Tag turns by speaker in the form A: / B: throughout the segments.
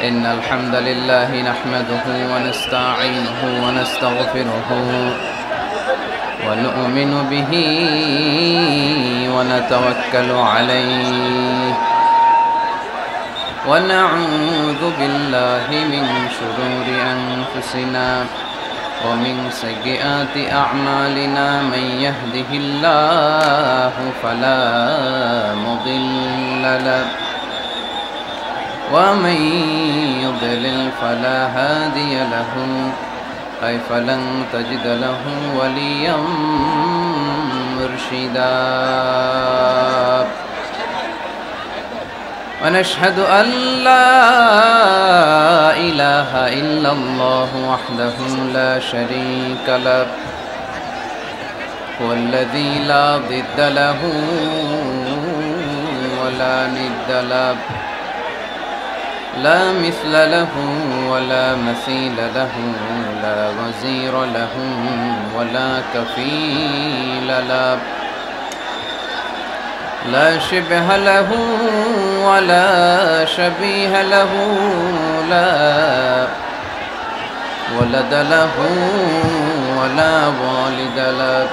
A: إن الحمد لله نحمده ونستعينه ونستغفره ونؤمن به ونتوكل عليه ونعوذ بالله من شرور أنفسنا ومن سيئات أعمالنا من يهده الله فلا مضل له ومن يضلل فلا هادي له أي فلن تجد له وليا مرشدا ونشهد أن لا إله إلا الله وحده لا شريك له هو الذي لا ضد له ولا ند له لا مثل له ولا مثيل له لا وزير له ولا كفيل له لا شبه له ولا شبيه له لا ولد له ولا والد له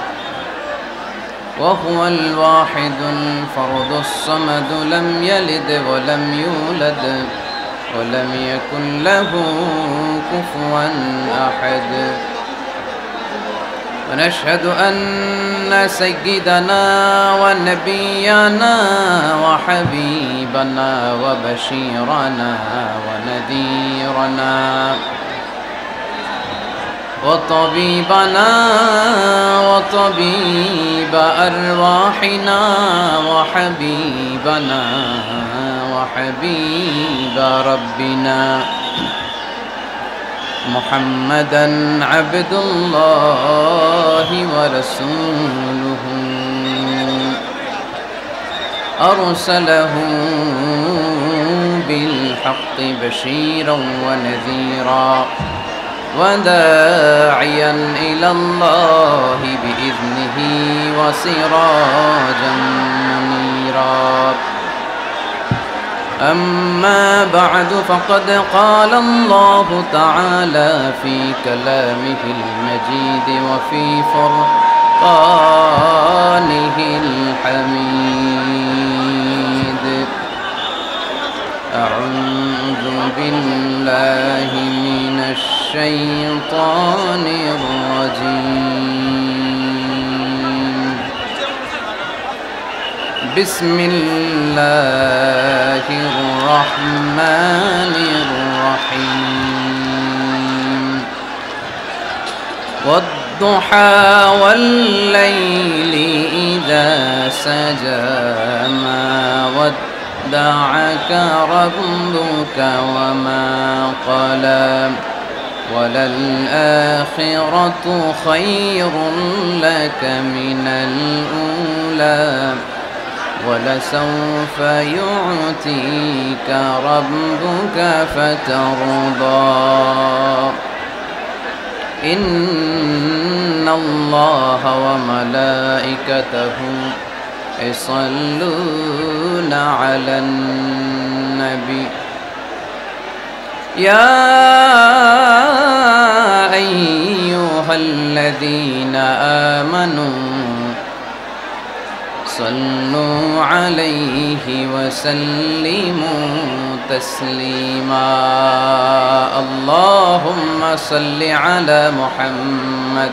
A: وهو الواحد الفرد الصمد لم يلد ولم يولد ولم يكن له كفوا أحد ونشهد أن سيدنا ونبينا وحبيبنا وبشيرنا ونذيرنا وطبيبنا وطبيب أرواحنا وحبيبنا وحبيب ربنا محمدًا عبد الله ورسوله أرسله بالحق بشيرا ونذيرا وداعيا إلى الله بإذنه وسراجا منيرا أما بعد فقد قال الله تعالى في كلامه المجيد وفي فرقانه الحميد أعوذ بالله من الشيطان الرجيم بسم الله الرحمن الرحيم والضحى والليل إذا سجى ما ودعك ربك وما قلى وللآخرة خير لك من الأولى ولسوف يعطيك ربك فترضى إن الله وملائكته يصلون على النبي يا أيها الذين آمنوا صلوا عليه وسلموا تسليما اللهم صل على محمد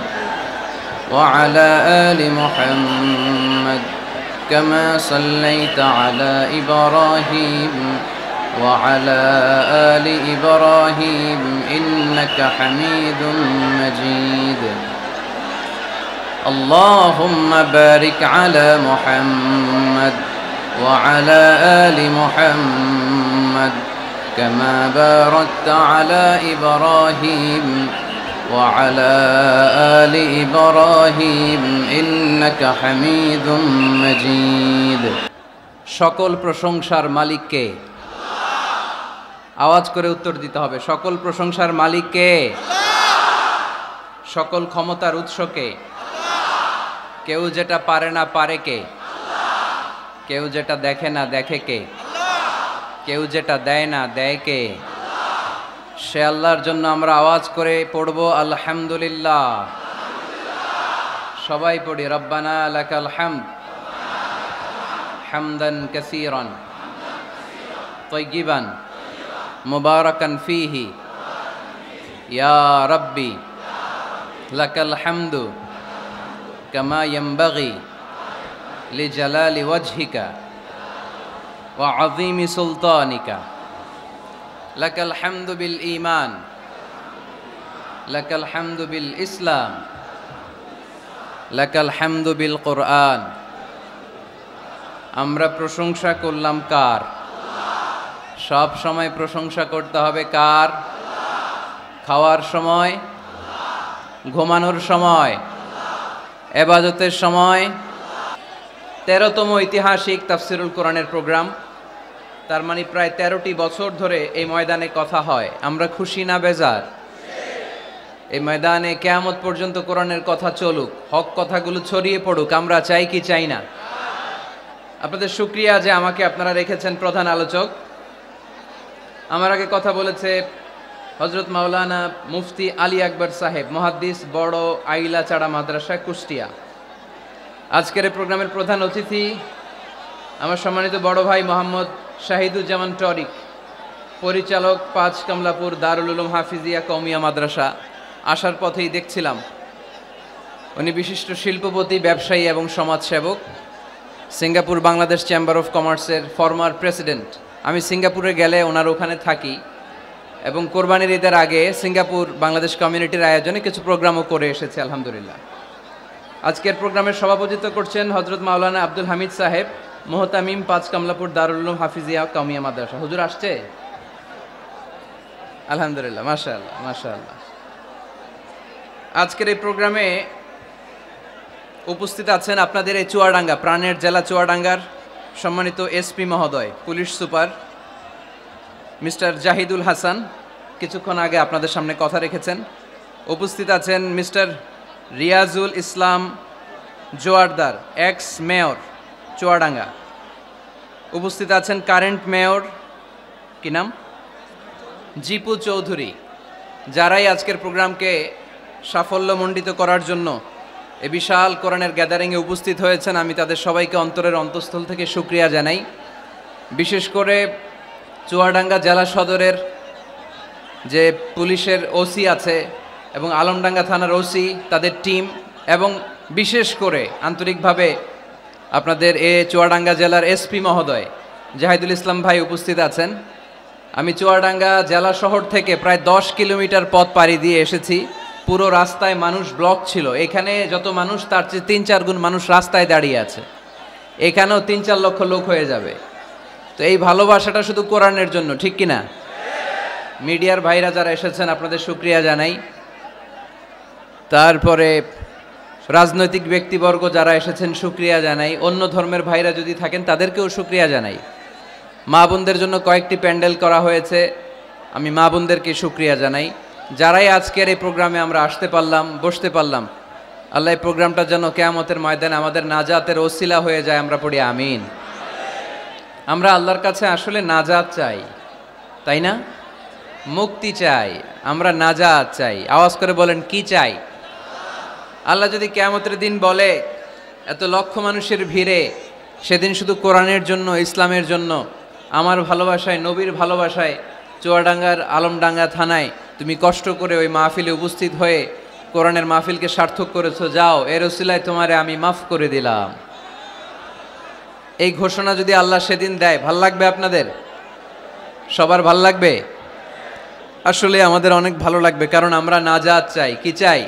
A: وعلى آل محمد كما صليت على إبراهيم وعلى آل إبراهيم إنك حميد مجيد اللهم بارك على محمد وعلى آل محمد كما باركت على إبراهيم وعلى آل إبراهيم إنك حميد مجيد সকল প্রশংসার মালিক কে? আওয়াজ করে উত্তর দিতে হবে। সকল প্রশংসার মালিক কে? সকল ক্ষমতার উৎস কে? কেউ যেটা পারে না পারে কে? কেউ যেটা দেখে না দেখে কে? কেউ যেটা দেয় না দেয় কে? সে আল্লাহর জন্য আমরা আওয়াজ করে পড়ব আলহামদুলিল্লাহ। সবাই পড়ি রব্বানা লাকাল হামদ হামদান কাসীরান তাইয়িবান মুবারাকান ফীহি ইয়া রাব্বি লাকাল হামদু কামা ইয়ানবাগি লিজালালি ওয়াজহিকা ওয়া আযীমি সুলতানিকা। লাকাল হামদু বিল ঈমান লাকাল হামদু বিল ইসলাম লাকাল হামদু বিল কুরআন। আমরা প্রশংসা করলাম কার? সব সময় প্রশংসা করতে হবে কার? খাওয়ার সময়, ঘুমানোর সময়, ইবাদতের সময়। 13তম ঐতিহাসিক তাফসিরুল কোরআনের প্রোগ্রাম, তার মানে প্রায় 13টি বছর ধরে এই ময়দানে কথা হয়। আমরা খুশি না বেজার? এই ময়দানে কিয়ামত পর্যন্ত কোরআনের কথা চলুক, হক কথাগুলো ছড়িয়ে পড়ুক, আমরা চাই কি চাই না? আপনাদের শুকরিয়া যে আমাকে আপনারা রেখেছেন প্রধান আলোচক। আমার আগে কথা বলেছে হযরত মাওলানা মুফতি আলী আকবর সাহেব, মুহাদ্দিস, বড় আইলাচাড়া মাদ্রাসা, কুষ্টিয়া। আজকের এই প্রোগ্রামের প্রধান অতিথি আমার সম্মানিত বড় ভাই মোহাম্মদ শাহিদুজ্জামান টরিক, পরিচালক, 5 কমলাপুর দারুল উলুম হাফিজিয়া কওমিয়া মাদ্রাসা। আসার পথেই দেখছিলাম উনি বিশিষ্ট শিল্পপতি, ব্যবসায়ী এবং সমাজসেবক, সিঙ্গাপুর বাংলাদেশ চেম্বার অফ কমার্সের ফরমার প্রেসিডেন্ট। আমি সিঙ্গাপুরে গেলে ওনার ওখানে থাকি এবং কোরবানির ঈদের আগে সিঙ্গাপুর বাংলাদেশ কমিউনিটির আয়োজনে কিছু প্রোগ্রামও করে এসেছে আলহামদুলিল্লাহ। আজকের প্রোগ্রামের সভাপতিত্ব করছেন হযরত মাওলানা আব্দুল হামিদ সাহেব, মুহতামিম, 5 কমলাপুর দারুল উলুম হাফিজিয়া কওমিয়া মাদ্রাসা। হুজুর আসছে? আলহামদুলিল্লাহ, মাশাআল্লাহ মাশাআল্লাহ। আজকের এই প্রোগ্রামে উপস্থিত আছেন আপনাদের এই চুয়াডাঙ্গা, প্রাণের জেলা চুয়াডাঙ্গার সম্মানিত এসপি মহোদয়, police super mister Zahidul Hasan, কিছুক্ষণ আগে আপনাদের সামনে কথা রেখেছেন। উপস্থিত আছেন mister Riazul Islam Joardar, ex mayor Chuadanga. উপস্থিত আছেন কারেন্ট মেয়র, কি নাম, জিপু চৌধুরী। যারাই আজকের প্রোগ্রামকে সাফল্যমণ্ডিত করার জন্য এ বিশাল কোরআনের গ্যাদারিংয়ে উপস্থিত হয়েছেন, আমি তাদের সবাইকে অন্তরের অন্তঃস্থল থেকে শুকরিয়া জানাই। বিশেষ করে চুয়াডাঙ্গা জেলা সদরের যে পুলিশের ওসি আছে এবং আলমডাঙ্গা থানার ওসি, তাদের টিম, এবং বিশেষ করে আন্তরিকভাবে আপনাদের এ চুয়াডাঙ্গা জেলার এসপি মহোদয় জাহিদুল ইসলাম ভাই উপস্থিত আছেন। আমি চুয়াডাঙ্গা জেলা শহর থেকে প্রায় 10 কিলোমিটার পথ পাড়ি দিয়ে এসেছি। পুরো রাস্তায় মানুষ ব্লক ছিল। এখানে যত মানুষ তার চেয়ে 3-4 গুণ মানুষ রাস্তায় দাঁড়িয়ে আছে। এখানেও 3-4 লক্ষ লোক হয়ে যাবে। তো এই ভালোবাসাটা শুধু কোরআনের জন্য, ঠিক কিনা? মিডিয়ার ভাইরা যারা এসেছেন আপনাদের শুকরিয়া জানাই। তারপরে রাজনৈতিক ব্যক্তিবর্গ যারা এসেছেন শুকরিয়া জানাই। অন্য ধর্মের ভাইরা যদি থাকেন তাদেরকেও শুকরিয়া জানাই। মা বোনদের জন্য কয়েকটি প্যান্ডেল করা হয়েছে, আমি মা বোনদেরকে শুকরিয়া জানাই। যারাই আজকের এই প্রোগ্রামে আমরা আসতে পারলাম, বসতে পারলাম, আল্লাহ এই প্রোগ্রামটা যেন কিয়ামতের ময়দানে আমাদের নাজাতের ওসিলা হয়ে যায়, আমরা পড়ি আমিন। আমরা আল্লাহর কাছে আসলে নাজাত চাই, তাই না? মুক্তি চাই, আমরা নাজাত চাই। আওয়াজ করে বলেন, কি চাই? আল্লাহ যদি কিয়ামতের দিন বলে এত লক্ষ মানুষের ভিড়ে সেদিন শুধু কোরআনের জন্য, ইসলামের জন্য, আমার ভালোবাসায়, নবীর ভালোবাসায় চুয়াডাঙ্গার আলমডাঙ্গা থানায় তুমি কষ্ট করে ওই মাহফিলে উপস্থিত হয়ে কোরআনের মাহফিলকে সার্থক করেছো, যাও, এর ওসিলায় তোমারে আমি মাফ করে দিলাম, এই ঘোষণা যদি আল্লাহ সেদিন দেয়, ভাল লাগবে আপনাদের? সবার ভাল লাগবে? আসলে আমাদের অনেক ভালো লাগবে, কারণ আমরা নাজাত চাই। কি চাই?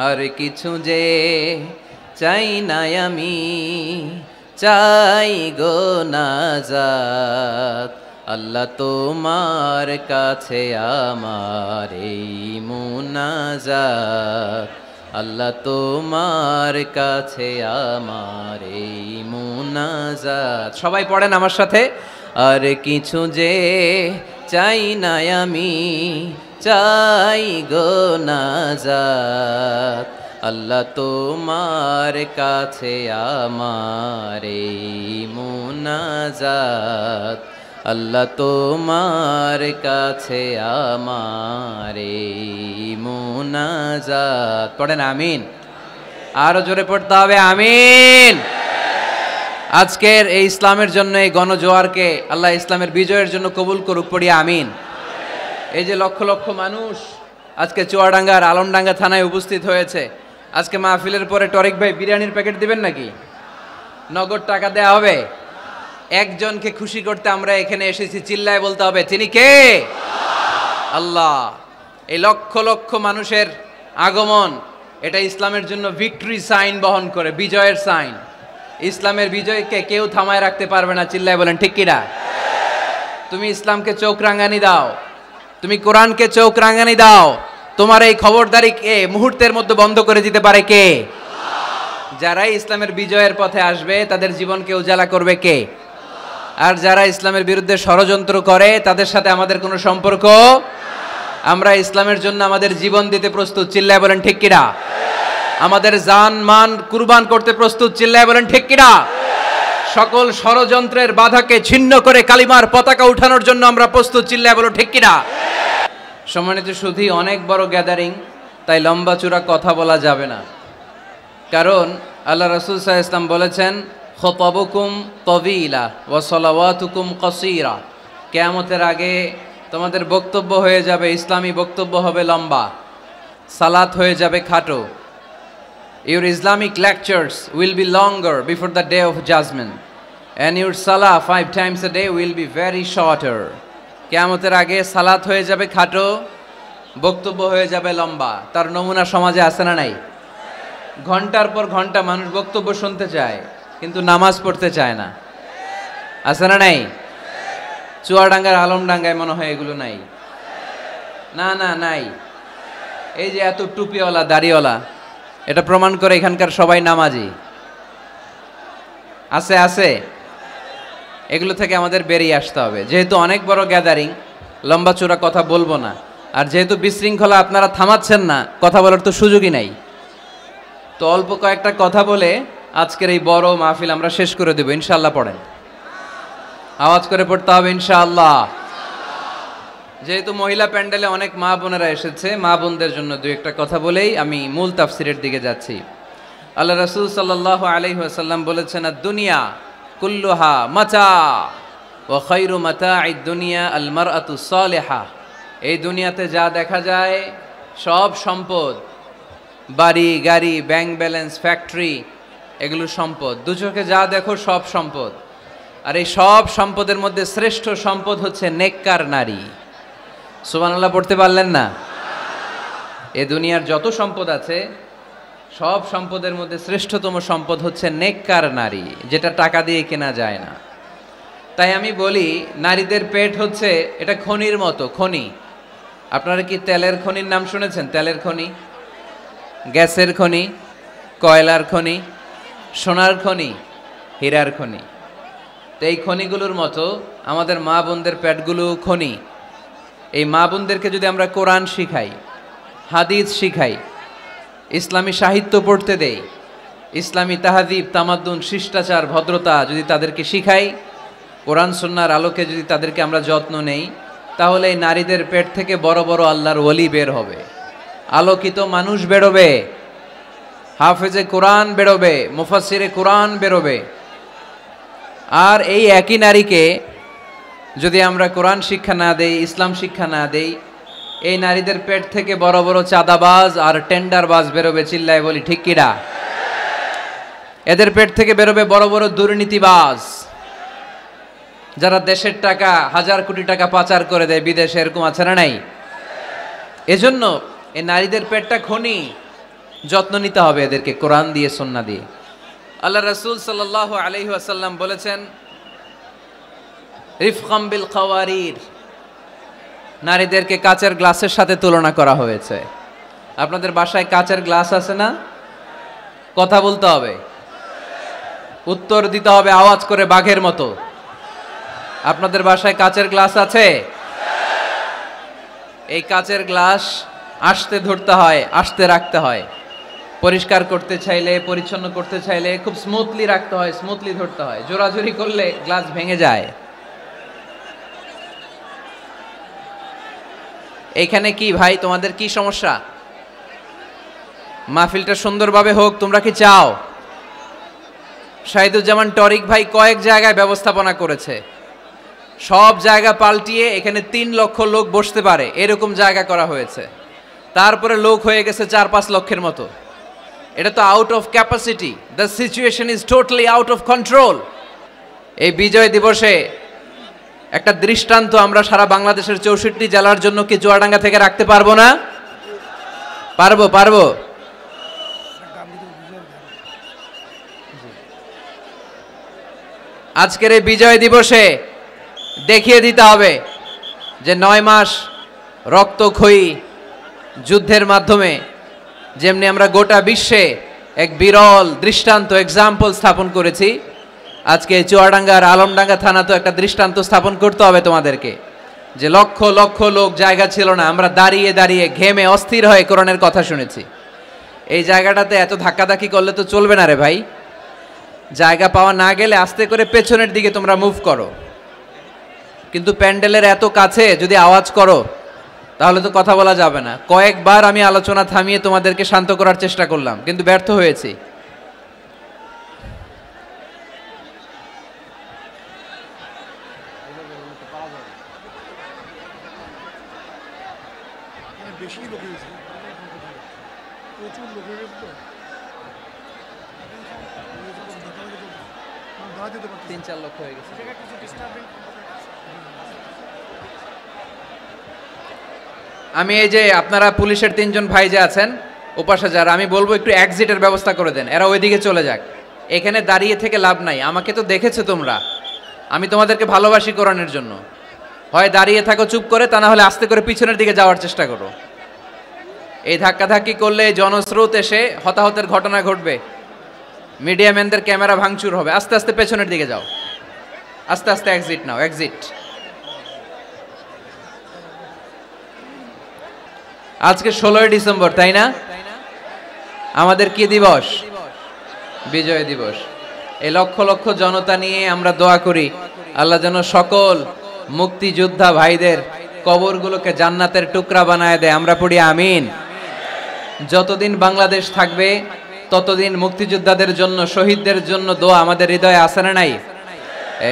A: আর কিছু যে চাই না আমি, চাই গো নাজাত, আল্লাহ তোমার কাছে আমার এই মুনাজাত, আল্লাহ তোমার কাছে আমার এই মুনাজাত। সবাই পড়েন আমার সাথে, আর কিছু যে চাই না আমি, চাই গো নাজাত, আল্লাহ তোমার কাছে আমার এই মুনাজাত, আল্লাহ তোমার কাছে আমার এই মুনাজাত। পড়েন আমিন। আরো জোরে পড়তে হবে আমিন। আজকের এই ইসলামের জন্য এই গণজোয়ারকে আল্লাহ ইসলামের বিজয়ের জন্য কবুল করুক, পড়ি আমিন। এই যে লক্ষ লক্ষ মানুষ আজকে চুয়াডাঙ্গার আলমডাঙ্গা থানায় উপস্থিত হয়েছে, আজকে মাহফিলের পরে টরিক ভাই বিরিয়ানির প্যাকেট দিবেন নাকি? নগদ টাকা দেয়া হবে? একজনকে খুশি করতে আমরা এখানে এসেছি, চিল্লায় বলতে হবে তিনি কে? আল্লাহ। এই লক্ষ লক্ষ মানুষের আগমন, এটা ইসলামের জন্য ভিক্টরি সাইন বহন করে, বিজয়ের সাইন। ইসলামের বিজয়কে কেউ থামায় রাখতে পারবে না, চিল্লায় বলেন ঠিক কিনা? তুমি ইসলামকে চোখ রাঙানি দাও, তুমি কোরআনকে চোখ রাঙানি দাও, তোমার এই খবরদারি কে মুহূর্তের মধ্যে বন্ধ করে দিতে পারে? কে? যারাই ইসলামের বিজয়ের পথে আসবে তাদের জীবনকে উজালা করবে কে? আর যারা ইসলামের বিরুদ্ধে ষড়যন্ত্র করে তাদের সাথে আমাদের কোনো সম্পর্ক। আমরা ইসলামের জন্য আমাদের জীবন দিতে প্রস্তুত, চিল্লায় বলেন ঠিক কিনা? আমাদের জান মান কুরবান করতে প্রস্তুত, চিল্লায় বলেন ঠিক কিনা? সকল ষড়যন্ত্রের বাধাকে ছিন্ন করে কালিমার পতাকা উঠানোর জন্য আমরা প্রস্তুত, চিল্লায় বলো ঠিক কিনা? সম্মানিত সুধী, অনেক বড় গ্যাদারিং, তাই লম্বা চূড়া কথা বলা যাবে না। কারণ আল্লাহ রাসূল সাল্লাল্লাহু আলাইহি ওয়াসাল্লাম বলেছেন, খুতাবুকুম তাওয়িলা ওয়া সালাওয়াতুকুম কাসীরা। কিয়ামতের আগে তোমাদের বক্তব্য হয়ে যাবে, ইসলামী বক্তব্য হবে লম্বা, সালাত হয়ে যাবে খাটো। Your Islamic lectures will be longer before the day of judgment, and your salah 5 times a day will be very shorter. কিয়ামতের আগে সালাত হয়ে যাবে খাটো, বক্তব্য হয়ে যাবে লম্বা। তার নমুনা সমাজে আছে না নাই? ঘন্টার পর ঘন্টা মানুষ বক্তব্য শুনতে চায়, কিন্তু নামাজ পড়তে চায় না, আছে না নাই? চুয়াডাঙ্গার আলমডাঙ্গায় মনে হয় এগুলো নাই। না না নাই। এই যে এত টুপিওয়ালা দাড়িওয়ালা, এটা প্রমাণ করে এখানকার সবাই নামাজি। আছে আছে, এগুলো থেকে আমাদের বেরিয়ে আসতে হবে। যেহেতু অনেক বড় গ্যাদারিং, লম্বা চূড়া কথা বলবো না। আর যেহেতু বিশৃঙ্খলা আপনারা থামাচ্ছেন না, কথা বলার তো সুযোগই নাই। তো অল্প কয়েকটা কথা বলে আজকের এই বড় মাহফিল আমরা শেষ করে দেব ইনশাআল্লাহ। পড়েন, আওয়াজ করে পড়তে হবে ইনশাআল্লাহ। যেহেতু মহিলা প্যান্ডেলে অনেক মা বোনেরা এসেছে, মা বোনদের জন্য দু একটা কথা বলেই আমি মূল তাফসিরের দিকে যাচ্ছি। আল্লাহ রাসূল সাল্লাল্লাহু আলাইহি ওয়াসাল্লাম বলেছেন, দুনিয়া কুল্লুহা মাতা ওয়া খায়রু মাতাঈদ দুনিয়া আল মারআতু সালিহা। এই দুনিয়াতে যা দেখা যায় সব সম্পদ, বাড়ি গাড়ি ব্যাংক ব্যালেন্স ফ্যাক্টরি, এগুলো সম্পদ। দু চোখে যা দেখো সব সম্পদ। আর এই সব সম্পদের মধ্যে শ্রেষ্ঠ সম্পদ হচ্ছে নেককার নারী। সুবহানাল্লাহ পড়তে পারলেন না? এ দুনিয়ার যত সম্পদ আছে সব সম্পদের মধ্যে শ্রেষ্ঠতম সম্পদ হচ্ছে নেককার নারী, যেটা টাকা দিয়ে কেনা যায় না। তাই আমি বলি, নারীদের পেট হচ্ছে এটা খনির মতো, খনি। আপনারা কি তেলের খনির নাম শুনেছেন? তেলের খনি, গ্যাসের খনি, কয়লার খনি, সোনার খনি, হীরার খনি। তো এই খনিগুলোর মতো আমাদের মা বোনদের পেটগুলো খনি। এই মা বোনদেরকে যদি আমরা কোরআন শিখাই, হাদিস শিখাই, ইসলামী সাহিত্য পড়তে দেই, ইসলামী তাহাদিব তামাদ্দুন শিষ্টাচার ভদ্রতা যদি তাদেরকে শিখাই, কোরআন সুন্নাহর আলোকে যদি তাদেরকে আমরা যত্ন নেই, তাহলে এই নারীদের পেট থেকে বড় বড় আল্লাহর ওলি বের হবে, আলোকিত মানুষ বেরোবে, হাফেজে কোরআন বেরোবে, মুফাসসিরে কোরআন বেরোবে। আর এই একই নারীকে যদি আমরা কোরআন শিক্ষা না দেই, ইসলাম শিক্ষা না দেই, এই নারীদের পেট থেকে বড় বড় চাঁদাবাজ আর টেন্ডারবাজ বেরোবে, চিল্লায় বলি ঠিক কিনা? এদের পেট থেকে বেরোবে বড় বড় দুর্নীতিবাজ, যারা দেশের টাকা, হাজার কোটি টাকা পাচার করে দেয় বিদেশে, এরকম আছে না নাই? এজন্য এই নারীদের পেটটা খনি, যত্ন নিতে হবে এদেরকে কোরআন দিয়ে, সুন্নাহ দিয়ে। আল্লাহ রাসূল সাল্লাল্লাহু আলাইহি ওয়াসাল্লাম বলেছেন, রিফকাম বিল খাওয়ারির, নারীদেরকে কাচের গ্লাসের সাথে তুলনা করা হয়েছে। আপনাদের বাসায় কাচের গ্লাস আছে না? কথা বলতে হবে, উত্তর দিতে হবে আওয়াজ করে বাঘের মতো। আপনাদের বাসায় কাচের গ্লাস আছে? এই কাচের গ্লাস আস্তে ধরতে হয়, আস্তে রাখতে হয়। পরিষ্কার করতে চাইলে, পরিচ্ছন্ন করতে চাইলে খুব স্মুথলি রাখতে হয়, স্মুথলি ধরতে হয়। জোরাজুরি করলে গ্লাস ভেঙে যায়। এইখানে কি ভাই তোমাদের কি সমস্যা? মাহফিলটা সুন্দরভাবে হোক তোমরা কি চাও? শাহিদুজ্জামান টরিক ভাই কয়েক জায়গায় ব্যবস্থাপনা করেছে, সব জায়গা পাল্টিয়ে এখানে 3 লক্ষ লোক বসতে পারে এরকম জায়গা করা হয়েছে। তারপরে লোক হয়ে গেছে 4-5 লক্ষের মতো। এটা তো out of capacity, the situation is totally out of control. এই বিজয় দিবসে একটা দৃষ্টান্ত আমরা সারা বাংলাদেশের 64 জেলার জন্য কি চুয়াডাঙ্গা থেকে রাখতে পারবো না? পারবো। আজকের এই বিজয় দিবসে দেখিয়ে দিতে হবে যে 9 মাস রক্তক্ষয়ী যুদ্ধের মাধ্যমে যেমনি আমরা গোটা বিশ্বে এক বিরল দৃষ্টান্ত এক্সাম্পল স্থাপন করেছি, আজকে চুয়াডাঙ্গার আলমডাঙ্গা থানা তো একটা দৃষ্টান্ত স্থাপন করতে হবে তোমাদেরকে, যে লক্ষ লক্ষ লোক জায়গা ছিল না, আমরা দাঁড়িয়ে দাঁড়িয়ে ঘেমে অস্থির হয়ে কোরআনের কথা শুনেছি। এই জায়গাটাতে এত ধাক্কাধাক্কি করলে তো চলবে না রে ভাই। জায়গা পাওয়া না গেলে আস্তে করে পেছনের দিকে তোমরা মুভ করো, কিন্তু প্যান্ডেলের এত কাছে যদি আওয়াজ করো তাহলে তো কথা বলা যাবে না। কয়েকবার আমি আলোচনা থামিয়ে তোমাদেরকে শান্ত করার চেষ্টা করলাম, কিন্তু ব্যর্থ হয়েছি। আমি এই যে আপনারা পুলিশের 3 জন ভাই যে আছেন উপাসা যারা, আমি বলবো একটু এক্সিটের ব্যবস্থা করে দেন, এরা ওইদিকে চলে যাক। এখানে দাঁড়িয়ে থেকে লাভ নাই, আমাকে তো দেখেছো তোমরা, আমি তোমাদেরকে ভালোবাসি কোরআনের জন্য। হয় দাঁড়িয়ে থাকো চুপ করে, তা না হলে আস্তে করে পিছনের দিকে যাওয়ার চেষ্টা করো। এই ধাক্কাধাক্কি করলে জনস্রোত এসে হতাহতের ঘটনা ঘটবে, মিডিয়া ম্যানদের ক্যামেরা ভাঙচুর হবে। আস্তে আস্তে পেছনের দিকে যাও, আস্তে আস্তে এক্সিট নাও, এক্সিট। আজকে 16ই ডিসেম্বর, তাই না? আমাদের কি দিবস? বিজয় দিবস। এই লক্ষ লক্ষ জনতা নিয়ে আমরা দোয়া করি আল্লাহ যেন সকল মুক্তিযোদ্ধা ভাইদের কবরগুলোকে জান্নাতের টুকরা বানায় দেয়। আমরা পড়ি আমিন। যতদিন বাংলাদেশ থাকবে ততদিন মুক্তিযোদ্ধাদের জন্য, শহীদদের জন্য দোয়া আমাদের হৃদয়ে আছে না নাই?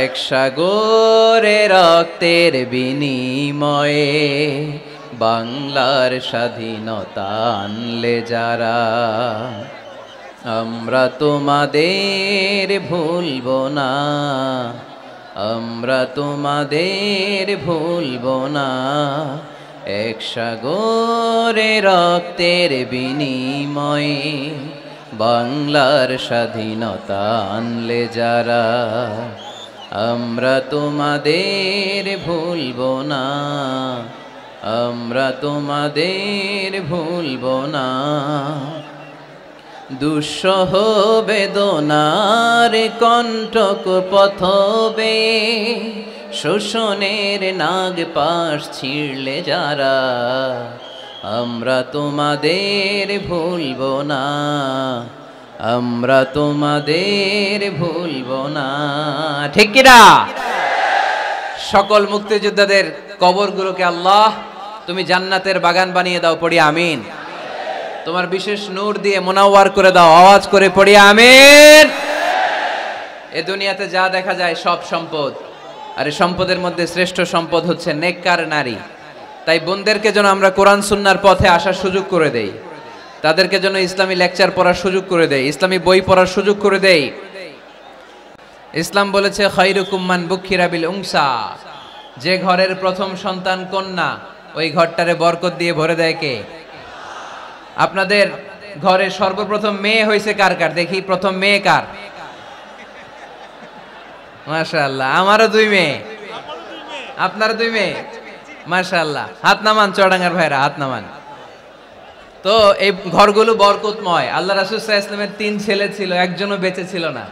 A: এক সাগরে রক্তের বিনিময়ে বাংলার স্বাধীনতা আনলে যারা, আমরা তোমাদের ভুলব না, আমরা তোমাদের ভুলব না। এক সাগরে রক্তের বিনিময়ে বাংলার স্বাধীনতা আনলে যারা, আমরা তোমাদের ভুলব না, আমরা তোমাদের ভুলব না। দুঃসহ বেদনার কণ্টক পথবে শোষণের নাগ পাশ ছিঁড়লে যারা, আমরা তোমাদের ভুলব না, আমরা তোমাদের ভুলব না। ঠিক কিনা? সকল মুক্তিযোদ্ধাদের কবরগুলোকে আল্লাহ তুমি জান্নাতের বাগান বানিয়ে দাও, পড়ি আমিন। তোমার বিশেষ নূর দিয়ে মুনাওয়ার করে দাও, আওয়াজ করে পড়ি আমিন। এ দুনিয়াতে যা দেখা যায় সব সম্পদ, আর এই সম্পদের মধ্যে শ্রেষ্ঠ সম্পদ হচ্ছে নেককার নারী। তাই বোনদেরকে যেন আমরা কোরআন সুন্নাহর পথে আসার সুযোগ করে দেই, তাদেরকে যেন ইসলামী লেকচার পড়ার সুযোগ করে দেই, ইসলামী বই পড়ার সুযোগ করে দেই। ইসলাম বলেছে খায়রুকুম মান বুখিরা বিল উনসা, যে ঘরের প্রথম সন্তান কন্যা ওই ঘরটারে বরকত দিয়ে ভরে দেয় কে? আপনাদের ঘরে সর্বপ্রথম মেয়ে হয়েছে কার কার? দেখি প্রথম মেয়ে কার? মাশাআল্লাহ, আমারও 2 মেয়ে, আপনার 2 মেয়ে, মাশাআল্লাহ। হাত নামান চুয়াডাঙ্গার ভাইরা, হাত নামান। তো এই ঘরগুলো বরকতময়। আল্লাহ রাসূল সাল্লাল্লাহু আলাইহি ওয়াসাল্লামের 3 ছেলে ছিল, একজনও বেঁচে ছিল না,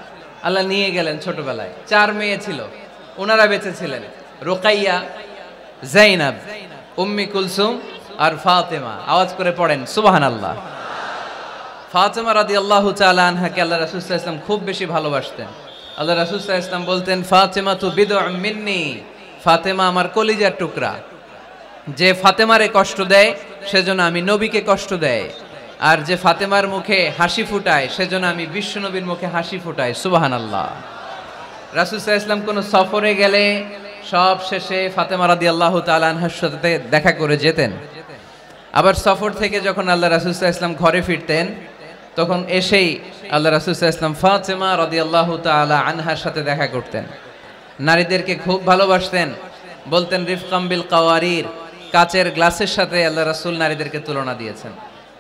A: আল্লাহ নিয়ে গেলেন ছোটবেলায়। 4 মেয়ে ছিল, ওনারা বেঁচে ছিলেন, রুকাইয়া, যায়েনাব, উম্মি কুলসুম আর ফাতেমা। আওয়াজ করে পড়েন সুবহানাল্লাহ। ফাতেমা রাদিয়াল্লাহু তাআলা আনহাকে আল্লাহ রাসূল সাল্লাল্লাহু আলাইহি ওয়াসাল্লাম খুব বেশি ভালোবাসতেন। আল্লাহ রাসূল সাল্লাল্লাহু আলাইহি ওয়াসাল্লাম বলতেন ফাতেমা তু বিদউম মিন্নি, ফাতেমা আমার কলিজার টুকরা। যে ফাতেমারে কষ্ট দেয় সেজন্য আমি নবীকে কষ্ট দেয়, আর যে ফাতেমার মুখে হাসি ফুটায় সেজন্য আমি বিশ্ব নবীর মুখে হাসি ফুটাই। সুবহানাল্লাহ। রাসূল সাল্লাল্লাহু আলাইহি ওয়াসাল্লাম কোন সফরে গেলে সব শেষে ফাতেমা রাদিয়াল্লাহু তাআলা আনহার সাথে দেখা করে যেতেন। আবার সফর থেকে যখন আল্লাহ রাসূল সাল্লাল্লাহু আলাইহি ওয়াসাল্লাম ঘরে ফিরতেন তখন এসেই আল্লাহ রাসূল সাল্লাল্লাহু আলাইহি ওয়াসাল্লাম ফাতেমা রাদিয়াল্লাহু তাআলা আনহার সাথে দেখা করতেন। নারীদেরকে খুব ভালোবাসতেন, বলতেন রিফকাম বিল কাওয়ারির, কাচের গ্লাসের সাথে আল্লাহ রাসূল নারীদেরকে তুলনা দিয়েছেন।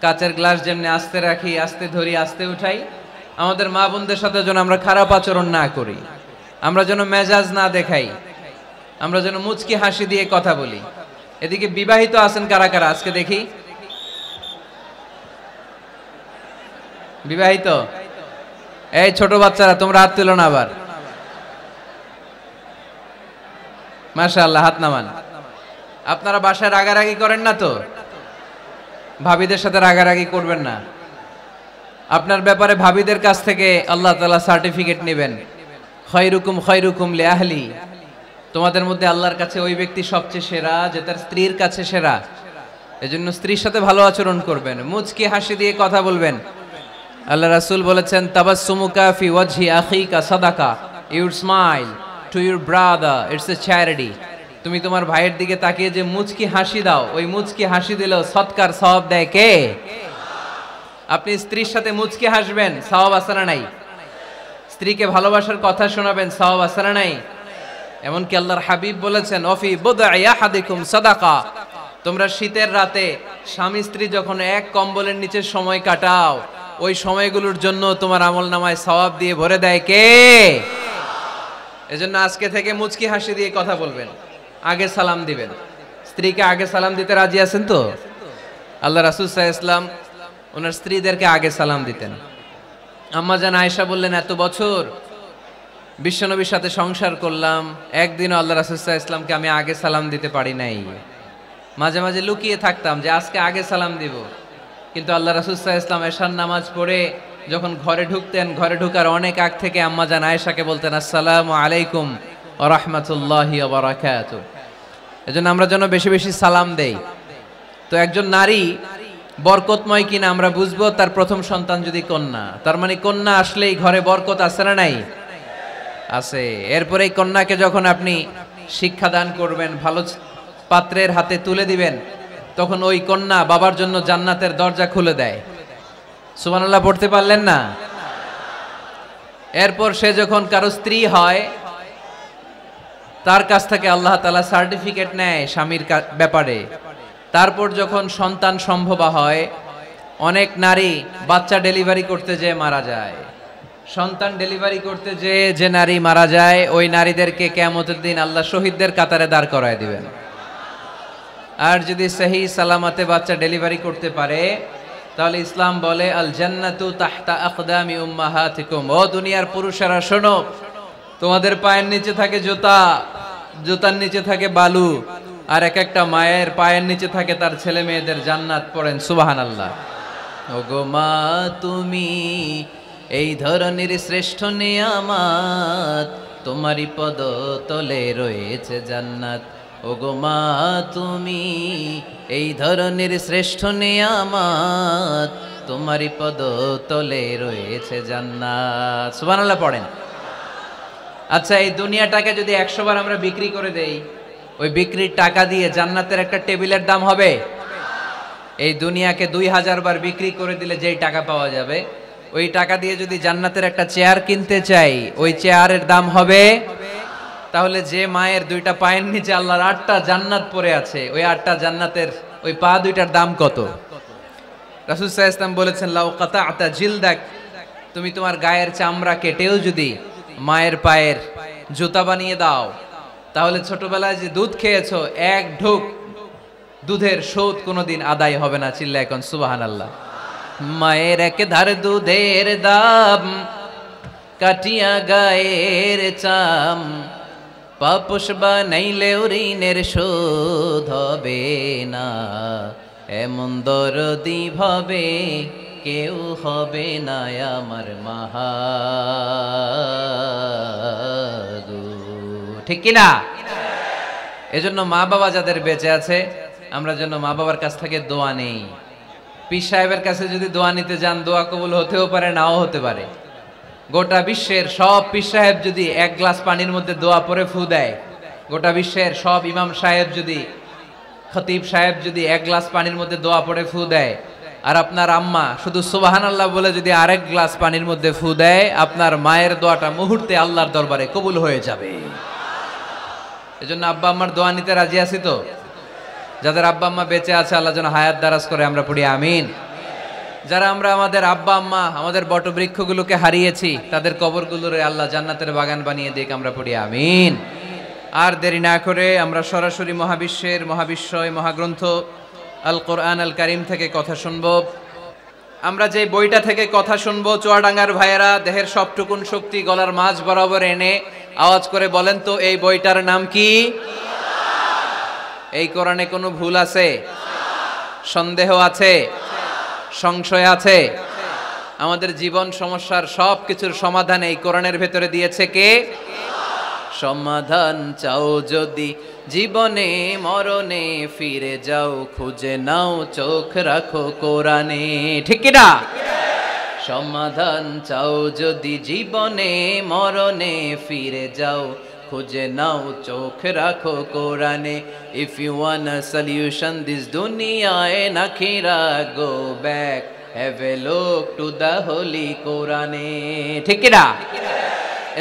A: কাচের গ্লাস যেমনি আস্তে রাখি, আস্তে ধরি, আস্তে উঠাই, আমাদের মা বোনদের সাথে যেন আমরা খারাপ আচরণ না করি, আমরা যেন মেজাজ না দেখাই, আমরা যেন মুচকি হাসি দিয়ে কথা বলি। এদিকে বিবাহিত আছেন কারা কারা আজকে দেখি? বিবাহিত? এই ছোট বাচ্চারা তোমরা হাত তুলো না আবার। মাশাআল্লাহ, হাত নামান। আপনারা বাসায় রাগারাগি করেন না তো? ভাবিদের সাথে রাগারাগি করবেন না। আপনার ব্যাপারে ভাবিদের কাছ থেকে আল্লাহ তাআলা সার্টিফিকেট নেবেন, খায়রুকুম খায়রুকুম লিআহলি। তোমাদের মধ্যে আল্লাহর কাছে ওই ব্যক্তি সবচেয়ে সেরা যে তার স্ত্রীর কাছে সেরা। এজন্য স্ত্রীর সাথে ভালো আচরণ করবেন, মুচকি হাসি দিয়ে কথা বলবেন। আল্লাহ রাসূল বলেছেন তাবাসসুমুকা ফি ওয়াজহি আখিকা সাদাকা, your smile to your brother it's a charity. তুমি তোমার ভাইয়ের দিকে তাকিয়ে যে মুচকি হাসি দাও, ওই মুচকি হাসি দিলেও সৎকার সওয়াব দেয় কে? আপনি স্ত্রীর সাথে মুচকি হাসবেন, সওয়াব আছে না নাই? স্ত্রীকে ভালোবাসার কথা শোনাবেন, সওয়াব আছে না নাই? এমনকি আল্লাহর হাবিব বলেছেন অফি বুদআই আহাদিকুম সাদাকা, তোমরা শীতের রাতে স্বামী স্ত্রী যখন এক কম্বলের নিচে সময় কাটাও, ওই সময়গুলোর জন্য তোমার আমলনামায় সওয়াব দিয়ে ভরে দেয় কে? এজন্য আজকে থেকে মুচকি হাসি দিয়ে কথা বলবেন, আগে সালাম দিবেন। স্ত্রীকে আগে সালাম দিতে রাজি আছেন তো? আল্লাহ রাসূল সাল্লাল্লাহু আলাইহি ওয়াসাল্লাম ওনার স্ত্রীদেরকে আগে সালাম দিতেন। আম্মা জান আয়েশা বললেন এত বছর বিশ্বনবীর সাথে সংসার করলাম, একদিনও আল্লাহ রাসূল সাল্লাল্লাহু আলাইহি ওয়াসাল্লামকে আমি আগে সালাম দিতে পারি নাই। মাঝে মাঝে লুকিয়ে থাকতাম যে আজকে আগে সালাম দিব, কিন্তু আল্লাহ রাসূল সাল্লাল্লাহু আলাইহি ওয়াসাল্লাম এশার নামাজ পড়ে যখন ঘরে ঢুকতেন, ঘরে ঢোকার অনেক আগ থেকে আম্মা জান আয়েশাকে বলতেন আসসালামু আলাইকুম ওয়া রাহমাতুল্লাহি ওয়া বারাকাতুহু। এজন্য আমরা যেন বেশি বেশি সালাম দেই। তো একজন নারী বরকতময় কিনা আমরা বুঝবো তার প্রথম সন্তান যদি কন্যা, তার মানে কন্যা আসলেই ঘরে বরকত আছে না নাই? আছে। এরপরে এই কন্যাকে যখন আপনি শিক্ষাদান করবেন, ভালো পাত্রের হাতে তুলে দিবেন, তখন ওই কন্যা বাবার জন্য জান্নাতের দরজা খুলে দেয়। সুবহানাল্লাহ পড়তে পারলেন না? এরপর সে যখন কারো স্ত্রী হয়, তার কাছ থেকে আল্লাহ তাআলা সার্টিফিকেট নেয় স্বামীর ব্যাপারে। তারপর যখন সন্তান সম্ভবা হয়, অনেক নারী বাচ্চা ডেলিভারি করতে যেয়ে মারা যায়। সন্তান ডেলিভারি করতে যেয়ে যে নারী মারা যায়, ওই নারীদেরকে কিয়ামতের দিন আল্লাহ শহীদদের কাতারে দাঁড় করায় দিবেন। আর যদি সহি সালামতে বাচ্চা ডেলিভারি করতে পারে, তাহলে ইসলাম বলে আল জান্নাতু তাহতা আকদামি উম্মাহাতিকুম। ও দুনিয়ার পুরুষেরা শোনো, তোমাদের পায়ের নিচে থাকে জুতা, জুতার নিচে থাকে বালু, আর এক একটা মায়ের পায়ের নিচে থাকে তার ছেলে মেয়েদের জান্নাত। পড়েন সুবহানাল্লাহ। ওগো মা তুমি এই ধরনের শ্রেষ্ঠ নিয়ামত, তোমারই পদ তলে রয়েছে জান্নাত। ওগো মা তুমি এই ধরনের শ্রেষ্ঠ নিয়ামত, তোমারই পদ তলে রয়েছে জান্নাত। সুবহানাল্লাহ পড়েন। আচ্ছা, এই দুনিয়াটাকে যদি 100 বার আমরা বিক্রি করে দেই, ওই বিক্রির টাকা দিয়ে জান্নাতের একটা টেবিলের দাম হবে? এই দুনিয়াকে 2000 বার বিক্রি করে দিলে যেই টাকা পাওয়া যাবে, ওই টাকা দিয়ে যদি জান্নাতের একটা চেয়ার কিনতে চাই, ওই চেয়ারের দাম হবে? তাহলে যে মায়ের 2টা পায়ের নিচে আল্লাহর 8টা জান্নাত পড়ে আছে, ওই 8টা জান্নাতের ওই পা 2টার দাম কত? রাসূল সাল্লাল্লাহু আলাইহি ওয়াসাল্লাম বলেছেন লাউ কাতা'তা জিলদাক, তুমি তোমার গায়ের চামড়া কেটেও যদি মায়ের পায়ের জুতা বানিয়ে দাও, তাহলে ছোটবেলায় যে দুধ খেয়েছো, এক ঢোক দুধের শোধ কোনোদিন আদায় হবে না। চিল্লায় এখন সুবহানাল্লাহ। মায়ের এক ধার দুধের দাম, কাটিয়া গায়ের চাম, পাপোশ বানাইলেও ঋণের শোধ হবে না। এমন দরদি ভাবে কেউ হবে না আমার মাহাদু। ঠিক কিনা? এজন্য মা বাবা যাদের বেঁচে আছে, আমরা যেন মা বাবার কাছ থেকে দোয়া নেই। পীর সাহেবের কাছে যদি দোয়া নিতে যান, দোয়া কবুল হতেও পারে, নাও হতে পারে। গোটা বিশ্বের সব পীর সাহেব যদি এক গ্লাস পানির মধ্যে দোয়া পরে ফু দেয়, গোটা বিশ্বের সব ইমাম সাহেব যদি, খতিব সাহেব যদি এক গ্লাস পানির মধ্যে দোয়া পরে ফু দেয়, আর আপনার আম্মা শুধু সুবহানাল্লাহ বলে যদি আরেক গ্লাস পানির মধ্যে ফু দেয়, আপনার মায়ের দোয়াটা মুহূর্তে আল্লাহর দরবারে কবুল হয়ে যাবে। এজন্য আব্বা আম্মার দোয়া নিতে রাজি আছি তো? যাদের আব্বা আম্মা বেঁচে আছে, আল্লাহ যেন হায়াত দারাজ করে, আমরা পড়ি আমিন। যারা আমরা আমাদের আব্বা আম্মা, আমাদের বটবৃক্ষগুলোকে হারিয়েছি, তাদের কবরগুলোরে আল্লাহ জান্নাতের বাগান বানিয়ে দিক, আমরা পড়ি আমিন। আর দেরি না করে আমরা সরাসরি মহাবিশ্বের মহাবিশ্বয় মহাগ্রন্থ আল কোরআন আল কারিম থেকে কথা শুনব। আমরা যে বইটা থেকে কথা শুনবো, চুয়াডাঙ্গার ভাইয়েরা দেহের সবটুকুন শক্তি গলার মাঝ বরাবর এনে আওয়াজ করে বলেন তো, এই বইটার নাম কি? এই কোরআনে কোনো ভুল আছে? সন্দেহ আছে? সংশয় আছে? আমাদের জীবন সমস্যার সব কিছুর সমাধান এই কোরআনের ভেতরে দিয়েছে কে? সমাধান চাও যদি জীবনে মরণে, ফিরে যাও খুঁজে নাও, চোখ রাখো কোরআনে। ঠিক কি না? সমাধান চাও যদি জীবনে মরণে, ফিরে যাও খুঁজে নাও, চোখ রাখো কোরআনে। If you want a solution this দুনিয়ায় নাখিরা, go back, have a look to the holy কোরআনে। ঠিক কি না?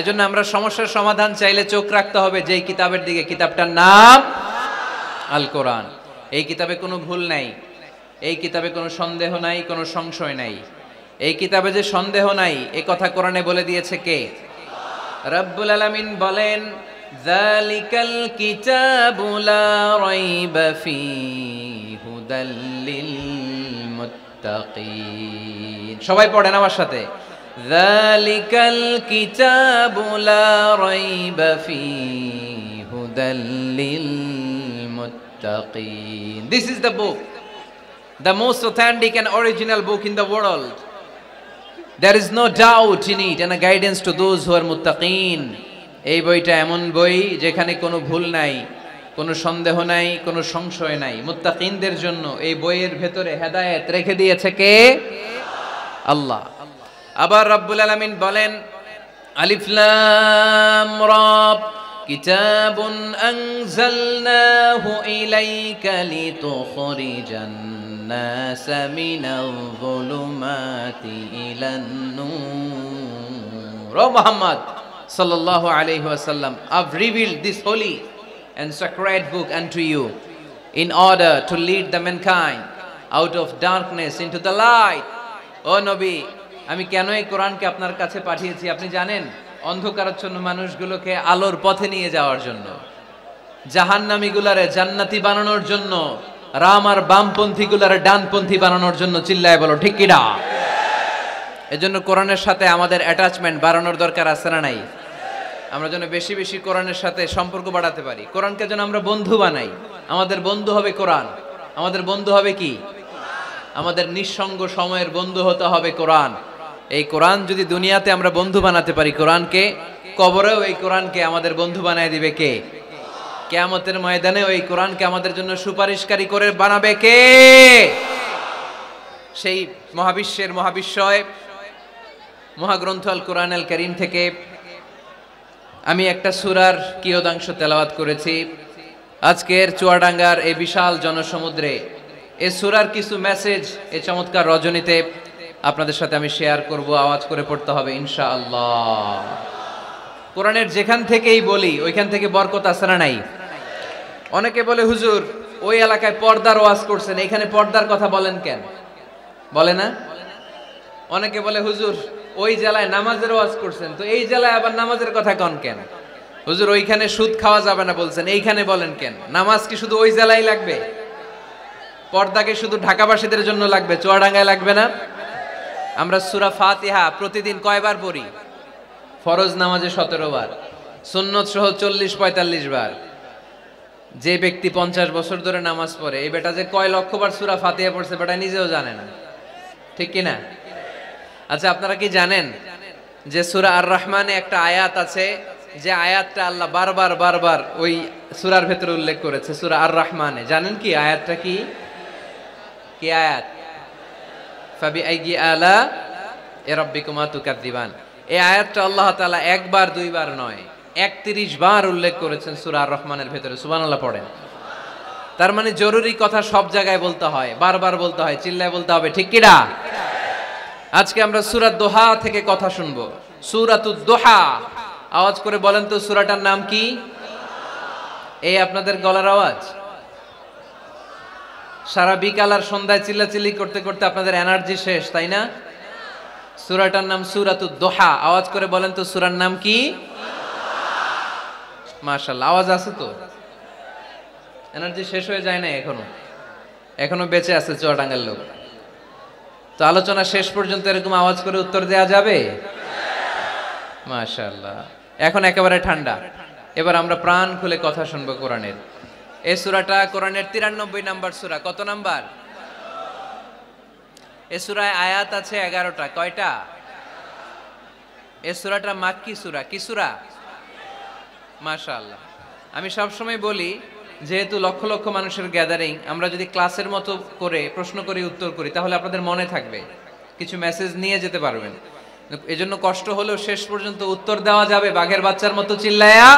A: এজন্য আমরা সমস্যার সমাধান চাইলে চোখ রাখতে হবে যেই কিতাবের দিকে, কিতাবটার নাম আল কোরআন। এই কিতাবে কোনো ভুল নাই, এই কিতাবে কোনো সন্দেহ নাই, কোনো সংশয় নাই। এই কিতাবে যে সন্দেহ নাই, এই কথা কোরআনে বলে দিয়েছে কে? রব্বুল আলামিন বলেন, যালিকাল কিতাবু লা রাইবা ফীহি হুদাল লিল মুত্তাকিন। সবাই পড়েন আমার সাথে, যালিকাল কিতাবু লা রাইবা ফীহি হুদাল লিল মুত্তাকিন। This is the book, the most authentic and original book in the world. There is no doubt in it and a guidance to those who are muttaqin. এই বইটা এমন বই যেখানে কোনো ভুল নাই, কোনো সন্দেহ নাই, কোনো সংশয় নাই। মুত্তাকিনদের জন্য এই বইয়ের ভেতরে হেদায়েত রেখে দিয়েছে কে? আল্লাহ। আবার রব্বুল আলামিন বলেন, আলিফ লাম রা, কিতাবুন আনজালনাহু ইলাইকা লিতুখরিজান الناس من الظلمات إلى النور. O Muhammad sallallahu alayhi wa sallam, I've revealed this holy and sacred book unto you in order to lead the mankind out of darkness into the light. O Nabi, আমি কেন এই কোরআনকে আপনার কাছে পাঠিয়েছি আপনি জানেন? অন্ধকারাচ্ছন্ন মানুষগুলোকে আলোর পথে নিয়ে যাওয়ার জন্য, জাহান্নামীগুলারে জান্নাতি বানানোর জন্য, রাম আর বামপন্থী গুলারে ডানপন্থী বানানোর জন্য। চিল্লায় বলো ঠিক কিনা? এজন্য কোরআনের সাথে আমাদের অ্যাটাচমেন্ট বাড়ানোর দরকার আছে না নাই? আমরা যেন বেশি বেশি কোরআনের সাথে সম্পর্ক বাড়াতে পারি, কোরআনকে যেন আমরা বন্ধু বানাই। আমাদের বন্ধু হবে কোরআন। আমাদের বন্ধু হবে কি? আমাদের নিঃসঙ্গ সময়ের বন্ধু হতে হবে কোরআন। এই কোরআন যদি দুনিয়াতে আমরা বন্ধু বানাতে পারি কোরআনকে, কবরেও এই কোরআনকে আমাদের বন্ধু বানায় দিবে কে? কিয়ামতের ময়দানে ওই কোরআনকে আমাদের জন্য সুপারিশকারী করে বানাবে কে? সেই মহাবিশ্বের মহাবিশ্বয় মহাগ্রন্থ আল কোরআন আল কারীম থেকে আমি একটা সূরার কিয়দাংশ তেলাওয়াত করেছি। আজকের চুয়াডাঙ্গার এই বিশাল জনসমুদ্রে এই সূরার কিছু মেসেজ এই চমৎকার রজনীতে আপনাদের সাথে আমি শেয়ার করব। আওয়াজ করে পড়তে হবে ইনশাআল্লাহ। কোরআনের যেখান থেকেই বলি ওইখান থেকে বরকত আছে না নাই? অনেকে বলে, হুজুর ওই এলাকায় পর্দার ওয়াজ করছেন, এখানে পর্দার কথা বলেন কেন? বলে না? অনেকে বলে, হুজুর ওই জেলায় নামাজের ওয়াজ করছেন, তো এই জেলায় আবার নামাজের কথা কন কেন? হুজুর ওইখানে সুদ খাওয়া যাবে না বলছেন, এইখানে বলেন কেন? নামাজ কি শুধু ওই জেলায় লাগবে? পর্দাকে শুধু ঢাকাবাসীদের জন্য লাগবে, চুয়াডাঙ্গায় লাগবে না? আমরা সূরা ফাতিহা প্রতিদিন কয়বার পড়ি? ফরজ নামাজে 17 বার, সুন্নত সহ 40-45 বার। যে ব্যক্তি 50 বছর ধরে নামাজ পড়ে, এই বেটা যে কয় লক্ষবার সূরা ফাতিহা পড়ছে বেটা নিজেও জানে না। ঠিক কি না? আচ্ছা, আপনারা কি জানেন যে সূরা আর রহমানে একটা আয়াত আছে, যে আয়াতটা আল্লাহ বারবার বারবার ওই সূরার ভেতরে উল্লেখ করেছে, সূরা আর রহমানে, জানেন কি আয়াতটা কি? কি আয়াত? ফাবিআইয়ি আলা রাব্বিকুমা তুকাযযিবান। এই আয়াতটা আল্লাহ তাআলা একবার দুইবার নয় 31 বার উল্লেখ করেছেন সূরা আর রহমানের ভেতরে। সুবহানাল্লাহ পড়েন। তার মানে জরুরি কথা সব জায়গায় বলতে হয়, বারবার বলতে হয়, চিল্লায় বলতে হবে, ঠিক কি না? আজকে আমরা সূরা দোহা থেকে কথা শুনবো। সূরাতুদ দোহা, আওয়াজ করে বলেন তো সূরাটার নাম কি? এই আপনাদের গলার আওয়াজ। সারা বিকাল আর সন্ধ্যায় চিল্লাচিল্লি করতে করতে আপনাদের এনার্জি শেষ, তাই না? সূরাটার নাম সূরাতুদ দোহা। আওয়াজ করে বলেন তো সূরার নাম কি? মাশাআল্লাহ, আওয়াজ আছে তো? এনার্জি শেষ হয়ে যায় না এখনো বেঁচে আছে চুয়াডাঙ্গার লোক। তো আলোচনা শেষ পর্যন্ত এরকম আওয়াজ করে উত্তর দেওয়া যাবে? মাশাআল্লাহ। এখন একেবারে ঠান্ডা। এবার আমরা প্রাণ খুলে কথা শুনবো কোরআনের। এই সূরাটা কোরআনের 93 নাম্বার সূরা। কত নাম্বার? এই সূরায় আয়াত আছে 11টা। কয়টা? এই সূরাটা মাক্কি সূরা। কি সূরা? মাশাআল্লাহ। আমি সবসময় বলি, যেহেতু লক্ষ লক্ষ মানুষের গ্যাদারিং, আমরা যদি ক্লাসের মতো করে প্রশ্ন করি, উত্তর করি, তাহলে আপনাদের মনে থাকবে, কিছু মেসেজ নিয়ে যেতে পারবেন। এজন্য কষ্ট হলেও শেষ পর্যন্ত উত্তর দেওয়া যাবে বাঘের বাচ্চার মতো চিল্লায়া,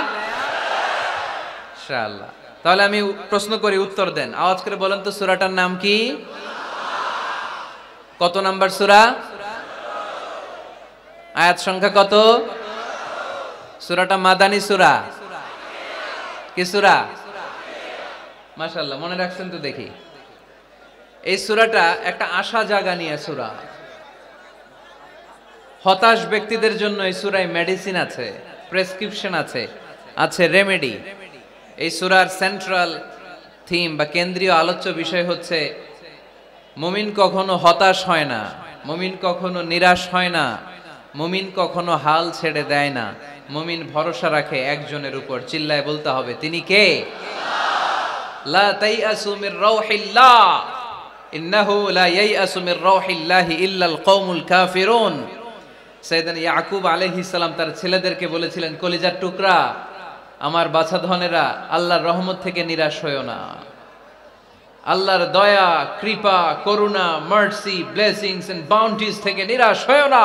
A: ইনশাআল্লাহ। তাহলে আমি প্রশ্ন করি, উত্তর দেন। আওয়াজ করে বলেন তো সূরাটার নাম কি? কত নাম্বার সূরা? আয়াত সংখ্যা কত? সূরাটা মাদানী সূরা। কি সূরা? মাশাআল্লাহ, মনে রাখছেন তো দেখি। এই সূরাটা একটা আশা জাগা নিয়ে সূরা। হতাশ ব্যক্তিদের জন্য এই সূরায় মেডিসিন আছে, প্রেসক্রিপশন আছে, আছে রেমেডি। এই সূরার সেন্ট্রাল থিম বা কেন্দ্রীয় আলোচ্য বিষয় হচ্ছে মুমিন কখনো হতাশ হয় না, মুমিন কখনো নিরাশ হয় না, মুমিন কখনো হাল ছেড়ে দেয় না, মুমিন ভরসা রাখে একজনের উপর। চিল্লায় বলতে হবে, তিনি কে? লা তাইয়াসু মির রাউহিল্লাহ ইন্নাহু লা ইয়াইয়াসু মির রাউহিল্লাহি ইল্লাল কওমুল কাফিরুন। সাইয়েদনা ইয়াকুব আলাইহিস সালাম তার ছেলেদেরকে বলেছিলেন, কলিজার টুকরা, আমার বাছাধনেরা, আল্লাহর রহমত থেকে নিরাশ হয়ো না। আল্লাহর দয়া, কৃপা, করুণা, মার্সি, ব্লেসিংস এন্ড বাউন্টিজ থেকে নিরাশ হয়ো না।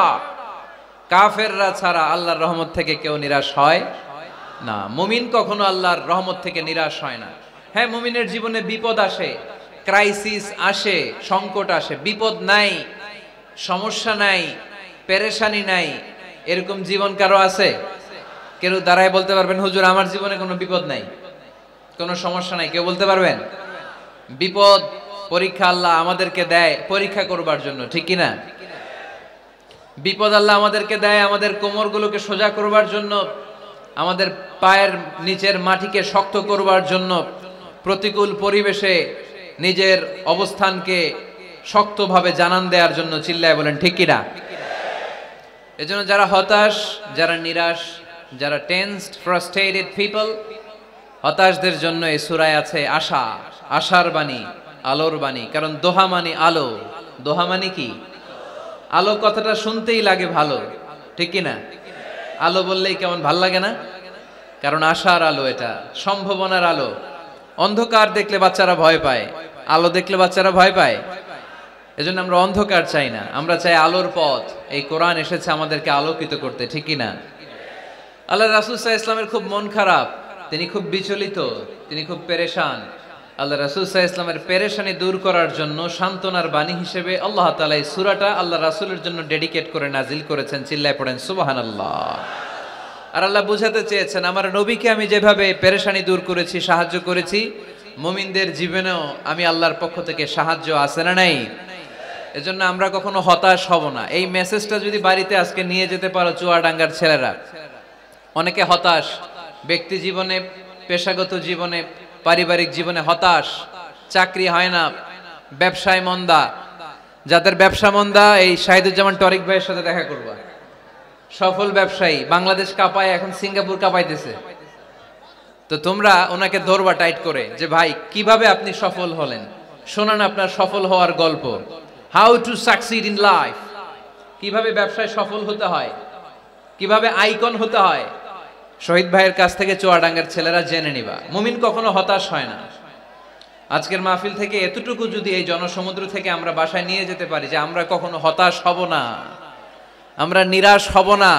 A: কাফেররা ছাড়া আল্লাহর রহমত থেকে কেউ নিরাশ হয় না। মুমিন কখনো আল্লাহর রহমত থেকে নিরাশ হয় না। হ্যাঁ, মুমিনের জীবনে বিপদ আসে, ক্রাইসিস আসে, সংকট আসে। বিপদ নাই, সমস্যা নাই, পেরেশানি নাই, এরকম জীবন কারো আছে? কেউ দাঁড়ায় বলতে পারবেন, হুজুর আমার জীবনে কোনো বিপদ নাই, কোনো সমস্যা নাই? কেউ বলতে পারবেন? বিপদ, পরীক্ষা আল্লাহ আমাদেরকে দেয় পরীক্ষা করবার জন্য, ঠিক কিনা? বিপদ আল্লাহ আমাদেরকে দেয় আমাদের কোমরগুলোকে সোজা করবার জন্য, আমাদের পায়ের নিচের মাটিকে শক্ত করবার জন্য, প্রতিকূল পরিবেশে নিজের অবস্থানকে শক্তভাবে জানান দেওয়ার জন্য। চিল্লায় বলেন ঠিক কিনা? এজন্য যারা হতাশ, যারা নিরাশ, যারা টেন্সড, ফ্রাস্ট্রেটেড পিপল, হতাশদের জন্য এই সূরায় আছে আশা, আশার বাণী, আলোর বাণী। কারণ দোহা মানে আলো। দোহা মানে কি? আলো কথাটা শুনতেই লাগে ভালো, ঠিক কিনা? আলো বললেই কেমন ভাল লাগে না? কারণ আশার আলো, এটা সম্ভাবনার আলো। অন্ধকার দেখলে বাচ্চারা ভয় পায়, আলো দেখলে বাচ্চারা ভয় পায়। এজন্য আমরা অন্ধকার চাই না, আমরা চাই আলোর পথ। এই কোরআন এসেছে আমাদেরকে আলোকিত করতে, ঠিক কিনা? আল্লাহ রাসূল সাল্লাল্লাহু আলাইহি ওয়াসাল্লামের খুব মন খারাপ, তিনি খুব বিচলিত, তিনি খুব পেরেশান। আল্লাহ রাসূল সাল্লাল্লাহু আলাইহি ওয়াসাল্লামের পেরেশানি দূর করার জন্য সান্ত্বনার বাণী হিসেবে আল্লাহ তাআলা এই সূরাটা আল্লাহ রাসূলের জন্য ডেডিকেট করে নাজিল করেছেন। চিল্লায় পড়েন সুবহানাল্লাহ। আর আল্লাহ বুঝাতে চেয়েছেন, আমার নবীকে আমি যেভাবে পেরেশানি দূর করেছি, সাহায্য করেছি, মুমিনদের জীবনেও আমি আল্লাহর পক্ষ থেকে সাহায্য আছে না নাই? এজন্য আমরা কখনো হতাশ হব না। এই মেসেজটা যদি বাড়িতে আজকে নিয়ে যেতে পারো চুয়াডাঙ্গার ছেলেরা, অনেকে হতাশ ব্যক্তি জীবনে, পেশাগত জীবনে, পারিবারিক জীবনে হতাশ, চাকরি হয় না, ব্যবসায় মন্দা। যাদের ব্যবসা মন্দা, এই শাহিদুজ্জামান টরিক ভাইয়ের সাথে দেখা করবা। সফল ব্যবসায়ী, বাংলাদেশ কাঁপায়, এখন সিঙ্গাপুর কাঁপাইতেছে। তো তোমরা ওনাকে ধরবা টাইট করে, যে ভাই কিভাবে আপনি সফল হলেন, শোনান আপনার সফল হওয়ার গল্প। How to succeed in life, কিভাবে ব্যবসায় সফল হতে হয়, কিভাবে আইকন হতে হয়, শহীদ ভাইয়ের কাছ থেকে চুয়াডাঙ্গার ছেলেরা জেনে নিবা, মুমিন কখনো হতাশ হয় না। আজকের মাহফিল থেকে এতটুকু যদি এই জনসমুদ্র থেকে আমরা বাসায় নিয়ে যেতে পারি যে আমরা কখনো হতাশ হব না, আমরা নিরাশ হব না,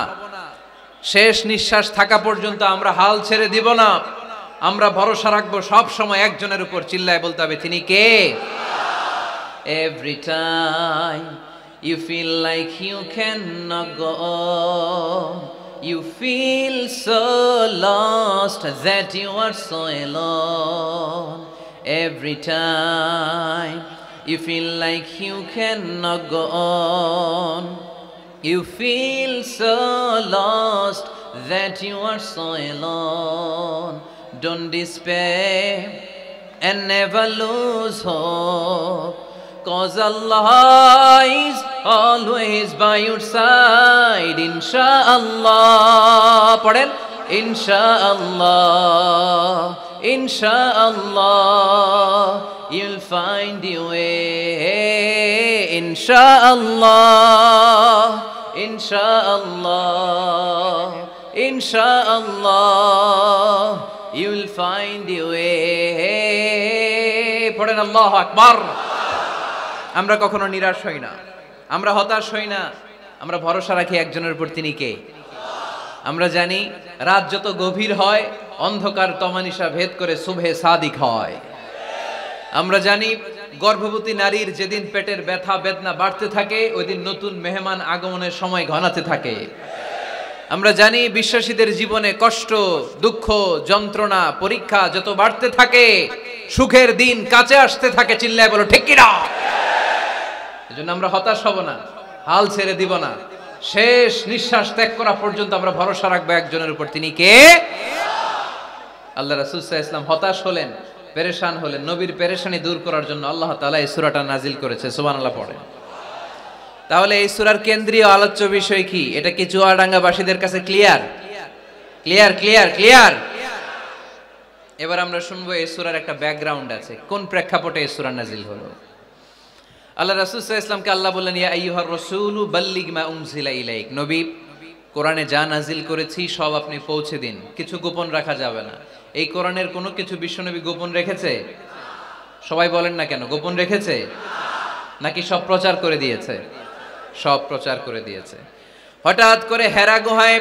A: শেষ নিঃশ্বাস থাকা পর্যন্ত আমরা হাল ছেড়ে দিব না, আমরা ভরসা রাখবো সব সময় একজনের উপর, চিল্লায় বলতে হবে তিনি কে? Every time you feel like you cannot go on, you feel so lost that you are so alone. Every time you feel like you cannot go on, you feel so lost that you are so alone. Don't despair and never lose hope, 'cause Allah is always by your side. Insha'Allah, পড়েন, Insha'Allah, Insha'Allah, you'll find your way. Insha'Allah, Insha'Allah, Insha'Allah, you'll find your way. পড়েন আল্লাহু আকবার। আমরা কখনো নিরাশ হই না, আমরা হতাশ হই না, আমরা ভরসা রাখি একজনের উপর, তিনি কে? আমরা জানি রাত যত গভীর হয় অন্ধকার তমানিসা ভেদ করে সুবহে সাদিক হয়। আমরা জানি গর্ভবতী নারীর যেদিন পেটের ব্যথা বেদনা বাড়তে থাকে ওই দিন নতুন মেহমান আগমনের সময় ঘনাতে থাকে। আমরা জানি বিশ্বাসীদের জীবনে কষ্ট, দুঃখ, যন্ত্রণা, পরীক্ষা যত বাড়তে থাকে সুখের দিন কাছে আসতে থাকে। চিল্লায় বলো ঠিক কিনা? এজন্য আমরা হতাশ হব না, হাল ছেড়ে দিব না, শেষ নিঃশ্বাস ত্যাগ করা পর্যন্ত আমরা ভরসা রাখবো একজনের উপর, তিনি কে? আল্লাহ রাসূল সাল্লাল্লাহু আলাইহি ওয়াসাল্লাম হতাশ হলেন, পেরেশান হলেন, নবীর পেরেশানি দূর করার জন্য আল্লাহ তাআলা এই সূরাটা নাজিল করেছে। সুবহানাল্লাহ পড়েন। তাহলে এই সূরার কেন্দ্রীয় আলোচ্য বিষয় কি? এটা কি চুয়াডাঙ্গাবাসীদের কাছে ক্লিয়ার? Clear clear clear. এবার আমরা শুনবো এই সূরার একটা ব্যাকগ্রাউন্ড আছে, কোন প্রেক্ষাপটে এই সূরা নাজিল হলো। আল্লাহ রাসূল সাল্লাল্লাহু আলাইহি ওয়াসাল্লামকে আল্লাহ বললেন, ইয়া আইয়ুহার রাসূলু বাল্লিগ মা উনজিলা ইলাইক, নবী কোরআনে যা নাজিল করেছি সব আপনি পৌঁছে দিন, কিছু গোপন রাখা যাবে না। এই কোরআনের কোনো কিছু বিশ্বনবী গোপন রেখেছে? সবাই বলেন না কেন, গোপন রেখেছে নাকি সব প্রচার করে দিয়েছে? সব প্রচার করে দিয়েছে। হঠাৎ করে হেরা গুহায়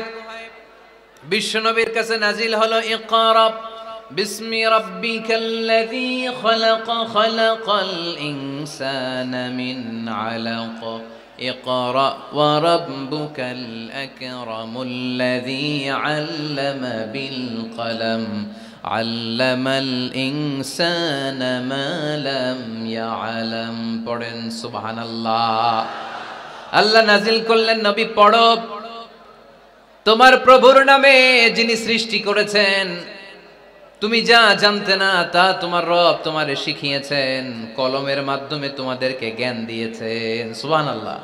A: বিশ্বনবীর কাছে নাজিল হলো, ইকরা বিসমি রাব্বিকাল্লাযী খালাক, খালাকাল ইনসানা মিন আলাক, ইকরা ওয়া রাব্বুকাল আকরামুল্লাযী আল্লামা বিল কলম, আল্লামাল ইনসানা মা লাম ইয়ালাম। পড়েন সুবহানাল্লাহ। আল্লাহ নাজিল করলেন, নবী পড়ো, তোমার প্রভুর নামে যিনি সৃষ্টি করেছেন, তুমি যা জানতে না তা তোমার রব তোমারে শিখিয়েছেন, কলমের মাধ্যমে তোমাদেরকে জ্ঞান দিয়েছেন। সুবহানাল্লাহ।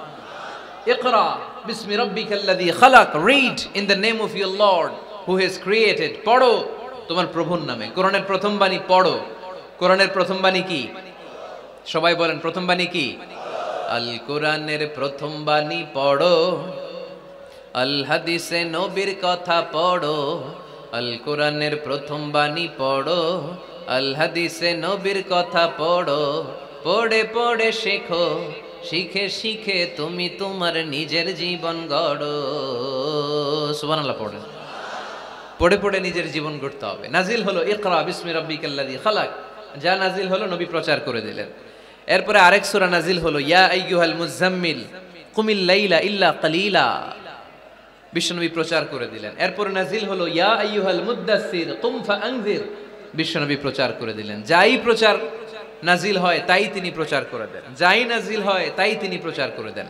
A: ইকরা বিসমি রাব্বিকাল্লাযী খালাক, read in the name of your lord who has created. পড়ো তোমার প্রভুর নামে। কোরআনের প্রথম বাণী পড়ো। কোরআনের প্রথম বাণী কি? সবাই বলেন, প্রথম বাণী কি? আল কোরআনের প্রথম বাণী পড়ো, আল হাদিসে নবীর কথা পড়ো। আল কোরআনের প্রথম বাণী পড়ো, আল হাদিসে নবীর কথা পড়ো। পড়ে পড়ে শেখো, শিখে শিখে তুমি তোমার নিজের জীবন গড়ো। সুবহানাল্লাহ পড়েন। পড়ে পড়ে নিজের জীবন গড়তে হবে। নাজিল হলো ইকরা বিসমি রাব্বিকাল্লাযী খালাক, যা নাজিল হলো নবী প্রচার করে দিলেন। এরপরে আরেক সূরা নাজিল হলো, ইয়া আইয়ুহাল মুযাম্মিল কুমিল লাইলা ইল্লা কালিলা, বিশ্বনবী প্রচার করে দিলেন। এরপরে নাজিল হলো, ইয়া আইয়ুহাল মুদ্দাসসির কুম ফাআনজির, বিশ্বনবী প্রচার করে দিলেন। যাই প্রচার নাজিল হয় তাই তিনি প্রচার করে দেন, যাই নাজিল হয় তাই তিনি প্রচার করে দেন।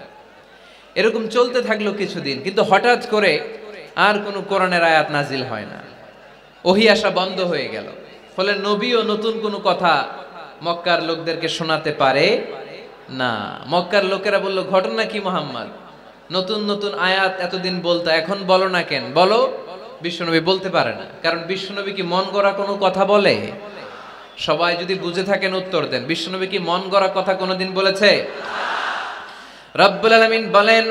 A: এরকম চলতে থাকলো কিছুদিন, কিন্তু হঠাৎ করে আর কোনো কোরআনের আয়াত নাজিল হয় না, ওহী আসা বন্ধ হয়ে গেল। ফলে নবীও নতুন কোনো কথা মক্কার লোকদেরকে শোনাতে পারে না। মক্কার লোকেরা বলল, ঘটনা কি মুহাম্মদ, নতুন নতুন আয়াত এতদিন বলতো, এখন বলো না কেন? বলো। বিশ্বনবী বলতে পারে না, কারণ বিশ্বনবী কি মন গড়া কোনো কথা বলে? সবাই যদি বুঝে থাকেন উত্তর দেন, বিশ্বনবী কি মন গড়া কথা কোনোদিন বলেছে? রব্বুল আলামিন বলেন,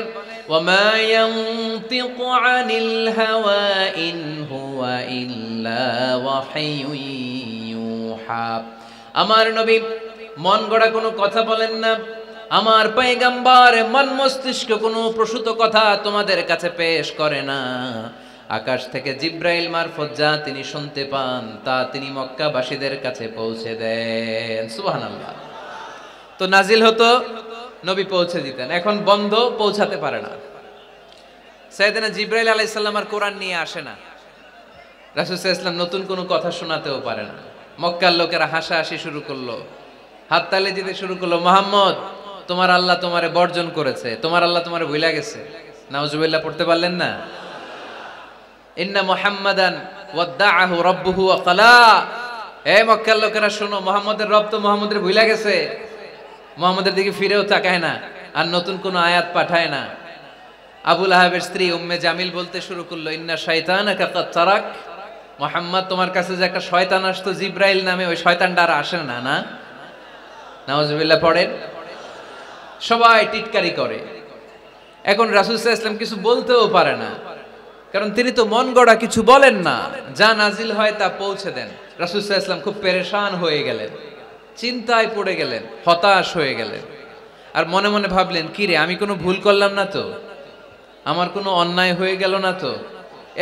A: ওয়ামা ইয়ানতিকু আনিল হাওয়া ইন হুয়া ইল্লা ওয়াহয়ুন ইউহা। আমার নবী মন গড়া কোনো কথা বলেন না। আমার পয়গম্বর মন মস্তিষ্ক কোনো প্রসূত কথা তোমাদের কাছে পেশ করে না। আকাশ থেকে জিব্রাইল মারফত যা তিনি শুনতে পান তা তিনি মক্কাবাসীদের কাছে পৌঁছে দেন। সুবহানাল্লাহ। তো নাজিল হতো, নবী পৌঁছে দিতেন। এখন বন্ধ, পৌঁছাতে পারে না। সাইয়েদনা জিব্রাইল আলাইহিস সালাম আর কোরআন নিয়ে আসে না। রাসূল সাল্লাল্লাহু আলাইহি ওয়াসাল্লাম নতুন কোনো কথা শোনাতেও পারে না। মক্কার লোকেরা হাসাহাসি শুরু করলো, হাততালি দিতে শুরু করলো। মুহাম্মদ, তোমার আল্লাহ তোমারে বর্জন করেছে, তোমার আল্লাহ তোমারে ভুলে গেছে। নাউজুবিল্লাহ পড়তে পারলেন না? ইন্না মুহাম্মাদান ওয়াদ্দাআহু রাব্বুহু ওয়া ক্বালা। এই মক্কার লোকেরা শোনো, মুহাম্মদের রব তো মুহাম্মদের ভুলে গেছে, মুহাম্মদের দিকে ফিরেও তাকায় না, আর নতুন কোন আয়াত পাঠায় না। আবু লাহাবের স্ত্রী উম্মে জামিল বলতে শুরু করলো, ইন্না শাইতানাকা কাদ তারাক। মুহাম্মদ, তোমার কাছে যে একটা শয়তান আসতো জিব্রাইল নামে, ওই শয়তানটা আর আসে না। না, নাউজুবিল্লাহ পড়েন। সবাই টিটকারি করে। এখন রাসূল সাল্লাল্লাহু আলাইহি ওয়াসাল্লাম কিছু বলতেও পারে না, কারণ তিনি তো মন গড়া কিছু বলেন না, যা নাজিল হয় তা পৌঁছে দেন। রাসূল সাল্লাল্লাহু আলাইহি ওয়াসাল্লাম খুব পেরেশান হয়ে গেলেন, চিন্তায় পড়ে গেলেন, হতাশ হয়ে গেলেন। আর মনে মনে ভাবলেন, কি রে, আমি কোনো ভুল করলাম না তো? আমার কোনো অন্যায় হয়ে গেল না তো?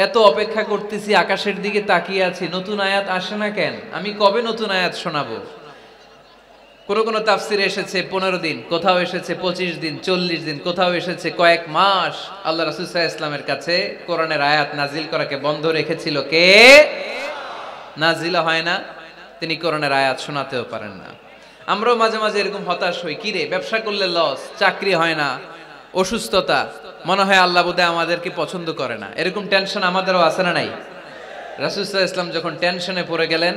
A: এত অপেক্ষা করতেছি, আকাশের দিকে তাকিয়ে আছি, নতুন আয়াত আসে না কেন? আমি কবে নতুন আয়াত শোনাবো? কোন তাফসিরে এসেছে 15 দিন, কোথাও এসেছে 25 দিন, 40 দিন, কোথাও এসেছে কয়েক মাস। আল্লাহ রাসূল সাল্লাল্লাহু আলাইহি ওয়াসাল্লামের কাছে কোরআনের আয়াত নাজিল করাকে বন্ধ রেখেছিল কে? নাজিল হয় না, তিনি কোরআনের আয়াত শোনাতেও পারেন না। আমরাও মাঝে মাঝে এরকম হতাশ হই, কি রে, ব্যবসা করলে লস, চাকরি হয় না, অসুস্থতা, মনে হয় আল্লাহ বোধহয় আমাদেরকে পছন্দ করে না। এরকম টেনশন আমাদেরও আছে না নাই? রাসূল সাল্লাল্লাহু আলাইহি ওয়াসাল্লাম যখন টেনশনে পড়ে গেলেন,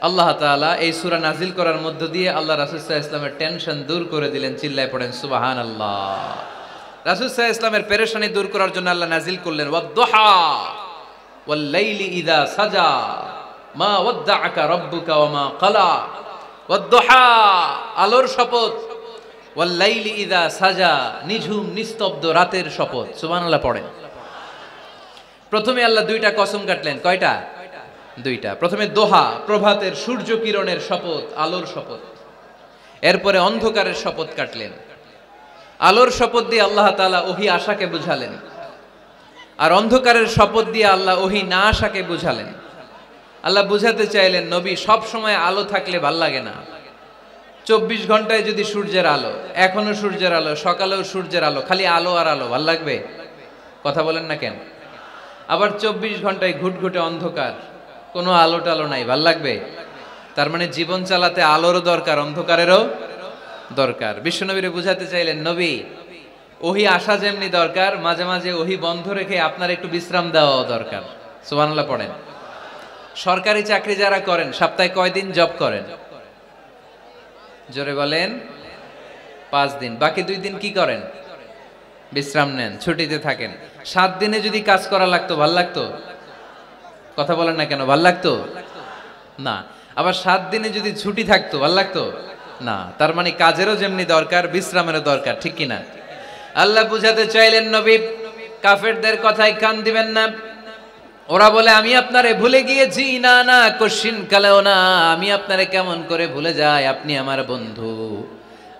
A: আল্লাহ তাআলা এই সূরা নাজিল করার মধ্য দিয়ে আল্লাহ রাসূল সাল্লাল্লাহু আলাইহি ওয়াসাল্লামের টেনশন দূর করে দিলেন। চিল্লায় পড়েন সুবহানাল্লাহ। রাসূল সাল্লাল্লাহু আলাইহি ওয়াসাল্লামের পেরেশানি দূর করার জন্য আল্লাহ নাজিল করলেন, ওয়াদ-দুহা ওয়াল লাইলি ইযা সাজা মা ওয়াদ্দাআকা রাব্বুকা ওয়া মা ক্বালা। ওয়াদ-দুহা, আলোর শপথ, ওয়াল লাইলি ইযা সাজা, নিঝুম নিস্তব্ধ রাতের শপথ। সুবহানাল্লাহ পড়েন। প্রথমে আল্লাহ দুইটা কসম কাটলেন। কয়টা? দুইটা। প্রথমে দোহা, প্রভাতের সূর্য কিরণের শপথ, আলোর শপথ। এরপরে অন্ধকারের শপথ কাটলেন। আলোর শপথ দিয়ে আল্লাহ তাআলা ওহী আশাকে বুঝালেন, আর অন্ধকারের শপথ দিয়ে আল্লাহ ওহী না আশাকে বুঝালেন। আল্লাহ বুঝাতে চাইলেন, নবী, সব সময় আলো থাকলে ভাল লাগে না। 24 ঘন্টায় যদি সূর্যের আলো, এখনো সূর্যের আলো, সকালেও সূর্যের আলো, খালি আলো আর আলো, ভাল লাগবে? কথা বলেন না কেন? আবার 24 ঘন্টায় ঘুটঘুটে অন্ধকার, কোনো আলো টালো নাই, ভাল লাগবে? তার মানে জীবন চালাতে আলোরও দরকার, অন্ধকারেরও দরকার। বিশ্বনবীরে বুঝাতে চাইলেন, নবী, ওহী আসা যেমনি দরকার, মাঝে মাঝে ওহী বন্ধ রেখে আপনার একটু বিশ্রাম দেওয়াও দরকার। সুবহানাল্লাহ পড়েন। সরকারি চাকরি যারা করেন, সপ্তাহে কয়দিন জব করেন? জোরে বলেন। 5 দিন। বাকি 2 দিন কি করেন? বিশ্রাম নেন, ছুটিতে থাকেন। 7 দিনে যদি কাজ করা লাগতো, ভাল লাগতো? কথা বলেন না কেন? ভাল লাগতো না। আবার 7 দিনে যদি ছুটি থাকতো, ভাল লাগতো না। তার মানে কাজেরও যেমনি দরকার, বিশ্রামেরও দরকার, ঠিক কিনা? আল্লাহ বুঝাতে চাইলেন, নবী, কাফেরদের কথায় কান দিবেন না। ওরা বলে, আমি আপনারে ভুলে গিয়েছি। না না, কোশ্চিন কালেও না, আমি আপনারে কেমন করে ভুলে যাই? আপনি আমার বন্ধু।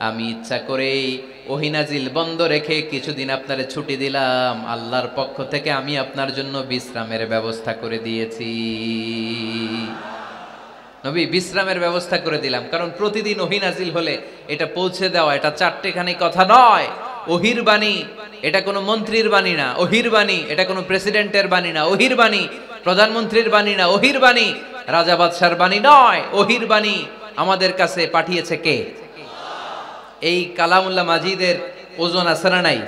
A: আমি ইচ্ছা করেই ওহী নাজিল বন্ধ রেখে কিছুদিন আপনারে ছুটি দিলাম। আল্লাহর পক্ষ থেকে আমি আপনার জন্য বিশ্রামের ব্যবস্থা করে দিয়েছি। নবী, বিশ্রামের ব্যবস্থা করে দিলাম, কারণ প্রতিদিন ওহী নাজিল হলে এটা পৌঁছে দেওয়া, এটা চারটেখানি কথা নয়। ওহীর বাণী, এটা কোনো মন্ত্রীর বাণী না। ওহীর বাণী, এটা কোনো প্রেসিডেন্টের বাণী না। ওহীর বাণী প্রধানমন্ত্রীর বাণী না। ওহীর বাণী রাজা বাদশার বাণী নয়। ওহীর বাণী আমাদের কাছে পাঠিয়েছে কে? এই কালামুল্লাহ মাজিদের ওজন আছে না নাই?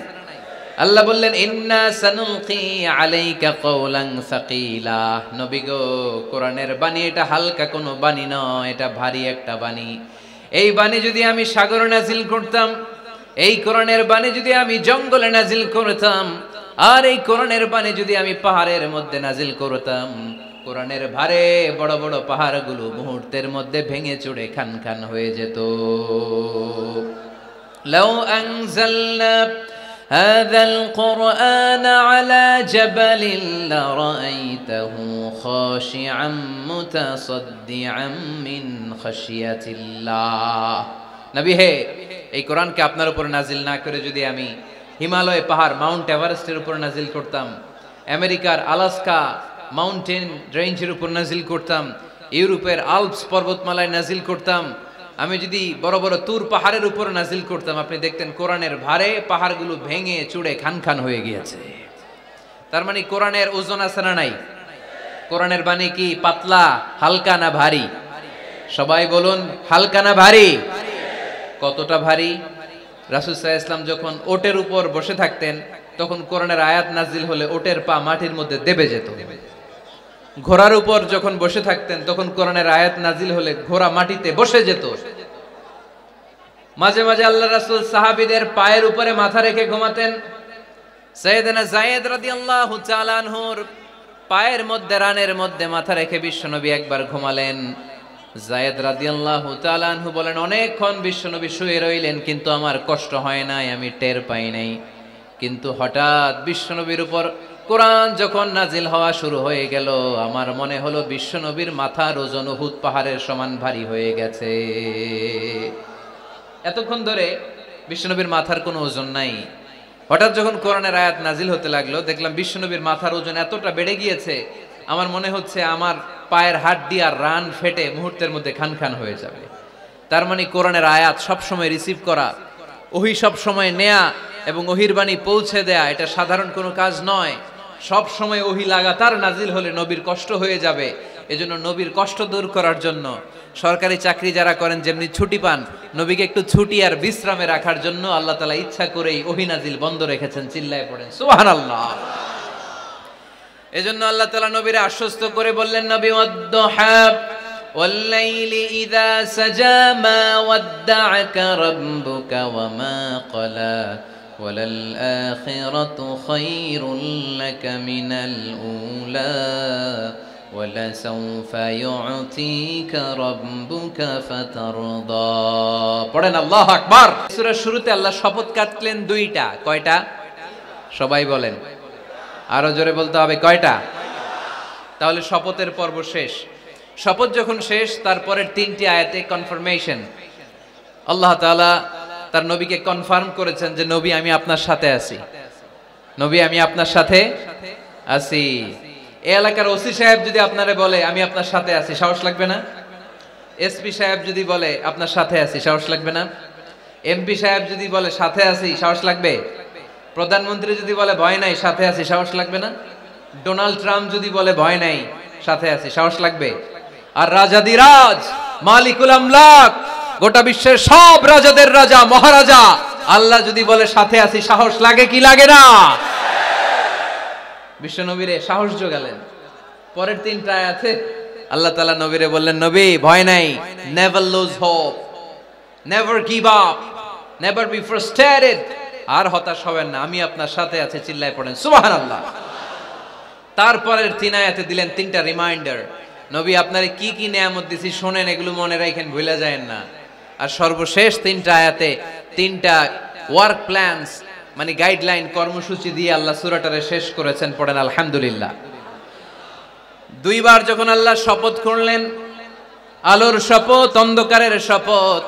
A: আল্লাহ বললেন, ইন্না সানুলকি আলাইকা কওলান সাকিলা। নবী গো, কোরআনের বাণী এটা হালকা কোনো বাণী নয়, এটা ভারী একটা বাণী। এই বাণী যদি আমি সাগরে নাজিল করতাম, এই কোরআনের বাণী যদি আমি জঙ্গলে নাজিল করতাম, আর এই কোরআনের বাণী যদি আমি পাহাড়ের মধ্যে নাজিল করতাম, কোরআনের ভারে বড় বড় পাহাড়গুলো মুহূর্তের মধ্যে ভেঙে চুরে খান খান হয়ে যেত। লাউ আনজালনা হাযাল কুরআন আলা জাবালিন লারাআইতাহু খাশিআম মুতাসাদ্দিআম মিন খাশিয়াতিল্লাহ। নবী হে, এই কোরআনকে আপনার উপর নাজিল না করে যদি আমি হিমালয় পাহাড় মাউন্ট এভারেস্টের উপর নাজিল করতাম, আমেরিকার আলাস্কা মাউন্টেন রেঞ্জের উপর নাজিল করতাম, ইউরোপের আল্পস পর্বতমালায় নাজিল করতাম, আমি যদি বড় বড় তুর পাহাড়ের উপর নাজিল করতাম, আপনি দেখতেন কোরআনের ভারে পাহাড়গুলো ভেঙে চুড়ে খান খান হয়ে গিয়েছে। তার মানে কোরআনের ওজন আছে না নাই? কোরআনের বাণী কি পাতলা, হালকা না ভারী? সবাই বলুন, হালকা না ভারী? কতটা ভারী? রাসূল সাল্লাল্লাহু আলাইহি ওয়াসাল্লাম যখন ওটের উপর বসে থাকতেন, তখন কোরআনের আয়াত নাজিল হলে ওটের পা মাটির মধ্যে দেবে যেত। ঘোড়ার উপর যখন বসে থাকতেন, তখন কোরআনের আয়াত নাজিল হলে ঘোড়া মাটিতে বসে যেত। মাঝে মাঝে আল্লাহ রাসূল সাহাবীদের পায়ের উপরে মাথা রেখে ঘুমাতেন। সাইয়েদনা যায়েদ রাদিয়াল্লাহু তাআলা আনহুর পায়ের মধ্যে, রানের মধ্যে মাথা রেখে বিশ্বনবী একবার ঘুমালেন। যায়েদ রাদিয়াল্লাহু তাআলা আনহু বলেন, অনেকক্ষণ বিশ্বনবী শুয়ে রইলেন, কিন্তু আমার কষ্ট হয় নাই, আমি টের পাই নাই। কিন্তু হঠাৎ বিশ্বনবীর উপর কোরআন যখন নাজিল হওয়া শুরু হয়ে গেল, আমার মনে হলো বিশ্বনবীর মাথার ওজন উহুদ পাহাড়ের সমান ভারী হয়ে গেছে। এতক্ষণ ধরে বিশ্বনবীর মাথার কোনো ওজন নাই। হঠাৎ যখন কোরআনের আয়াত নাজিল হতে লাগলো, দেখলাম বিশ্বনবীর মাথার ওজন এতটা বেড়ে গিয়েছে, আমার মনে হচ্ছে আমার পায়ের হাড্ডি আর রান ফেটে মুহূর্তের মধ্যে খান খান হয়ে যাবে। তার মানে কোরআনের আয়াত সবসময় রিসিভ করা, ওহী সবসময় নেয়া এবং ওহীর বাণী পৌঁছে দেয়া, এটা সাধারণ কোনো কাজ নয়। সব সময় ওহী লাগাতার নাজিল হলে নবীর কষ্ট হয়ে যাবে। এজন্য নবীর কষ্ট দূর করার জন্য সরকারি চাকরি যারা করেন যেমনি ছুটি পান, নবীকে একটু ছুটি আর বিশ্রামে রাখার জন্য আল্লাহ তাআলা ইচ্ছা করেই ওহী নাজিল বন্ধ রেখেছেন। চিল্লায়ে পড়েন সুবহানাল্লাহ। এজন্য আল্লাহ তাআলা নবীরে আশ্বস্ত করে বললেন, নবী ওয়াদ-দুহা ওয়াল-লাইলি ইযা সাজা মা ওয়াদ্দা'আকা রাব্বুকা ওয়া মা ক্বালা ওয়ালাল আখিরাতু খায়রুল লাকা মিনাল উলা ওয়ালাসাউফা ইউ'তিকা রাব্বুকা ফাতারদা। পড়েন আল্লাহু আকবার। সূরার শুরুতে আল্লাহ শপথ কাটলেন দুইটা। কয়টা? সবাই বলেন, আরো জোরে বলতে হবে, কয়টা? তাহলে শপথের পর্ব শেষ। শপথ যখন শেষ, তারপরের তিনটি আয়াতে কনফার্মেশন। আল্লাহ তাআলা তার নবীকে কনফার্ম করেছেন যে নবী আমি আপনার সাথে আছি, নবী আমি আপনার সাথে আছি। এই এলাকার ওসি সাহেব যদি আপনারে বলে আমি আপনার সাথে আছি, সাহস লাগবে না? এসপি সাহেব যদি বলে আপনার সাথে আছি, সাহস লাগবে না? এমপি সাহেব যদি বলে সাথে আছি, সাহস লাগবে? প্রধানমন্ত্রী যদি বলে ভয় নাই, সাথে আছি, সাহস লাগবে না? ডোনাল্ড ট্রাম্প যদি বলে ভয় নাই, সাথে আছি, সাহস লাগবে? আর রাজাদিরাজ মালিকুল আমলাক, গোটা বিশ্বের সব রাজাদের রাজা মহারাজা আল্লাহ যদি বলে সাথে আছি, সাহস লাগে কি লাগে না? বিশ্ব নবীরে সাহস যোগালেন। পরের তিনটা আয়াতে আল্লাহ তাআলা নবীরে বললেন, নবী ভয় নাই, never lose hope, never give up, never be frustrated, আর হতাশ হবেন না, আমি আপনার সাথে আছি। চিল্লায় পড়েন সুবহানাল্লাহ। তারপরের তিন আয়াতে দিলেন তিনটা রিমাইন্ডার, নবী আপনারে কি কি নিয়ামত দিছি শোনেন, এগুলো মনে রাখেন, ভুলে যায়েন না। আর সর্বশেষ তিনটা আয়াতে তিনটা ওয়ার্ক প্ল্যানস, মানে গাইডলাইন, কর্মসূচি দিয়ে আল্লাহ সূরাটারে শেষ করেছেন। পড়েন আলহামদুলিল্লাহ। দুইবার যখন আল্লাহ শপথ করলেন, আলোর শপথ, অন্ধকারের শপথ,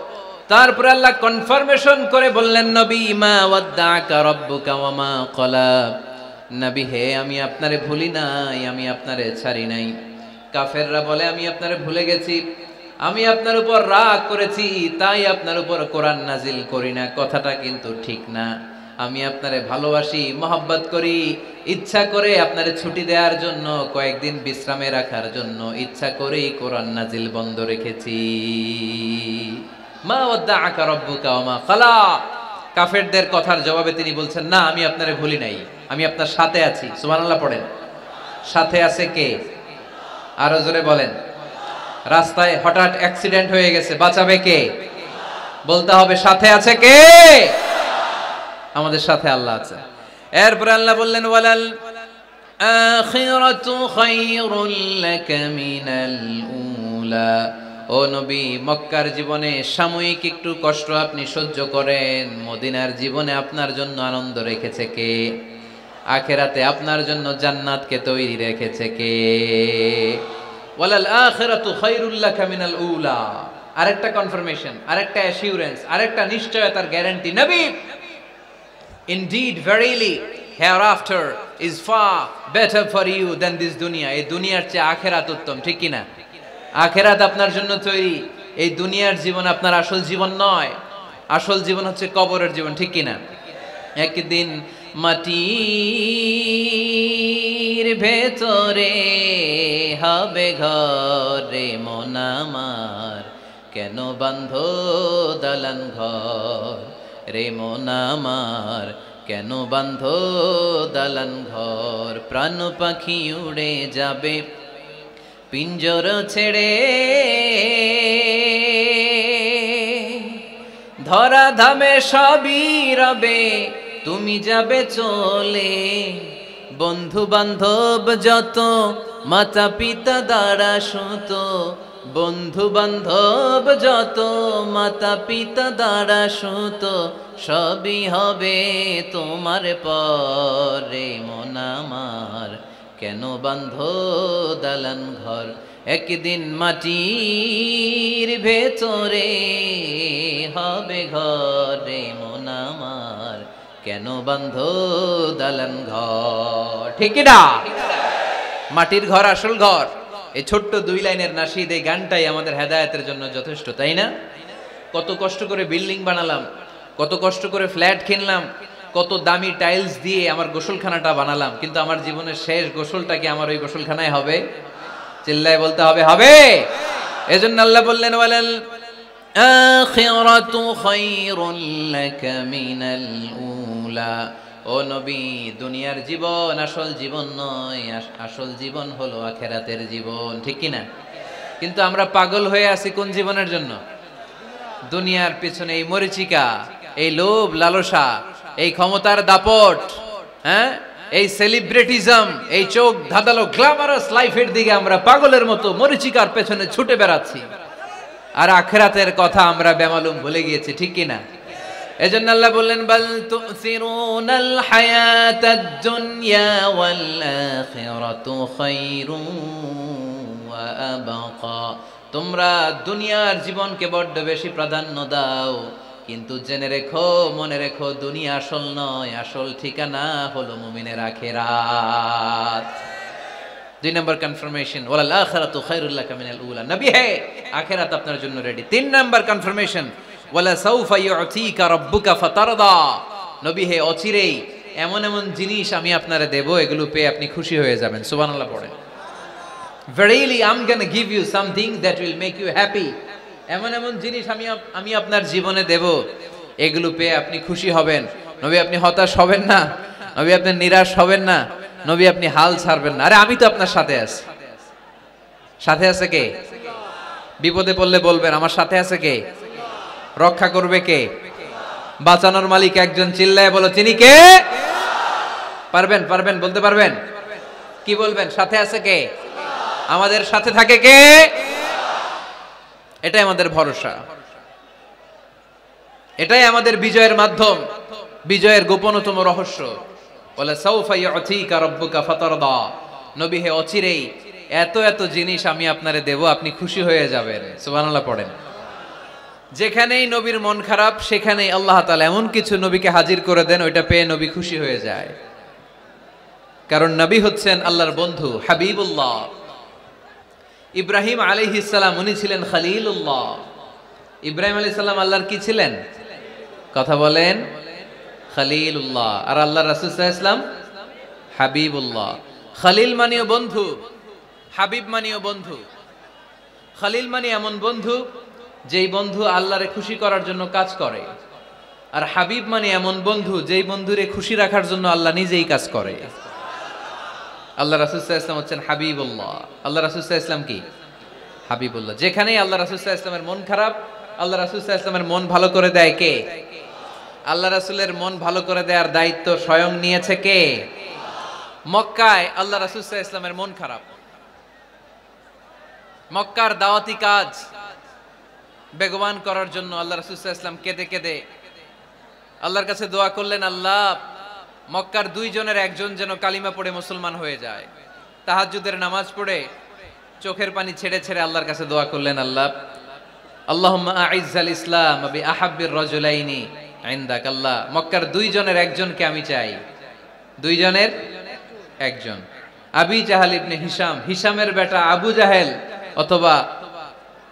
A: তারপরে আল্লাহ কনফার্মেশন করে বললেন, নবী মা ওয়াদ্দা'আকা রাব্বুকা ওয়া মা ক্বালা, নবী হে আমি আপনারে ভুলি নাই, আমি আপনারে ছাড়ি নাই। কাফেররা বলে আমি আপনারে ভুলে গেছি, আমি আপনার উপর রাগ করেছি, তাই আপনার উপর কোরআন নাজিল করি না। কথাটা কিন্তু ঠিক না। আমি আপনারে ভালোবাসি, মহব্বত করি, ইচ্ছা করে আপনারে ছুটি দেওয়ার জন্য, কয়েকদিন বিশ্রামে রাখার জন্য ইচ্ছা করেই কোরআন নাজিল বন্ধ রেখেছি। মা ওয়াদ্দা'আকা রাব্বুকা ওয়া মা ক্বালা। কাফেরদের কথার জবাবে তিনি বলছেন, না আমি আপনারে ভুলি নাই, আমি আপনার সাথে আছি। সুবহানাল্লাহ পড়েন। সাথে আছে কে? আরো জোরে বলেন। রাস্তায় হঠাৎ অ্যাক্সিডেন্ট হয়ে গেছে, বাঁচাবে কে? বলতে হবে সাথে আছে কে? আমাদের সাথে আল্লাহ আছে। এরপর আল্লাহ বললেন, ওয়ালাল আখিরাতু খায়রুল লাকা মিনাল উলা ও নবী, মক্কার জীবনে সাময়িক একটু কষ্ট আপনি সহ্য করেন, মদিনার জীবনে আপনার জন্য আনন্দ রেখেছে কে? আখিরাতে আপনার জন্য জান্নাতকে তৈরি রেখেছে কে? ওয়ালাল আখিরাতু খায়রুল লাকা মিনাল উলা। আরেকটা কনফার্মেশন, আরেকটা অ্যাসিউরেন্স, আরেকটা নিশ্চয়তার গ্যারান্টি। নবী, indeed verily hereafter is far better for you than this dunya. এই দুনিয়ার চেয়ে আখিরাত উত্তম, ঠিক কি না? আখিরাত আপনার জন্য তৈরি, এই দুনিয়ার জীবন আপনার আসল জীবন নয়। আসল জীবন হচ্ছে কবরের জীবন, ঠিক কি না? একদিন মাটির ভেতরে হবে ঘর রে মন আমার, কেন বাঁধো দালান ঘর রে মন আমার, কেন বাঁধো দালান ঘর। প্রাণ পাখি উড়ে যাবে পিঞ্জর ছেড়ে, ধরা ধামে সবই রবে তুমি যাবে চলে। বন্ধু বান্ধব যত মাতা পিতা দ্বারা সুত, বন্ধু বান্ধব যত মাতা পিতা দ্বারা সুত, সবই হবে তোমার পরে মন আমার, কেন বাঁধো দালান ঘর। একদিন মাটির ভেতরে হবে ঘরে মন আমার, কেন বাঁধো দালান ঘর। ঠিক না? মাটির ঘর আসল ঘর। এই ছোট্ট 2 লাইনের নাশিদ, এই গানটাই আমাদের হেদায়েতের জন্য যথেষ্ট, তাই না? কত কষ্ট করে বিল্ডিং বানালাম, কত কষ্ট করে ফ্ল্যাট কিনলাম, কত দামি টাইলস দিয়ে আমার গোসলখানাটা বানালাম, কিন্তু আমার জীবনের শেষ গোসলটা কি আমার ওই গোসলখানায় হবে? চিল্লায় বলতে হবে, হবে। এজন্য আল্লাহ বললেন, ওয়ালাল আখিরাতু খায়রুল লাকা মিনাল উলা। ও নবী, দুনিয়ার জীবন আসল জীবন নয়, আসল জীবন হলো আখিরাতের জীবন, ঠিক কি না? কিন্তু আমরা পাগল হয়ে আছি কোন জীবনের জন্য? দুনিয়ার পিছনে এই মরিচিকা, এই লোভ লালসা, এই ক্ষমতার দাপট, হ্যাঁ, এই সেলিব্রিটিজম, এই চোখ ধাঁধালো গ্ল্যামারাস লাইফের দিকে আমরা পাগলের মতো মরিচিকার পেছনে ছুটে বেড়াচ্ছি, আর আখিরাতের কথা আমরা বেমালুম ভুলে গিয়েছি, ঠিক কি না? এজন্য আল্লাহ বললেন, বাল তুসিরুনাল হায়াতাদ দুনিয়া ওয়াল আখিরাতু খায়রুন ওয়া আবকা। তোমরা দুনিয়ার জীবনকে বড্ড বেশি প্রাধান্য দাও, কিন্তু জেনে রেখো, মনে রেখো, দুনিয়া আসল নয়, আসল ঠিকানা হলো মুমিনের আখিরাত। 2 নম্বর কনফার্মেশন, ওয়ালাল আখিরাতু খায়রুল লাকা মিনাল উলা। নবী হে, আখিরাত আপনার জন্য রেডি। 3 নম্বর কনফার্মেশন, ওয়ালা সাউফা ইউতিকা রাব্বুকা ফাতারদা। নবী হে, অচিরেই এমন এমন জিনিস আমি আপনারে দেব, এগুলো পেয়ে আপনি খুশি হয়ে যাবেন। সুবহানাল্লাহ পড়েন। Verily I'm gonna give you something that will make you happy. এমন এমন জিনিস আমি আপনার জীবনে দেব, এগুলো পেয়ে আপনি খুশি হবেন। নবী, আপনি হতাশ হবেন না, নবী আপনি নিরাশ হবেন না, নবী আপনি হাল ছাড়বেন না। আরে আমি তো আপনার সাথে আছি। সাথে আছে কে? বিপদে পড়লে বলবেন আমার সাথে আছে কে? রক্ষা করবে কে? বাঁচানোর মালিক একজন। চিল্লায় বলো, তিনি কে? পারবেন, পারবেন, বলতে পারবেন? কি বলবেন? সাথে আছে কে? আমাদের সাথে থাকে কে? এটাই আমাদের ভরসা, এটাই আমাদের বিজয়ের মাধ্যম, বিজয়ের গোপনতম রহস্য। ওয়ালা সাউফা ইউতিকা রাব্বুকা ফাতারদা। নবী হে, অচিরেই এত এত জিনিস আমি আপনারে দেব, আপনি খুশি হয়ে যাবেন। সুবহানাল্লাহ পড়েন। যেখানেই নবীর মন খারাপ, সেখানেই আল্লাহ তাআলা এমন কিছু নবীকে হাজির করে দেন, ওইটা পেয়ে নবী খুশি হয়ে যায়। কারণ নবী হচ্ছেন আল্লাহর বন্ধু, হাবিবুল্লাহ। ইব্রাহিম আলাইহিস সালাম, উনি ছিলেন খলিলুল্লাহ। ইব্রাহিম আলাইহিস সালাম আল্লাহর কি ছিলেন? কথা বলেন, খলিলুল্লাহ। আর আল্লাহ রাসূল সাল্লাল্লাহু আলাইহি ওয়াসাল্লাম হাবিবুল্লাহ। খলিল মানেও বন্ধু, হাবিব মানেও বন্ধু। খলিল মানে এমন বন্ধু যেই বন্ধু আল্লাহরে খুশি করার জন্য কাজ করে, আর হাবিব মানে এমন বন্ধু যেই বন্ধুরে খুশি রাখার জন্য আল্লাহ নিজেই কাজ করে। আল্লাহ রাসূল সাল্লাল্লাহু আলাইহি ওয়াসাল্লাম হচ্ছেন হাবিবুল্লাহ। আল্লাহ রাসূল সাল্লাল্লাহু আলাইহি ওয়াসাল্লাম কি? হাবিবুল্লাহ। যেখানেই আল্লাহ রাসূল সাল্লাল্লাহু আলাইহি ওয়াসাল্লামের মন খারাপ, আল্লাহ রাসূল সাল্লাল্লাহু আলাইহি ওয়াসাল্লামের মন ভালো করে দেয় কে? আল্লাহ রাসূলের মন ভালো করে দেওয়ার দায়িত্ব স্বয়ং নিয়েছে কে? মক্কায় আল্লাহ রাসূল সাল্লাল্লাহু আলাইহি ওয়াসাল্লামের মন খারাপ। মক্কার দাওয়াতি কাজ বেগবান করার জন্য আল্লাহ রাসূল সাল্লাল্লাহু আলাইহি ওয়াসাল্লাম কেঁদে কেঁদে আল্লাহর কাছে দোয়া করলেন, আল্লাহ মক্কার দুইজনের একজন যেন কালিমা পড়ে মুসলমান হয়ে যায়। তাহাজ্জুদের নামাজ পড়ে চোখের পানি ছেড়ে ছেড়ে আল্লাহর কাছে দোয়া করলেন, আল্লাহ আল্লাহুম্মা আইজ্জাল ইসলাম বি আহাব্বির রাজুলাইনি ইনদাক। আল্লাহ মক্কার দুইজনের একজনকে আমি চাই, দুইজনের একজন, আবি জাহাল ইবনে হিশাম, হিশামের বেটা আবু জাহেল, অথবা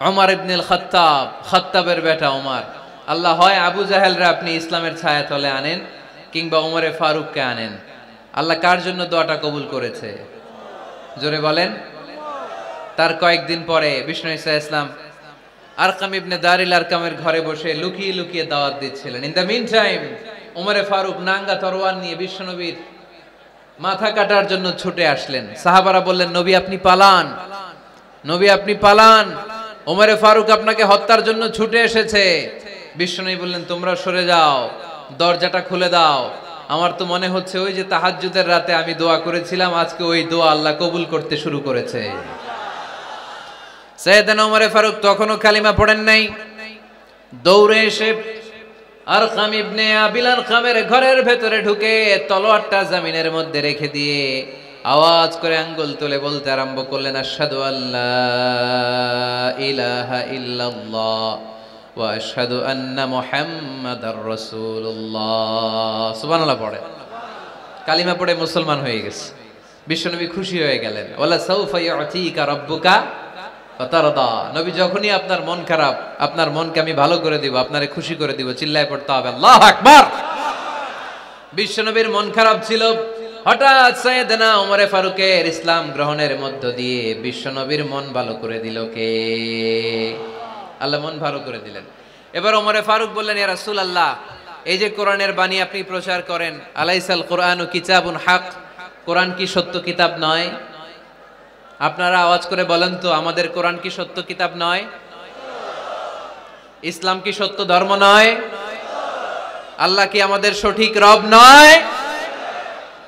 A: ওমর ইবনে খাত্তাব, খাত্তাবের বেটা ওমর। আল্লাহ হয় আবু জাহেলরা আপনি ইসলামের ছায়া তলে আনেন, কিংবা ওমরে ফারুককে আনেন। আল্লাহ কার জন্য দোয়াটা কবুল করেছে? জোরে বলেন। তার কয়েকদিন পরে বিষ্ণু ঈসা ইসলাম আরকাম ইবনে দারিল আরকামের ঘরে বসে লুকিয়ে লুকিয়ে দাওয়াত দিচ্ছিলেন। ইন দ্য মিন টাইম ওমরে ফারুক নাঙ্গা তরোয়ার নিয়ে বিশ্বনবীর মাথা কাটার জন্য ছুটে আসলেন। সাহাবারা বললেন, নবী আপনি পালান, নবী আপনি পালান, ওমরে ফারুক আপনাকে হত্যার জন্য ছুটে এসেছে। বিশ্বনবী বললেন, তোমরা সরে যাও, দরজাটা খুলে দাও। আমার তো মনে হচ্ছে ওই যে তাহাজ্জুদের রাতে আমি দোয়া করেছিলাম, আজকে ওই দোয়া আল্লাহ কবুল করতে শুরু করেছে। সাইয়েদনা ওমরে ফারুক তখনও কালিমা পড়েন নাই। দৌড়ে এসে আরকাম ইবনে আবিল আরকামের ঘরের ভেতরে ঢুকে তলোয়ারটা জমিনের মধ্যে রেখে দিয়ে আওয়াজ করে আঙ্গুল তুলে বলতে আরম্ভ করলেন, আশহাদু আল্লা ইলাহা ইল্লাল্লাহ ওয়া আশহাদু আন্না মুহাম্মাদার রাসূলুল্লাহ। সুবহানাল্লাহ পড়ে কালিমা পড়ে মুসলমান হয়ে গেছে। বিশ্বনবী খুশি হয়ে গেলেন। ওয়ালা সাউফা ইউতিকা রাব্বুকা ফাতারদা। নবী যখনই আপনার মন খারাপ, আপনার মনকে আমি ভালো করে দিব, আপনারে খুশি করে দিব, চিল্লায় পড়তে হবে আল্লাহু আকবার। বিশ্বনবীর মন খারাপ ছিল। হঠাৎ সাইয়েদনা ওমরে ফারুকের ইসলাম গ্রহণের মধ্য দিয়ে বিশ্বনবীর মন ভালো করে দিল কে? আল্লাহ মন ভালো করে দিলেন। এবার ওমরে ফারুক বললেন, ইয়া রাসূলুল্লাহ, এই যে কোরআনের বাণী আপনি প্রচার করেন, আলাইসাল কোরআনু কিতাবুন হক, কোরআন কি সত্য কিতাব নয়? আপনারা আওয়াজ করে বলেন তো, আমাদের কোরআন কি সত্য কিতাব নয়? ইসলাম কি সত্য ধর্ম নয়? আল্লাহ কি আমাদের সঠিক রব নয়?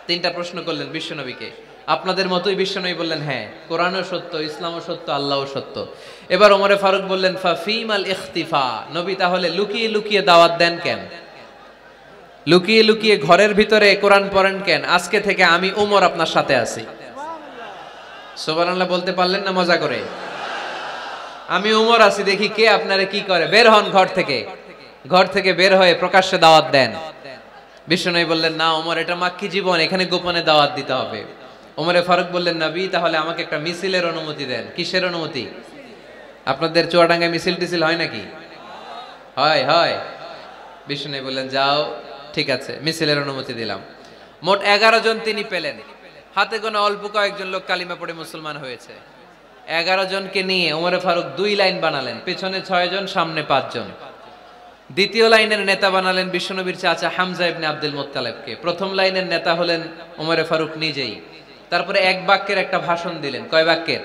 A: তিনটা প্রশ্ন করলেন বিশ্বনবীকে। আপনাদের মতোই বিশ্বনবী বললেন, হ্যাঁ কোরআনও সত্য, ইসলামও সত্য, আল্লাহও সত্য। এবার ওমরে ফারুক বললেন, ফাফিমাল ইখতিফা, নবী তাহলে লুকিয়ে লুকিয়ে দাওয়াত দেন কেন? লুকিয়ে লুকিয়ে ঘরের ভিতরে কোরআন পড়েন কেন? আজকে থেকে আমি ওমর আপনার সাথে আছি। সুবহানাল্লাহ বলতে পারলেন না মজা করে? আমি ওমর আছি, দেখি কে আপনারে কি করে। বের হন ঘর থেকে। ঘর থেকে বের হয়ে প্রকাশ্যে দাওয়াত দেন। বিশ্বনবী বললেন, না ওমর, এটা মাক্কি জীবন, এখানে গোপনে দাওয়াত দিতে হবে। ওমরে ফারুক বললেন, নবী তাহলে আমাকে একটা মিছিলের অনুমতি দেন। কিসের অনুমতি? আপনাদের চুয়াডাঙ্গায় মিছিল টিছিল হয় নাকি? হয় হয়। বিশ্বনবী বললেন, যাও, ঠিক আছে, মিছিলের অনুমতি দিলাম। মোট 11 জন তিনি পেলেন। হাতে গোনা অল্প কয়েকজন লোক কালিমা পড়ে মুসলমান হয়েছে। 11 জনকে নিয়ে ওমরে ফারুক 2 লাইন বানালেন, পেছনে 6 জন, সামনে 5 জন। দ্বিতীয় লাইনের নেতা বানালেন বিশ্বনবীর চাচা হামজা ইবনে আব্দুল মুত্তালিবকে। প্রথম লাইনের নেতা হলেন ওমরে ফারুক নিজেই। তারপরে এক বাক্যের একটা ভাষণ দিলেন। কয় বাক্যের?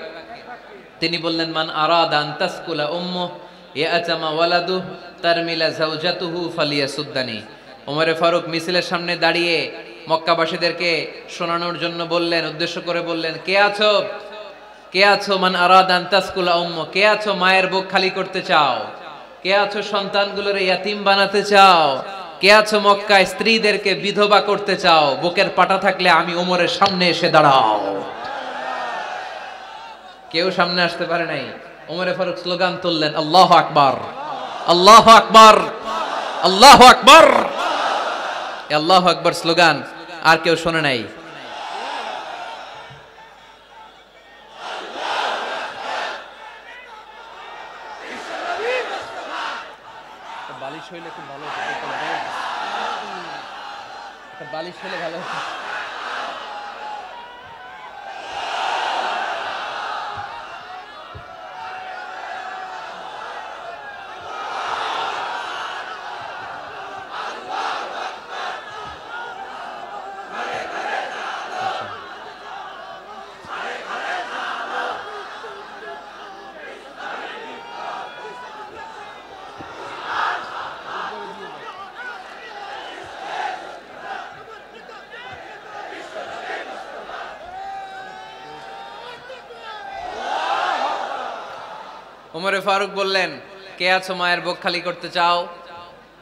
A: তিনি বললেন, মান আরাদা আন তাসকুলা উম্মুহু ইয়াতামা ওয়ালাদুহু তারমিলা যাওজাতুহু ফালিয়াসুদ্দানি। ওমরে ফারুক মিছিলের সামনে দাঁড়িয়ে মক্কাবাসীদেরকে শোনানোর জন্য বললেন, উদ্দেশ্য করে বললেন, কে আছো, কে আছো মান আরাদা আন তাসকুলা উম্মুহু, কে আছো মায়ের বুক খালি করতে চাও, কে আছো সন্তানগুলোর ইয়াতিম বানাতে চাও, কে আছো মক্কায় স্ত্রীদেরকে বিধবা করতে চাও, বুকের পাটা থাকলে আমি ওমরের সামনে এসে দাঁড়াও। কেউ সামনে আসতে পারে নাই। ওমরে ফারুক স্লোগান তুললেন, আল্লাহু আকবার, আল্লাহু আকবার, আল্লাহু আকবার। আল্লাহু আকবার স্লোগান আর কেউ শোনে নাই। বালিশ হইলে খুব ভালো হতো, একটা বালিশ হলে ভালো হতো। ওমরে ফারুক বললেন, কে আছো মায়ের বুক খালি করতে চাও?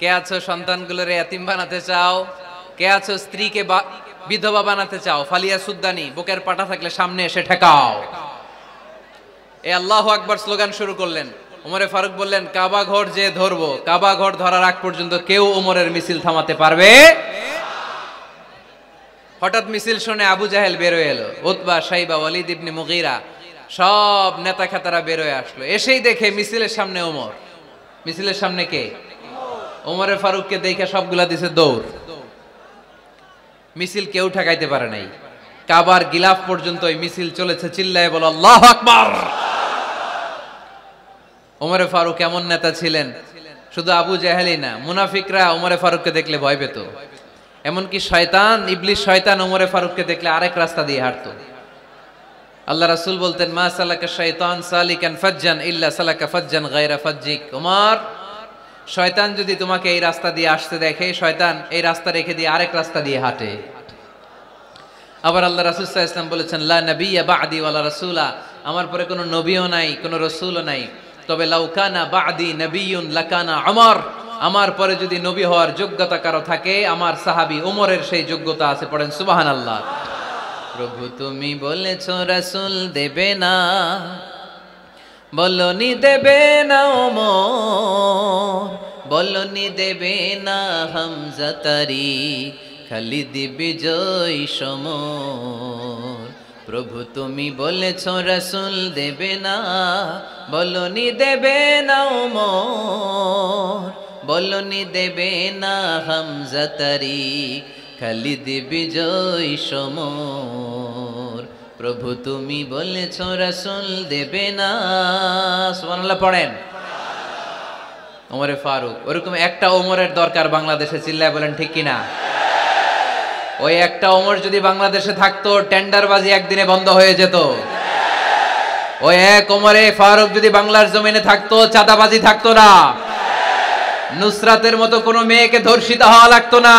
A: কে আছো সন্তানগুলোরে এতিম বানাতে চাও? কে আছো স্ত্রীকে বিধবা বানাতে চাও? ফালিয়া সুদ্দানি, বুকের পাটা থাকলে সামনে এসে ঠেকাও। এ আল্লাহু আকবার স্লোগান শুরু করলেন। ওমরে ফারুক বললেন, কাবা ঘর যে ধরবো, কাবা ঘর ধরার আগ পর্যন্ত কেউ ওমরের মিছিল থামাতে পারবে। হঠাৎ মিছিল শুনে আবু জাহেল বেরোয় এলো, উতবা, সাইবা, ওয়ালিদ ইবনে মুগীরা, সব নেতা খেতারা বেরোয় আসলো। এসেই দেখে মিছিলের সামনে ওমর। মিছিলের সামনে কে? ওমরে ফারুককে দেখে সবগুলা দিছে দৌড়। মিছিল কেউ ঠেকাইতে পারে নাই। কাবার গিলাফ পর্যন্ত ওই মিছিল চলেছে। চিল্লায় বলো আল্লাহু আকবার। ওমরে ফারুক এমন নেতা ছিলেন, শুধু আবু জাহেলই না, মুনাফিকরা ওমরে ফারুককে দেখলে ভয় পেত। এমনকি শয়তান, ইবলিস শয়তান ওমরে ফারুককে দেখলে আরেক রাস্তা দিয়ে হাঁটতো। আল্লাহ রাসূল বলতেন, মা সালাকা শাইতান সালিকান ফাজ্জান ইল্লা সালাকা ফাজ্জান গায়রা ফাজ্জিক। ওমর, শয়তান যদি তোমাকে এই রাস্তা দিয়ে আসতে দেখে, শয়তান এই রাস্তা রেখে দিয়ে আরেক রাস্তা দিয়ে হাঁটে। আবার আল্লাহ রাসূল সাল্লাল্লাহু আলাইহি ওয়াসাল্লাম বলেছেন, লা নাবিয়্যা বা'দি ওয়ালা রাসূলা, আমার পরে কোনো নবীও নাই, কোনো রাসূলও নাই, তবে লাউ কানা বা'দি নাবিয়্যুন লাকানা উমর, আমার পরে যদি নবী হওয়ার যোগ্যতা কারো থাকে, আমার সাহাবী ওমরের সেই যোগ্যতা আছে। পড়েন সুবহানাল্লাহ। প্রভু তুমি বলেছো রাসূল দেবে না, বলনি দেবে না ওমর, বলনি দেবে না হামজা তারি, খালিদ বিজয় সমর। প্রভু তুমি বলেছো রাসূল দেবে না, বলনি দেবে না ওমর, বলনি দেবে না হামজা তারি, খালিদ বিজয় সমর। প্রভু তুমি বলেছো রাসূল দেবে না। সুবহানাল্লাহ পড়েন। ওমরে ফারুক, ওরকম একটা ওমরের দরকার বাংলাদেশে। চিল্লায় বলেন ঠিক কিনা? ওই একটা ওমর যদি বাংলাদেশে থাকতো, টেন্ডারবাজি একদিনে বন্ধ হয়ে যেত। ওই এক ওমরে ফারুক যদি বাংলার জমিনে থাকতো, চাঁদাবাজি থাকতো না, নুসরাতের মতো কোনো মেয়েকে ধর্ষিত হওয়া লাগতো না,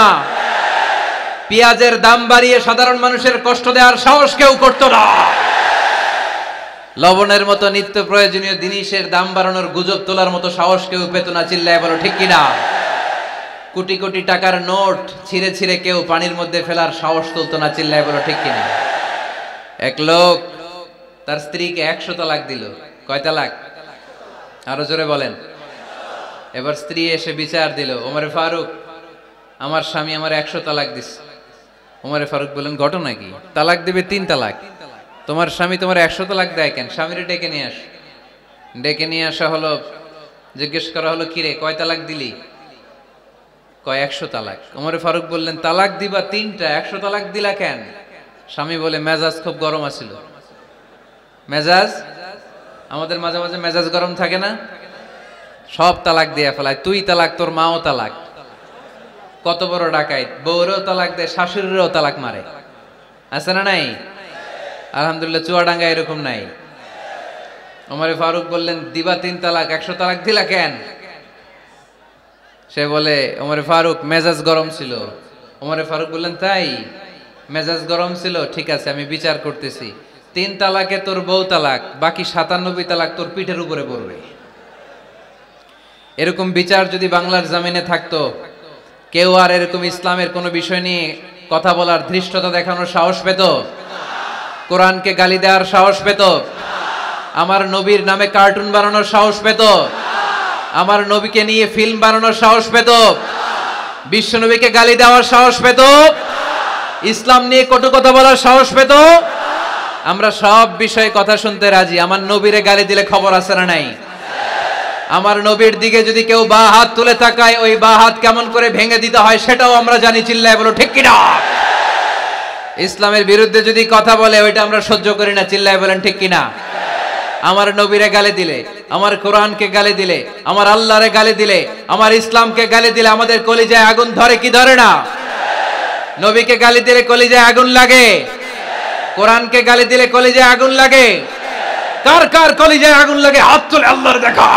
A: পেঁয়াজের দাম বাড়িয়ে সাধারণ মানুষের কষ্ট দেওয়ার সাহস কেউ করতো না, লবণের মতো নিত্য প্রয়োজনীয় জিনিসের দাম বাড়ানোর গুজব তোলার মতো সাহস কেউ পেত না। চিল্লায় বলো ঠিক কিনা? কোটি কোটি টাকার নোট ছিঁড়ে ছিঁড়ে কেউ পানির মধ্যে ফেলার সাহস তুলতো না। চিল্লায় বলো ঠিক কিনা? এক লোক তার স্ত্রীকে 100 তালাক দিল। কয় তালাক? আরো জোরে বলেন। এবার স্ত্রী এসে বিচার দিল, ওমরে ফারুক, আমার স্বামী আমার 100 তালাক দিছে। ওমরে ফারুক বললেন, ঘটনা কি? তালাক দিবে 3 তালাক, তোমার স্বামী তোমার 100 তালাক দেয় কেন? স্বামীরে ডেকে নিয়ে আস। ডেকে নিয়ে আসা হলো, জিজ্ঞেস করা হলো, কিরে কয় তালাক দিলি? কয় 100 তালাক। ওমরে ফারুক বললেন, তালাক দিবা 3টা, 100 তালাক দিলা কেন? স্বামী বলে, মেজাজ খুব গরম আছিল। মেজাজ, আমাদের মাঝে মাঝে মেজাজ গরম থাকে না? সব তালাক দিয়ে ফেলায়। তুই তালাক, তোর মাও তালাক। কত বড় ডাকাইত! বউরেও তালাক দেয়, শাশুড়িরও তালাক মারে। আছে না নাই? আলহামদুলিল্লাহ চুয়াডাঙ্গা এরকম নাই। ওমরে ফারুক বললেন, দিবা 3 তালাক, 100 তালাক দিলা কেন? সে বলে, ওমরে ফারুক মেজাজ গরম ছিল। ওমরে ফারুক বললেন, তাই? মেজাজ গরম ছিল, ঠিক আছে আমি বিচার করতেছি। 3 তালাকে তোর বউ তালাক, বাকি 97 তালাক তোর পিঠের উপরে পড়বে। এরকম বিচার যদি বাংলার জমিনে থাকতো, কেউ আর এরকম ইসলামের কোনো বিষয় নিয়ে কথা বলার, ধৃষ্টতা দেখানোর সাহস পেত? কোরআনকে গালি দেওয়ার সাহস পেত? আমার নবীর নামে কার্টুন বানানোর সাহস পেত? আমার নবীকে নিয়ে ফিল্ম বানানোর সাহস পেত? বিশ্ব নবীকে গালি দেওয়ার সাহস পেত? ইসলাম নিয়ে কটু কথা বলার সাহস পেত? আমরা সব বিষয়ে কথা শুনতে রাজি। আমার নবীরে গালি দিলে খবর আছে না নাই? আমার নবীর দিকে যদি কেউ বা হাত তুলে তাকায়, ওই বা হাত কেমন করে ভেঙে দিতে হয় সেটাও আমরা জানি। চিল্লায় বলো ঠিক কিনা? ইসলামের বিরুদ্ধে যদি কথা বলে, ওইটা আমরা সহ্য করি না। চিল্লায় বলেন ঠিক কিনা? আমার নবীরে গালি দিলে, আমার কোরআনকে গালি দিলে, আমার আল্লাহরে গালি দিলে, আমার ইসলামকে গালি দিলে আমাদের কলিজায় আগুন ধরে কি ধরে না? নবীকে গালি দিলে কলিজায় আগুন লাগে? কোরআনকে গালি দিলে কলিজায় আগুন লাগে? কার কার কলিজায় আগুন লাগে হাত তুলে আল্লাহর দেখা।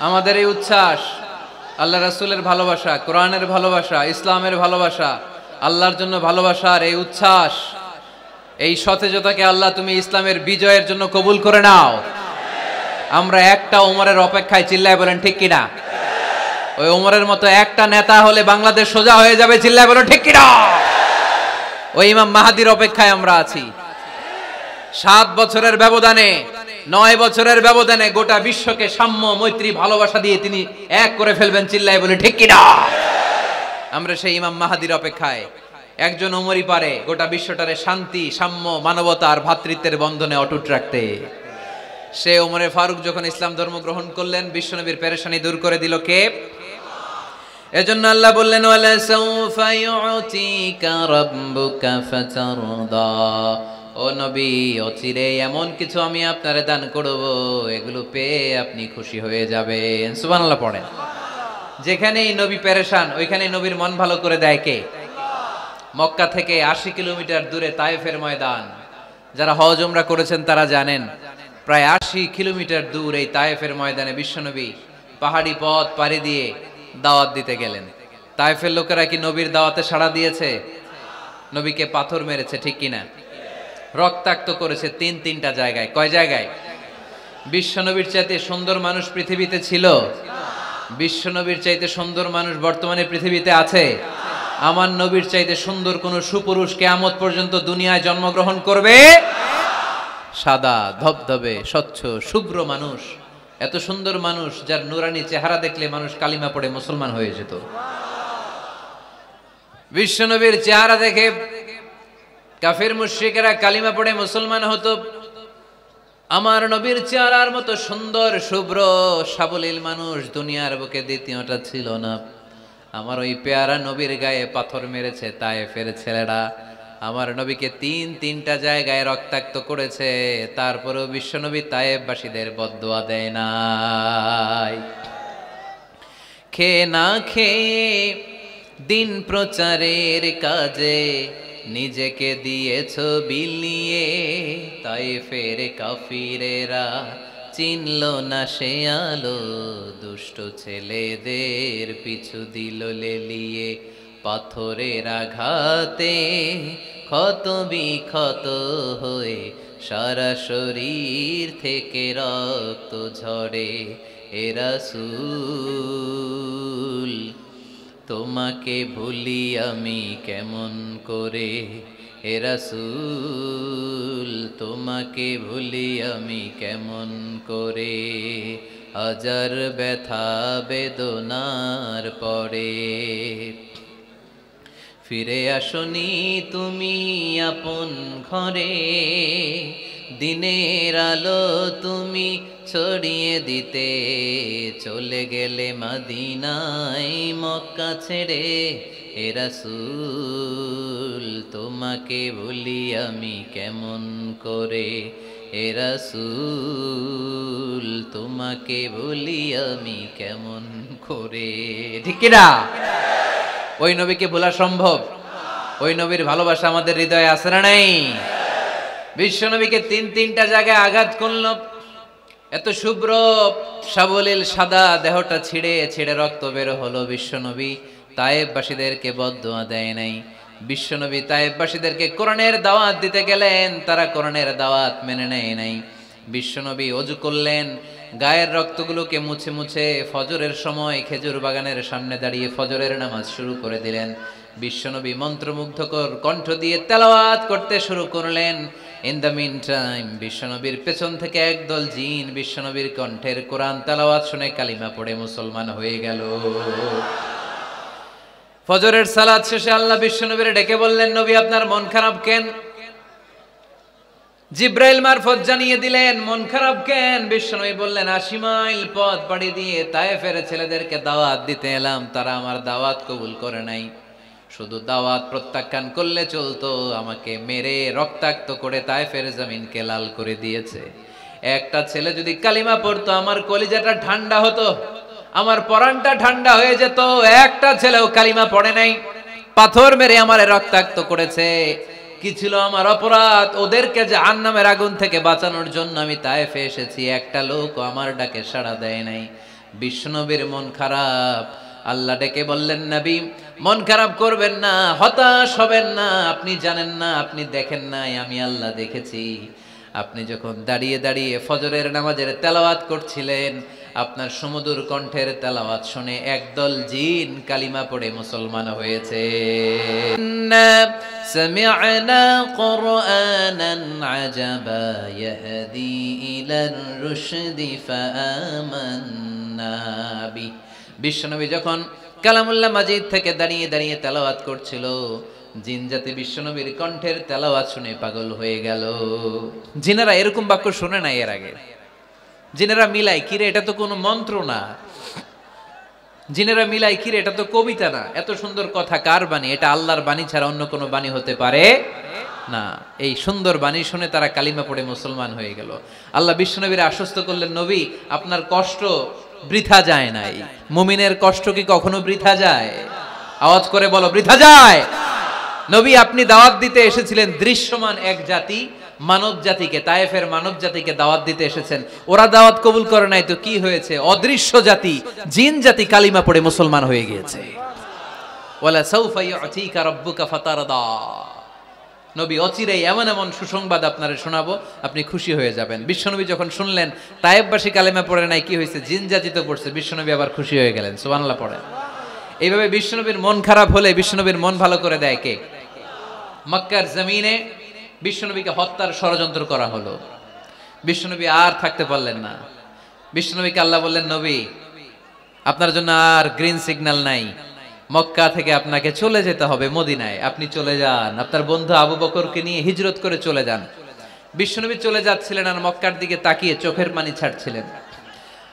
A: আমাদের এই উচ্ছ্বাস, আল্লাহ রাসূলের ভালোবাসা, কোরআনের ভালোবাসা, ইসলামের ভালোবাসা, আল্লাহর জন্য ভালোবাসার এই উচ্ছ্বাস, এই সতেজতাকে আল্লাহ তুমি ইসলামের বিজয়ের জন্য কবুল করে নাও। আমরা একটা ওমরের অপেক্ষায়, চিল্লায় বলেন ঠিক কিনা? ওই ওমরের মতো একটা নেতা হলে বাংলাদেশ সোজা হয়ে যাবে, চিল্লায় বলেন ঠিক কিনা? ওই ইমাম মাহাদির অপেক্ষায় আমরা আছি। 7 বছরের ব্যবধানে, 9 বছরের ব্যবধানে গোটা বিশ্বকে সাম্য, মৈত্রী, ভালোবাসা দিয়ে তিনি এক করে ফেলবেন, চিল্লায় বলে ঠিক কিনা? আমরা সেই ইমাম মাহাদির অপেক্ষায়। একজন ওমরই পারে গোটা বিশ্বটারে শান্তি, সাম্য, মানবতা আর ভ্রাতৃত্বের বন্ধনে অটুট রাখতে। সে ওমরে ফারুক যখন ইসলাম ধর্ম গ্রহণ করলেন, বিশ্বনবীর পেরেশানি দূর করে দিল কে? এজন্য আল্লাহ বললেন, ওয়ালা সাউফা ইউতিকা রাব্বুকা ফাতারদা। ও নবী, অচিরে এমন কিছু আমি আপনারে দান করব, এগুলো পেয়ে আপনি খুশি হয়ে যাবেন। সুবহানাল্লাহ পড়েন। যেখানেই নবী পেরেশান, ওইখানেই নবীর মন ভালো করে দেয় কে? মক্কা থেকে 80 কিলোমিটার দূরে তায়েফের ময়দান। যারা হজ উমরা করেছেন তারা জানেন, প্রায় 80 কিলোমিটার দূর এই তায়েফের ময়দানে বিশ্বনবী পাহাড়ি পথ পাড়ি দিয়ে দাওয়াত দিতে গেলেন। তায়েফের লোকেরা কি নবীর দাওয়াতে সাড়া দিয়েছে? নবীকে পাথর মেরেছে, ঠিক কিনা? রক্তাক্ত করেছে 3টা জায়গায়। কয় জায়গায়? বিশ্বনবীর চাইতে সুন্দর মানুষ পৃথিবীতে ছিল? বিশ্বনবীর চাইতে সুন্দর মানুষ বর্তমানে পৃথিবীতে আছে? আমার নবীর চাইতে সুন্দর কোন সুপুরুষ কিয়ামত পর্যন্ত দুনিয়ায় জন্মগ্রহণ করবে? সাদা ধবধবে স্বচ্ছ শুভ্র মানুষ, এত সুন্দর মানুষ যার নুরানি চেহারা দেখলে মানুষ কালিমা পড়ে মুসলমান হয়ে যেত। বিশ্বনবীর চেহারা দেখে কাফির মুশরিকেরা কালিমা পড়ে মুসলমান হতো। আমার নবীর চেহারার মতো সুন্দর শুভ্র সাবলীল মানুষ দুনিয়ার বুকে দ্বিতীয়টা ছিল না। আমার ওই পেয়ারা নবীর গায়ে পাথর মেরেছে তায়েফের ছেলেরা। আমার নবীকে 3টা জায়গায় রক্তাক্ত করেছে, তারপরেও বিশ্বনবী তায়েফবাসীদের বদদুয়া দেয় নাই। খেয়ে না খেয়ে দিন প্রচারের কাজে নিজেকে দিয়েছ বিলিয়ে, তায়েফের কাফিরেরা চিনল না সে আলো, দুষ্ট ছেলেদের পিছু দিল লেলিয়ে। পাথরের আঘাতে ক্ষত বিক্ষত হয়ে সারা শরীর থেকে রক্ত ঝরে। এ রাসূল তোমাকে ভুলি আমি কেমন করে, হে রাসূল তোমাকে ভুলি আমি কেমন করে। হাজার ব্যথা বেদনার পরে ফিরে আসনি তুমি আপন ঘরে, দিনের আলো তুমি ছড়িয়ে দিতে চলে গেলে মদিনায় মক্কা ছেড়ে। হে রাসূল তোমাকে ভুলি আমি কেমন করে, হে রাসূল তোমাকে ভুলি আমি কেমন করে। ঠিক কিনা? ওই নবীকে ভোলা সম্ভব? ওই নবীর ভালোবাসা আমাদের হৃদয়ে আছে না নাই? বিশ্ব নবীকে 3টা জায়গায় আঘাত করল। এত শুভ্র সাবলীল সাদা দেহটা ছিঁড়ে ছিঁড়ে রক্ত বের হলো। বিশ্বনবী তায়েফবাসীদেরকে বদদুয়া দেয় নাই। বিশ্বনবী তায়েফবাসীদেরকে কোরআনের দাওয়াত দিতে গেলেন, তারা কোরআনের দাওয়াত মেনে নেয় নাই। বিশ্বনবী ওযু করলেন, গায়ের রক্তগুলোকে মুছে মুছে ফজরের সময় খেজুর বাগানের সামনে দাঁড়িয়ে ফজরের নামাজ শুরু করে দিলেন। বিশ্বনবী মন্ত্রমুগ্ধকর কণ্ঠ দিয়ে তেলাওয়াত করতে শুরু করলেন। ইন দ্য মিন টাইম বিশ্বনবীর পেছন থেকে একদল জিন বিশ্বনবীর কণ্ঠের কোরআন তেলাওয়াত শুনে কালিমা পড়ে মুসলমান হয়ে গেল। ফজরের সালাত শেষে আল্লাহ বিশ্বনবীর ডেকে বললেন, নবী আপনার মন খারাপ কেন? জিব্রাইল মারফত জানিয়ে দিলেন মন খারাপ কেন। বিশ্বনবী বললেন, 80 মাইল পথ পাড়ি দিয়ে তায়েফের ছেলেদেরকে দাওয়াত দিতে এলাম, তারা আমার দাওয়াত কবুল করে নাই। শুধু দাওয়াত প্রত্যাখ্যান করলে চলতো, আমাকে মেরে রক্তাক্ত করে তায়েফের জমিনকে লাল করে দিয়েছে। একটা ছেলে যদি কালিমা পড়তো আমার কলিজাটা ঠান্ডা হতো, আমার পরানটা ঠান্ডা হয়ে যেত। একটা ছেলেও কালিমা পড়ে নাই, পাথর মেরে আমারে রক্তাক্ত করেছে। কি ছিল আমার অপরাধ? ওদেরকে জাহান্নামের আগুন থেকে বাঁচানোর জন্য আমি তায়েফে এসেছি, একটা লোক আমার ডাকে সাড়া দেয় নাই। বিশ্বনবীর মন খারাপ। আল্লাহ ডেকে বললেন, নবী মন খারাপ করবেন না, হতাশ হবেন না। আপনি জানেন না, আপনি দেখেন নাই, আমি আল্লাহ দেখেছি। আপনি যখন দাঁড়িয়ে দাঁড়িয়ে ফজরের নামাজের তেলাওয়াত করছিলেন, আপনার সুমধুর কণ্ঠের তেলাওয়াত শুনে একদল জিন কালিমা পড়ে মুসলমান হয়েছে। সামি'না কুরআনান আজাবা ইয়াহদি ইলার রুশদি ফাআমান্না বি। বিশ্বনবী যখন কালামুল্লাহ মাজিদ থেকে দাঁড়িয়ে দাঁড়িয়ে তেলাওয়াত করছিল, জিন জাতি বিশ্বনবীর কণ্ঠের তেলাওয়াত শুনে পাগল হয়ে গেল। জিনেরা এরকম বাক্য শুনে নাই এর আগে। জিনেরা মিলাই, কিরে এটা তো কোনো মন্ত্র না। জিনেরা মিলাই, কিরে এটা তো কবিতা না। এত সুন্দর কথা কার বাণী? এটা আল্লাহর বাণী ছাড়া অন্য কোনো বাণী হতে পারে না। এই সুন্দর বাণী শুনে তারা কালিমা পড়ে মুসলমান হয়ে গেল। আল্লাহ বিশ্বনবীর আশ্বস্ত করলেন, নবী আপনার কষ্ট বৃথা যায় নাই। মুমিনের কষ্ট কি কখনো বৃথা যায়? আওয়াজ করে বলো, বৃথা যায়। নবী আপনি দাওয়াত দিতে এসেছিলেন দৃশ্যমান এক জাতি, মানব জাতিকে, তায়েফের মানব জাতিকে দাওয়াত দিতে এসেছেন। ওরা দাওয়াত কবুল করে নাই তো কি হয়েছে? অদৃশ্য জাতি, জিন জাতি কালিমা পড়ে মুসলমান হয়ে গিয়েছে। ওয়ালা সাউফা ইউতিকা রাব্বুকা ফাতারদা। নবী অচিরেই এমন এমন সুসংবাদ আপনারে শোনাবো, আপনি খুশি হয়ে যাবেন। বিশ্বনবী যখন শুনলেন তায়েফবাসী কালিমা পড়ে নাই, কি হয়েছে? জিন জাতি তো পড়ছে। বিশ্বনবী আবার খুশি হয়ে গেলেন। সুবহানাল্লাহ পড়ে। এইভাবে বিশ্বনবীর মন খারাপ হলে বিশ্বনবীর মন ভালো করে দেয় কে? মক্কার জমিনে বিশ্বনবীকে হত্যার ষড়যন্ত্র করা হলো। বিশ্বনবী আর থাকতে পারলেন না। বিশ্বনবীকে আল্লাহ বললেন, নবী আপনার জন্য আর গ্রিন সিগন্যাল নাই, মক্কা থেকে আপনাকে চলে যেতে হবে মদিনায়। আপনি চলে যান, আপনার বন্ধু আবু বকরকে নিয়ে হিজরত করে চলে যান। বিশ্বনবী চলে যাচ্ছিলেন আর মক্কার দিকে তাকিয়ে চোখের পানি ছাড়ছিলেন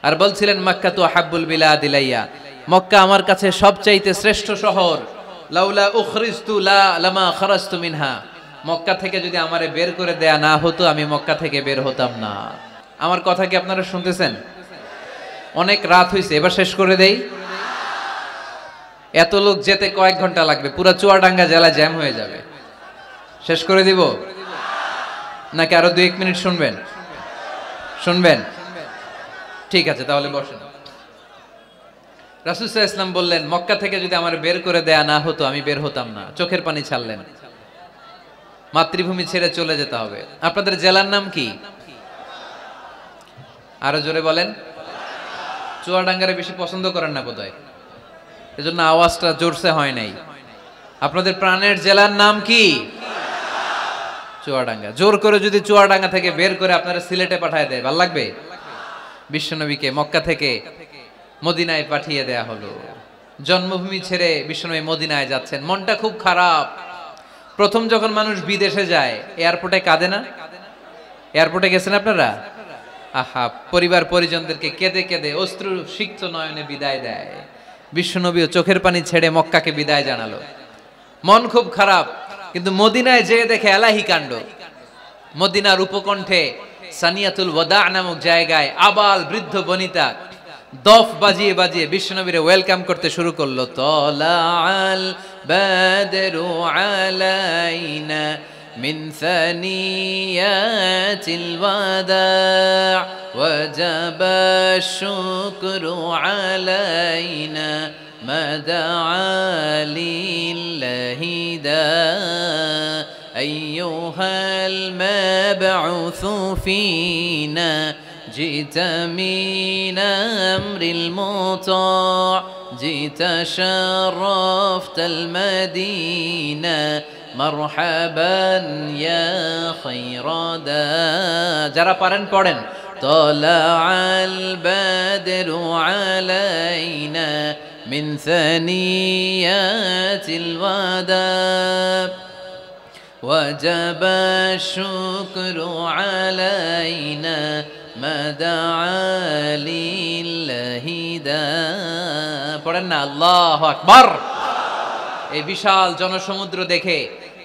A: আর বলছিলেন, মক্কা তো হাব্বুল বিলাদ ইলাইয়া, মক্কা আমার কাছে সবচাইতে শ্রেষ্ঠ শহর। লাউলা উখরিজতু লামা খারাজতু মিনহা। মক্কা থেকে যদি আমারে বের করে দেয়া না হতো, আমি মক্কা থেকে বের হতাম না। আমার কথা কি আপনারা শুনতেছেন? অনেক রাত হয়েছে, এবার শেষ করে দেই। এত লোক যেতে কয়েক ঘন্টা লাগবে, পুরো চুয়াডাঙ্গা জেলা জ্যাম হয়ে যাবে। শেষ করে দিব নাকি আরো 2-1 মিনিট শুনবেন? শুনবেন? ঠিক আছে, তাহলে বসেন। রাসূল সাল্লাল্লাহু আলাইহি ওয়াসাল্লাম বললেন, মক্কা থেকে যদি আমার বের করে দেয়া না হতো, আমি বের হতাম না। চোখের পানি ছাড়লেন। মাতৃভূমি ছেড়ে চলে যেতে হবে। আপনাদের জেলার নাম কি? আরো জোরে বলেন। চুয়াডাঙ্গারে বেশি পছন্দ করেন না বোধহয়, এজন্য আওয়াজটা জোরসে হয় নাই। আপনাদের প্রাণের জেলার নাম কি? চুয়াডাঙ্গা। জোর করে যদি চুয়াডাঙ্গা থেকে বের করে আপনারা সিলেটে পাঠায় দেয়, ভালো লাগবে? বিশ্বনবীকে মক্কা থেকে মদিনায় পাঠিয়ে দেয়া হলো। জন্মভূমি ছেড়ে বিশ্বনবী মদিনায় যাচ্ছেন, মনটা খুব খারাপ। প্রথম যখন মানুষ বিদেশে যায় এয়ারপোর্টে কাঁদে না? এয়ারপোর্টে গেছেন আপনারা? আহা, পরিবার পরিজনদেরকে কেঁদে কেঁদে অশ্রু সিক্ত নয়নে বিদায় দেয়। বিশ্বনবীও চোখের পানি ছেড়ে মক্কাকে বিদায় জানালো। মন খুব খারাপ, কিন্তু মদিনায় যেয়ে দেখে এলাহি কাণ্ড। মদিনার উপকণ্ঠে সানিয়াতুল ওয়াদা নামক জায়গায় আবাল বৃদ্ধ বনিতা দফ বাজিয়ে বাজিয়ে বিশ্বনবীরে ওয়েলকাম করতে শুরু করলো। তলাআল বাদরু আলাইনা মিন সানিয়াতিল ওয়াদা ওয়াজাবা শুকরু আলাইনা মা দাআ লিল্লাহি দা আইয়ুহাল মাবউসু ফিনা جئت من أمر المطاع جئت شرفت المدينة مرحبا يا خير دا যারা পারেন পড়েন। طلع البدر علينا من ثنيات الوداع وجب الشكر علينا ما دعا لله دا পড়েন না আল্লাহু আকবার। এই বিশাল জনসমুদ্র দেখে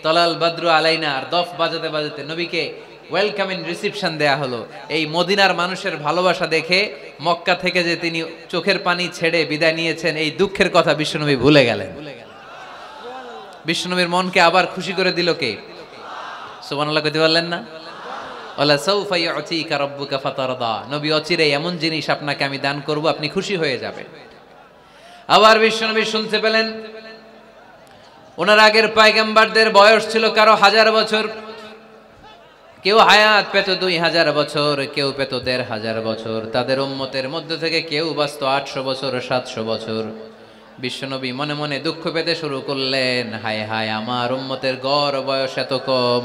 A: তলাল বদরু আলাইনা আর দফ বাজাতে বাজাতে নবীকে ওয়েলকাম ইন রিসিপশন দেয়া হলো। এই মদিনার মানুষের ভালোবাসা দেখে মক্কা থেকে যে তিনি চোখের পানি ছেড়ে বিদায় নিয়েছেন, এই দুঃখের কথা বিশ্বনবী ভুলে গেলেন। বিশ্বনবীর মনকে আবার খুশি করে দিল কে? সুবহানাল্লাহ কইতে পারলেন না? ওয়ালা সাউফা ইউতিকা রাব্বুকা ফাতারদা, নবী অচিরে এমন জিনিস আপনাকে আমি দান করব আপনি খুশি হয়ে যাবেন। আবার বিশ্বনবী শুনতে পেলেন ওনার আগের পয়গম্বরদের বয়স ছিল কারো 1000 বছর, কেউ হায়াত পেত 2000 বছর, কেউ পেত 1500 বছর, তাদের উম্মতের মধ্যে থেকে কেউ বাঁচত 800 বছর 700 বছর। বিশ্বনবী মনে মনে দুঃখ পেতে শুরু করলেন, হায় হায় আমার উম্মতের গড় বয়স এত কম,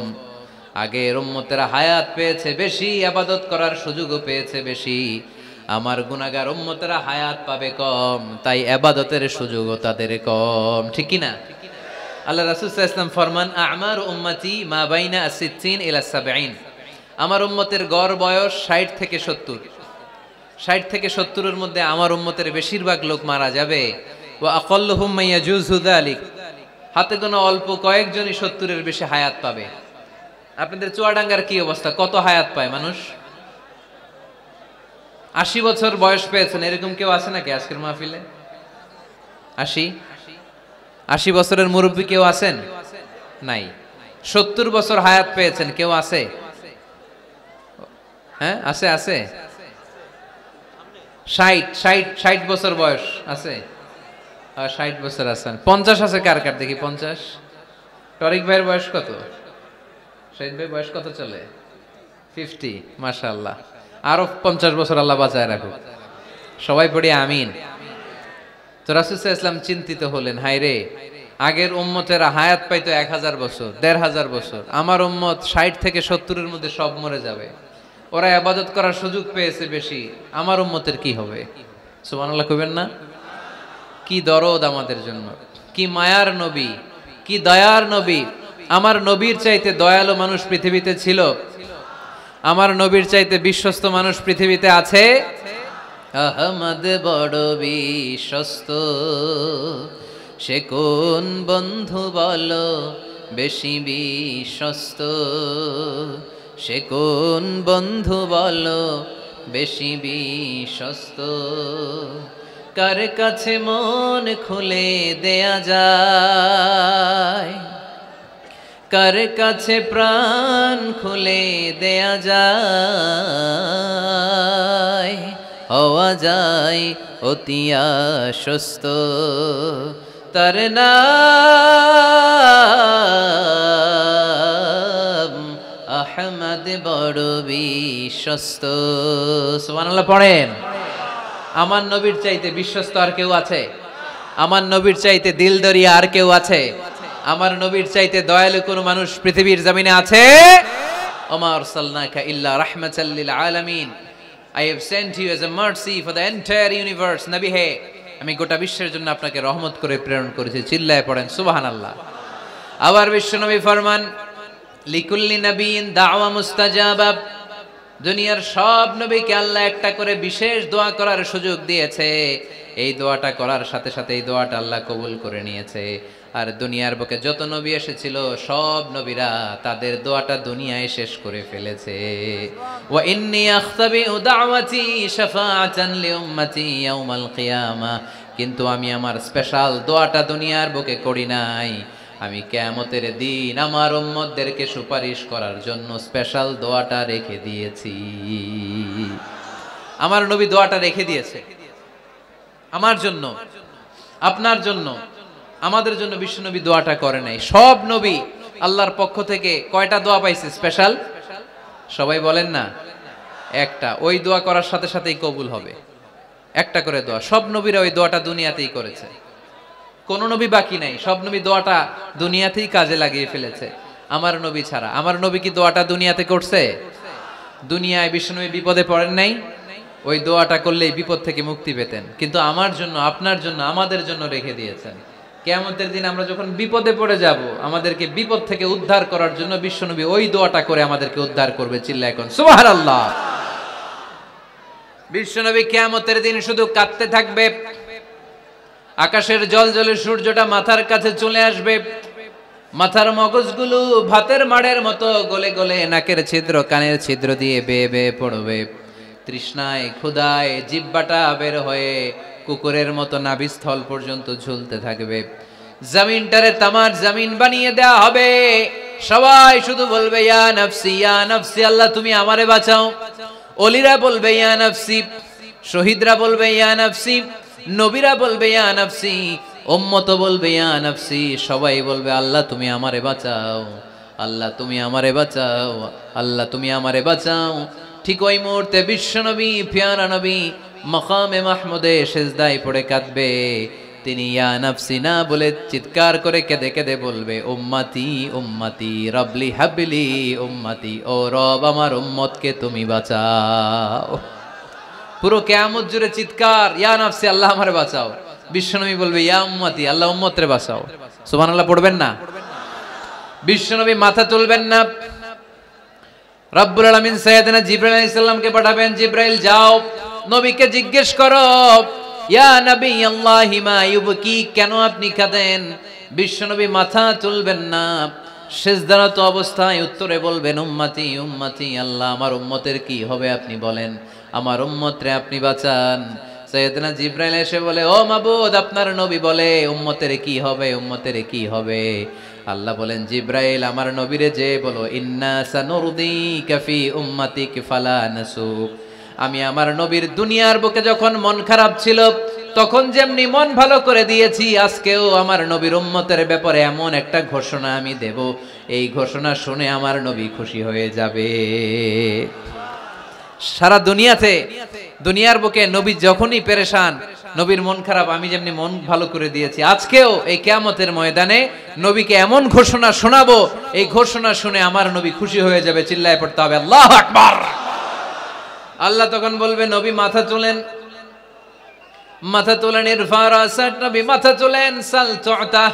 A: আগের উম্মতেরা হায়াত পেয়েছে বেশি, ইবাদত করার সুযোগও পেয়েছে বেশি, আমার গুনাহগার উম্মতেরা হায়াত পাবে কম, তাই ইবাদতের সুযোগও তাদের কম। ঠিক কি না? আল্লাহ রাসূল সাল্লাল্লাহু আলাইহি ওয়াসাল্লাম ফরমান, আ'মারু উম্মতি মা বাইনা 60 ইলা 70, আমার উম্মতের গড় বয়স 60 থেকে 70, 60 থেকে 70 এর মধ্যে আমার উম্মতের বেশিরভাগ লোক মারা যাবে। ওয়া আকাল্লুহুম মান ইয়াজুযু যালিক, হাতে গোনা অল্প কয়েকজনই 70 এর বেশি হায়াত পাবে। আপনাদের চুয়াডাঙ্গার কি অবস্থা, কত হায়াত পায় মানুষ? 80 বছর বয়স পেয়েছেন এরকম কেউ আছে নাকি আজকের মাহফিলে? 80 বছরের মুরব্বী কেউ আছেন? নাই। 70 বছর হায়াত পেয়েছেন কেউ আছে? হ্যাঁ আছে, আছে। 60 বছর বয়স আছে? 60 বছর আছেন। 50 আছে কার কার দেখি? 50। টরিক ভাইয়ের বয়স কত? শহীদ ভাই বয়স কত চলে? 50। মাশাআল্লাহ, আরো 50 বছর আল্লাহ বাঁচায় রাখুক। সবাই পড়ি আমিন। তো রাসূল সাল্লাল্লাহু আলাইহি ওয়াসাল্লাম চিন্তিত হলেন, হায় রে, আগের উম্মতেরা হায়াত পাইতো 1000 বছর 1500 বছর, আমার উম্মত 60 থেকে 70 এর মধ্যে সব মরে যাবে, ওরা ইবাদত করার সুযোগ পেয়েছে বেশি, আমার উম্মতের কি হবে? সুবহানাল্লাহ কইবেন না? কি দরদ আমাদের জন্য, কি মায়ার নবী, কি দয়ার নবী। আমার নবীর চাইতে দয়ালু মানুষ পৃথিবীতে ছিল? আমার নবীর চাইতে বিশ্বস্ত মানুষ পৃথিবীতে আছে? আহমদ বড় বিশ্বস্ত, সে কোন বন্ধু বলো বেশি বিশ্বস্ত, সে কোন বন্ধু বলো বেশি বিশ্বস্ত, কার কাছে মন খুলে দেয়া যায়, কার কাছে প্রাণ খুলে দেয়া যায়, হওয়া যায় অতি আশ্বস্ত, তার নাম আহমদ বড় বিশ্বস্ত। সুবহানাল্লাহ পড়েন। আমার নবীর চাইতে বিশ্বস্ত আর কেউ আছে? আমার নবীর চাইতে দিলদরিয়া আর কেউ আছে? আমার নবীর চাইতে দয়ালু কোন মানুষ পৃথিবীর জমিনে আছে? ওমা আরসালনাকা ইল্লা রাহমাতাল লিল আলামিন, I have sent you as a mercy for the entire universe. নবী হে, আমি গোটা বিশ্বের জন্য আপনাকে রহমত করে প্রেরণ করেছি। চিল্লায় পড়েন সুবহানাল্লাহ। আবার বিশ্বনবী ফরমান, লিকুল্লি নবিয়িন দাওয়া মুস্তাজাবা, দুনিয়ার সব নবীকে আল্লাহ একটা করে বিশেষ দোয়া করার সুযোগ দিয়েছে, এই দোয়াটা করার সাথে সাথে এই দোয়াটা আল্লাহ কবুল করে নিয়েছে। আর দুনিয়ার বুকে যত নবী এসেছিল সব নবীরা তাদের দোয়াটা দুনিয়ায় শেষ করে ফেলেছে। ওয়া ইন্নী আখতাবিউ দাওয়াতি শাফাআতান লিউম্মতি ইয়াউমাল কিয়ামা, কিন্তু আমি আমার স্পেশাল দোয়াটা দুনিয়ার বুকে করি নাই, আমি কিয়ামতের দিন আমার উম্মতদেরকে সুপারিশ করার জন্য স্পেশাল দোয়াটা রেখে দিয়েছি। আমার নবী দোয়াটা রেখে দিয়েছে আমার জন্য, আপনার জন্য, আমাদের জন্য। বিশ্বনবী দোয়াটা করে নাই। সব নবী আল্লাহর পক্ষ থেকে কয়টা দোয়া পাইছে স্পেশাল? সবাই বলেন না? একটা। ওই দোয়া করার সাথে সাথেই কবুল হবে, একটা করে দোয়া। সব নবীরা ওই দোয়াটা দুনিয়াতেই করেছে, কোন নবী বাকি নাই, সব নবী দোয়াটা দুনিয়াতেই কাজে লাগিয়ে ফেলেছে আমার নবী ছাড়া। আমার নবী কি দোয়াটা দুনিয়াতে করছে? দুনিয়ায় বিশ্বনবী বিপদে পড়েন নাই, ওই দোয়াটা করলেই বিপদ থেকে মুক্তি পেতেন। কিন্তু আমার জন্য, আপনার জন্য, আমাদের জন্য রেখে দিয়েছেন। কিয়ামতের দিন আমরা যখন বিপদে পড়ে যাব, আমাদেরকে বিপদ থেকে উদ্ধার করার জন্য বিশ্বনবী ওই দোয়াটা করে আমাদেরকে উদ্ধার করবে। চিল্লায় এখন সুবহানাল্লাহ। বিশ্বনবী কিয়ামতের দিন শুধু কাঁদতে থাকবে, আকাশের জলজলে সূর্যটা মাথার কাছে চলে আসবে, মাথার মগজগুলো ভাতের মাড়ের মতো গলে গলে নাকের ছিদ্র কানের ছিদ্র দিয়ে বেয়ে বেয়ে পড়বে। তৃষ্ণায় ক্ষুধায় জিহ্বাটা বের হয়ে কুকুরের মতো নাভিস্থল পর্যন্ত ঝুলতে থাকবে। জমিনটারে তামার জমিন বানিয়ে দেওয়া হবে, সবাই শুধু বলবে ইয়া নাফসি, আল্লাহ তুমি আমারে বাঁচাও। ওলিরা বলবে ইয়া নাফসি, শহীদরা বলবে ইয়া নাফসি, নবীরা বলবে ইয়া নাফসি, উম্মত বলবে ইয়া নাফসি। সবাই বলবে আল্লাহ তুমি আমারে বাঁচাও, আল্লাহ তুমি আমারে বাঁচাও, আল্লাহ তুমি আমারে বাঁচাও। ঠিক ওই মুহূর্তে বিশ্বনবী প্যারা নবী মাকামে মাহমুদে সিজদায় পড়ে কাঁদবে। তিনি ইয়া নাফসি না বলে চিৎকার করে কেঁদে কেঁদে বলবে উম্মতি উম্মতি রবলি হাবলি উম্মতি, ও রব আমার উম্মতকে তুমি বাঁচাও। পুরো কিয়ামত জুড়ে চিৎকার ইয়া নাফসি, আল্লাহ আমারে বাঁচাও। বিশ্বনবী বলবে ইয়া উম্মতি, আল্লাহ উম্মতরে বাঁচাও। সুবহানাল্লাহ পড়বেন না? বিশ্বনবী মাথা তুলবেন না। রব্বুল আলামিন সাইয়েদনা জিবরাইল আলাইহিস সালামকে পাঠাবেন, জিবরাইল যাও নবীকে জিজ্ঞেস করো ইয়া নবী আল্লাহি মা ইউবকি, কেন আপনি কাঁদেন? বিশ্বনবী মাথা তুলবেন না, সিজদারত অবস্থায় উত্তরে বলবেন উম্মতি উম্মতি, আল্লাহ আমার উম্মতের কি হবে আপনি বলেন, আমার উম্মতরে আপনি বাঁচান। সাইয়েদনা জিবরাইল এসে বলে ও মাবুদ, আপনার নবী বলে উম্মতের কি হবে, উম্মতের কি হবে? আল্লাহ বলেন জিবরাইল আমার নবীরে যে বলো ইন্না সানুরদিকা ফি উম্মাতিক ফালা নাসুক, আমি আমার নবীর দুনিয়ার বুকে যখন মন খারাপ ছিল তখন যেমনি মন ভালো করে দিয়েছি, আজকেও আমার নবীর উম্মতের ব্যাপারে এমন একটা ঘোষণা আমি দেব, এই ঘোষণা শুনে আমার নবী খুশি হয়ে যাবে। সারা দুনিয়াতে দুনিয়ার বুকে নবী যখনই পেরেশান, নবীর মন খারাপ, আমি যেমনি মন ভালো করে দিয়েছি, আজকেও এই কিয়ামতের ময়দানে নবীকে এমন ঘোষণা শোনাবো, এই ঘোষণা শুনে আমার নবী খুশি হয়ে যাবে। চিল্লায় পড়তে হবে আল্লাহু আকবার। আল্লাহ তখন বলবে নবী মাথা তোলেন, মাথা তোলেন, ইরফা রাসাক, নবী মাথা তোলেন, সাল তুতা,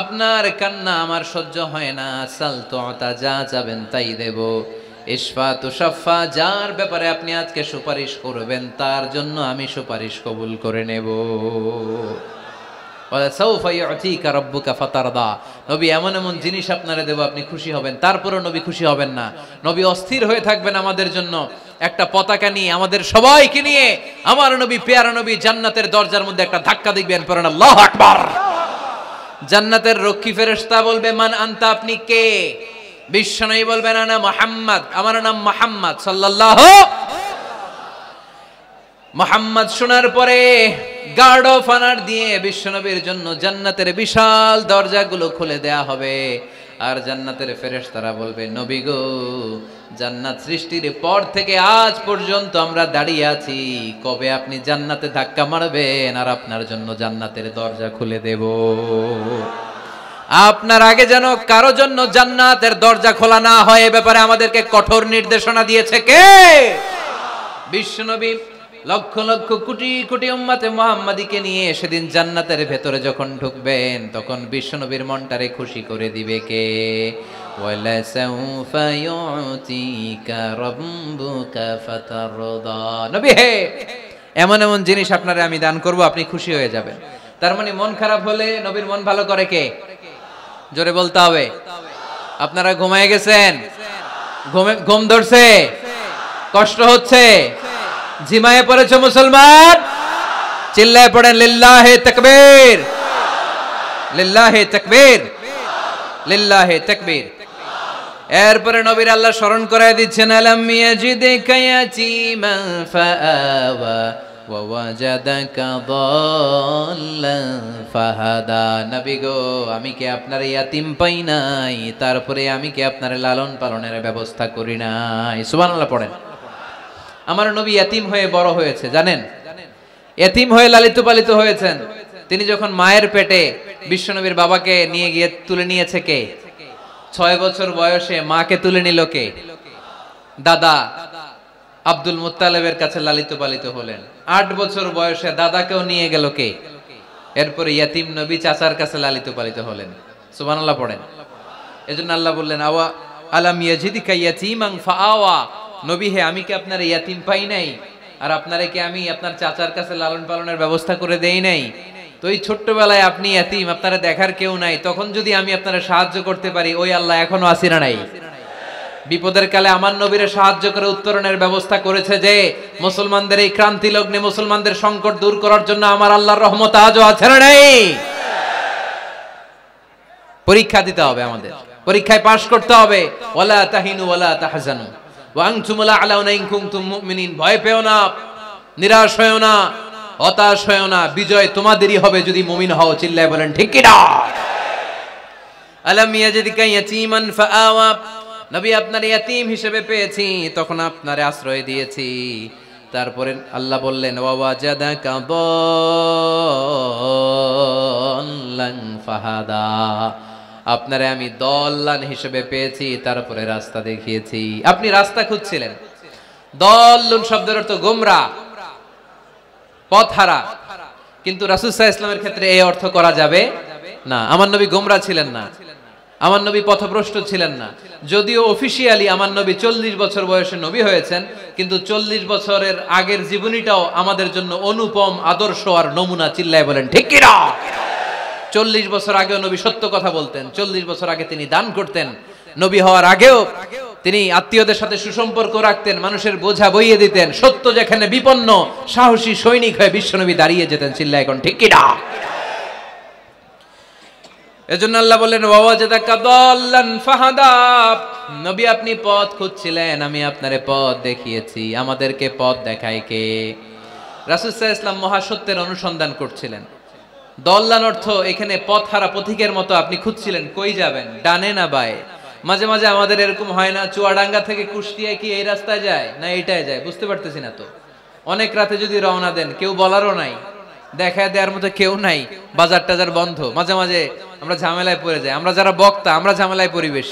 A: আপনার কান্না আমার সহ্য হয় না, সাল তুতা, যা চাবেন তাই দেব। ইশফা তুশাফা, যার ব্যাপারে আপনি আজকে সুপারিশ করবেন তার জন্য আমি সুপারিশ কবুল করে নেব। ওয়া সাউফা ইউতিকা রাব্বুকা ফাতারদা, নবী এমন এমন জিনিস আপনারে দেব আপনি খুশি হবেন। তারপরও নবী খুশি হবেন না, নবী অস্থির হয়ে থাকবেন আমাদের জন্য। একটা পতাকা নিয়ে আমাদের সবাইকে নিয়ে আমার নবী প্যারা নবী জান্নাতের দরজার মধ্যে একটা ধাক্কা দিবেন, পড়েন আল্লাহু আকবার। জান্নাতের রক্ষী ফেরেশতা বলবে মান আনতা, আপনি কে? বিশ্বনবী বলবেন আনা মুহাম্মদ, আমার নাম মুহাম্মদ সাল্লাল্লাহু। মুহাম্মদ শোনার পরে গার্ড অফ অনার দিয়ে বিশ্বনবীর জন্য জান্নাতের বিশাল দরজাগুলো খুলে দেয়া হবে। আর জান্নাতের ফেরেশতারা বলবে নবী গো, জান্নাত সৃষ্টির পর থেকে আজ পর্যন্ত আমরা দাঁড়িয়ে আছি, কবে আপনি জান্নাতে ধাক্কা মারবেন আর আপনার জন্য জান্নাতের দরজা খুলে দেব। আপনার আগে যেন কারো জন্য জান্নাতের দরজা খোলা না হয়, এ ব্যাপারে আমাদেরকে কঠোর নির্দেশনা দিয়েছে কে? বিশ্বনবী লক্ষ লক্ষ কোটি কোটি উম্মতে মুহাম্মাদীকে নিয়ে সেদিন জান্নাতের ভেতরে যখন ঢুকবেন তখন বিশ্বনবীর মনটারে খুশি করে দিবে কে? ওয়ালা সাউফা ইউতিকা রাব্বুকা ফাতারদা, নবী হে এমন এমন জিনিস আপনারে আমি দান করব, আপনি খুশি হয়ে যাবেন। তার মানে মন খারাপ হলে নবীর মন ভালো করে কে? জোরে বলতে হবে। আপনারা ঘুমায় গেছেন, ঘুম ধরছে, কষ্ট হচ্ছে, ঝিমায়ে পড়েছে মুসলমান, চিল্লায় পড়েন লিল্লাহে তাকবীর, লিল্লাহে তাকবীর, লিল্লাহে তাকবীর। এরপরে নবীর আল্লাহ স্মরণ করায় দিচ্ছেন আলাম ইয়াজিদিকা ইয়াতীমান ফাআওয়া ওয়া ওয়াজাদাকা দাল্লান ফাহাদা, নবী গো আমি কি আপনার ইয়াতিম পাই নাই, তারপরে আমি কি আপনার লালন পালনের ব্যবস্থা করি নাই? সুবহানাল্লাহ পড়েন। আমার নবী ইয়াতিম হয়ে বড় হয়েছে, জানেন? ইয়াতিম হয়ে লালিত পালিত হয়েছেন। তিনি যখন মায়ের পেটে বিশ্বনবীর বাবাকে নিয়ে গিয়ে তুলে নিয়েছে কে? 6 বছর বয়সে মাকে তুলে নিল কে? দাদা আব্দুল মুত্তালিবের কাছে লালিত পালিত হলেন। 8 বছর বয়সে দাদাকেও নিয়ে গেল কে? এরপরে ইয়াতিম নবী চাচার কাছে লালিত পালিত হলেন। সুবহানাল্লাহ পড়েন। এজন্য আল্লাহ বললেন আওয়া আলাম ইয়াজিদিকা ইয়াতীমান ফাআওয়া, নবী হে আমি কি আপনার ইয়াতিম পাই নাই, আর আপনারে কি আমি আপনার চাচার কাছে লালন পালনের ব্যবস্থা করে দেই নাই? তো এই ছোট্টবেলায় আপনি ইয়াতিম, আপনারা দেখার কেউ নাই, তখন যদি আমি আপনারা সাহায্য করতে পারি, ওই আল্লাহ এখনো আসিনা নাই? বিপদের কালে আমার নবীরে সাহায্য করে উত্তরণের ব্যবস্থা করেছে যে, মুসলমানদের এই ক্রান্তি লগ্নে মুসলমানদের সংকট দূর করার জন্য আমার আল্লাহর রহমত আজও আছে না নাই? পরীক্ষা দিতে হবে আমাদের। পরীক্ষায় পাশ করতে হবে। ওয়ালা তাহিনু ওয়ালা তাহজানু ওয়া আনতুমুল আ'লাউনা ইন কুনতুম মুমিনিন। ভয় পেও না, নিরাশ হয়ো না, হতাশ হয়ো না, বিজয় তোমাদেরই হবে যদি মুমিন হও। চিল্লায় বলেন ঠিক কি না? আলাম ইয়াজিদকা ইয়াতীমান ফাআওয়া, নবী আপনার ইয়াতীম হিসেবে পেয়েছি, তখন আপনারে আশ্রয় দিয়েছি। তারপরে আল্লাহ বললেন ওয়া ওয়াজাদাকা দাল্লান ফাহাদা, আপনারে আমি দল্লান হিসেবে পেয়েছি, তারপরে রাস্তা দেখিয়েছি। আপনি রাস্তা খুঁজছিলেন। দল্লুন শব্দের অর্থ গোমরা, পথহারা, কিন্তু রাসূল সাল্লাল্লাহু আলাইহি ওয়াসাল্লামের ক্ষেত্রে এই অর্থ করা যাবে না। আমার নবী গোমরা ছিলেন না, আমার নবী পথভ্রষ্ট ছিলেন না। যদিও অফিশিয়ালি আমার নবী 40 বছর বয়সে নবী হয়েছেন, কিন্তু 40 বছরের আগের জীবনীটাও আমাদের জন্য অনুপম আদর্শ আর নমুনা। চিল্লায় বলেন ঠিক কি না? 40 বছর আগেও নবী সত্য কথা বলতেন, 40 বছর আগে তিনি দান করতেন, নবী হওয়ার আগেও তিনি আত্মীয়দের সাথে সুসম্পর্ক রাখতেন, মানুষের বোঝা বইয়ে দিতেন। সত্য যেখানে বিপন্ন, সাহসী সৈনিক হয়ে বিশ্বনবী দাঁড়িয়ে যেতেন। চিল্লায় এখন ঠিক কি না? এজন্য আল্লাহ বললেন ওয়া ওয়াজাদাকা দাল্লান ফাহাদা, নবী আপনি পথ খুঁজছিলেন, আমি আপনারে পথ দেখিয়েছি। আমাদেরকে পথ দেখায় কে? রাসূল সাল্লাল্লাহু আলাইহি ওয়াসাল্লাম মহাসত্যের অনুসন্ধান করছিলেন। দল্লান অর্থ এখানে পথহারা পথিকের মতো আপনি খুঁজছিলেন, কই যাবেন, ডানে না বায়ে। মাঝে মাঝে আমাদের এরকম হয় না, চুয়াডাঙ্গা থেকে কুষ্টিয়ায় কি এই রাস্তায় যায় না এইটায় যায়, বুঝতে পারতেছি না তো। অনেক রাতে যদি রওনা দেন, কেউ বলারও নাই, দেখা দেওয়ার মতো কেউ নাই, বাজার টাজার বন্ধ, মাঝে মাঝে আমরা ঝামেলায় পড়ে যাই। আমরা যারা বক্তা, আমরা ঝামেলায় পরিবেশ।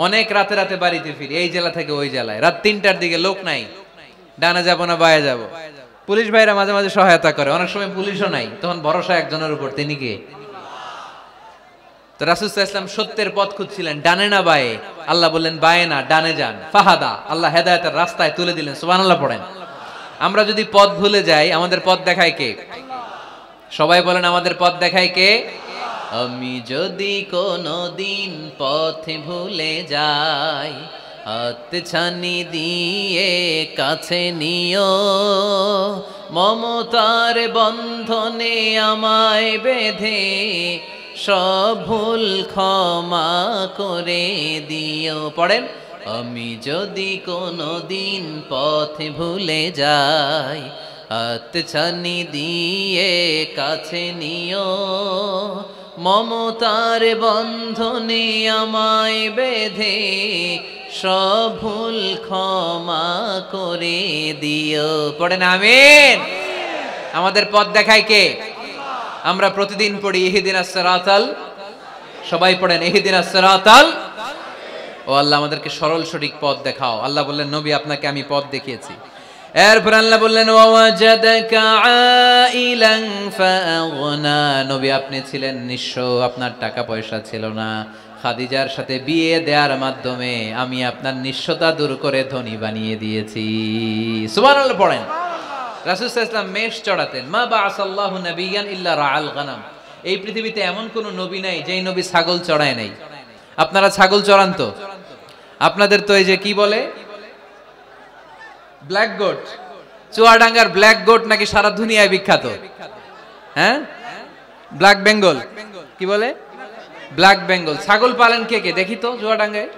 A: অনেক রাতে রাতে বাড়িতে ফিরি, এই জেলা থেকে ওই জেলায়, রাত 3টার দিকে, লোক নাই, ডানে যাবো না বায়ে যাবো। পুলিশ ভাইরা মাঝে মাঝে সহায়তা করে, অনেক সময় পুলিশও নাই, তখন ভরসা একজনের উপর, তিনি কে? তো রাসূল সাল্লাল্লাহু আলাইহি ওয়াসাল্লাম সত্যের পথ খুঁজছিলেন, ডানে না বায়ে। আল্লাহ বললেন বায়ে না, ডানে যান। ফাহাদা, আল্লাহ হেদায়েতের রাস্তায় তুলে দিলেন। সুবহানাল্লাহ পড়েন। আমরা যদি পথ ভুলে যাই, আমাদের পথ দেখায় কে? সবাই বলেন আমাদের পথ দেখায় কে? আমি যদি কোনদিন পথ ভুলে যাই, হাত ছানি দিয়ে কাছে নিও, মমতার বন্ধনে আমায় বেঁধে সব ভুল ক্ষমা করে দিও। পড়েন, আমি যদি কোনদিন পথ ভুলে যাই, হাত ছানি দিয়ে কাছে নিও, মমতার বন্ধনে আমায় বেঁধে সব ভুল ক্ষমা করে দিও। পড়েন আমিন। আমাদের পথ দেখায় কে? আমরা প্রতিদিন পড়ি ইহদিনাস সিরাতাল, সবাই পড়েন ইহদিনাস সিরাতাল। ও আল্লাহ আমাদেরকে সরল সঠিক পথ দেখাও। আল্লাহ বললেন নবী আপনাকে আমি পথ দেখিয়েছি। এরপর আল্লাহ বললেন ওয়া ওয়াজাদাকা আইলান ফাআগনা, নবী আপনি ছিলেন নিঃস্ব, আপনার টাকা পয়সা ছিল না। খাদিজার সাথে বিয়ে দেওয়ার মাধ্যমে আমি আপনার নিঃস্বতা দূর করে ধনী বানিয়ে দিয়েছি। সুবহানাল্লাহ পড়েন। রাসূল সাল্লাল্লাহু আলাইহি ওয়াসাল্লাম মেষ চড়াতেন। মা বাআসাল্লাহু নাবিয়ান ইল্লা রাআল গানাম, এই পৃথিবীতে এমন কোন নবী নাই যেই নবী ছাগল চড়ায় নাই। আপনারা ছাগল চড়ান তো? আপনাদের তো এই যে কি বলে ব্ল্যাক গোট, চুয়াডাঙ্গার ব্ল্যাক গোট নাকি সারা দুনিয়ায় বিখ্যাত। হ্যাঁ, ব্ল্যাক বেঙ্গল, কি বলে ব্ল্যাক বেঙ্গল। ছাগল পালেন কে কে দেখি তো চুয়াডাঙ্গায়?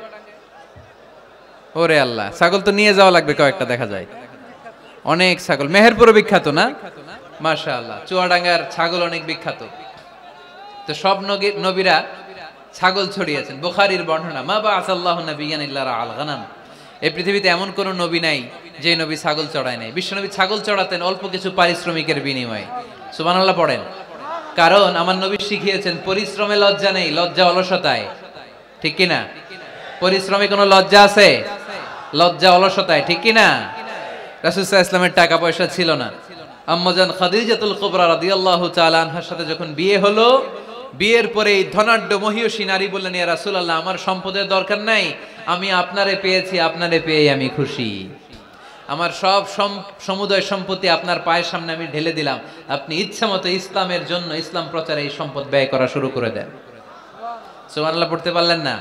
A: ওরে আল্লাহ, ছাগল তো নিয়ে যাওয়া লাগবে কয়েকটা, দেখা যায় অনেক ছাগল। মেহেরপুরও বিখ্যাত না? মাশাআল্লাহ, চুয়াডাঙ্গার ছাগল অনেক বিখ্যাত। তো সব নবীরা ছাগল ছড়িয়েছেন। বুখারীর বর্ণনা, মা বাআসাল্লাহু নাবিয়ান ইল্লা রাআল গানাম, এই পৃথিবীতে এমন কোন নবী নাই যে নবী ছাগল চড়ায় নাই। বিশ্বনবী ছাগল চড়াতেন অল্প কিছু পারিশ্রমিকের বিনিময়ে। সুবহানাল্লাহ পড়েন। কারণ আমার নবী শিখিয়েছেন পরিশ্রমে লজ্জা নেই, লজ্জা অলসতায়। ঠিক কি না? পরিশ্রমে কোনো লজ্জা আছে? লজ্জা অলসতায়, ঠিক কি না? রাসূল সাল্লাল্লাহু আলাইহি ওয়াসাল্লামের টাকা পয়সা ছিল না। আম্মাজান খাদিজাতুল কুবরা রাদিয়াল্লাহু তাআলা আনহার সাথে যখন বিয়ে হলো, বিয়ের পরে এই ধনাঢ্য মহিয়সী নারী বললেন, ইয়া রাসূলুল্লাহ, আমার সম্পদের দরকার নাই, আমি আপনারে পেয়েছি, আপনারে পেয়ে আমি খুশি। আমার সব সমুদয় সম্পত্তি আপনার পায়ের সামনে আমি ঢেলে দিলাম, আপনি ইচ্ছা মতো ইসলামের জন্য, ইসলাম প্রচারে এই সম্পদ ব্যয় করা শুরু করে দেন। সুবহানাল্লাহ পড়তে পারলেন না?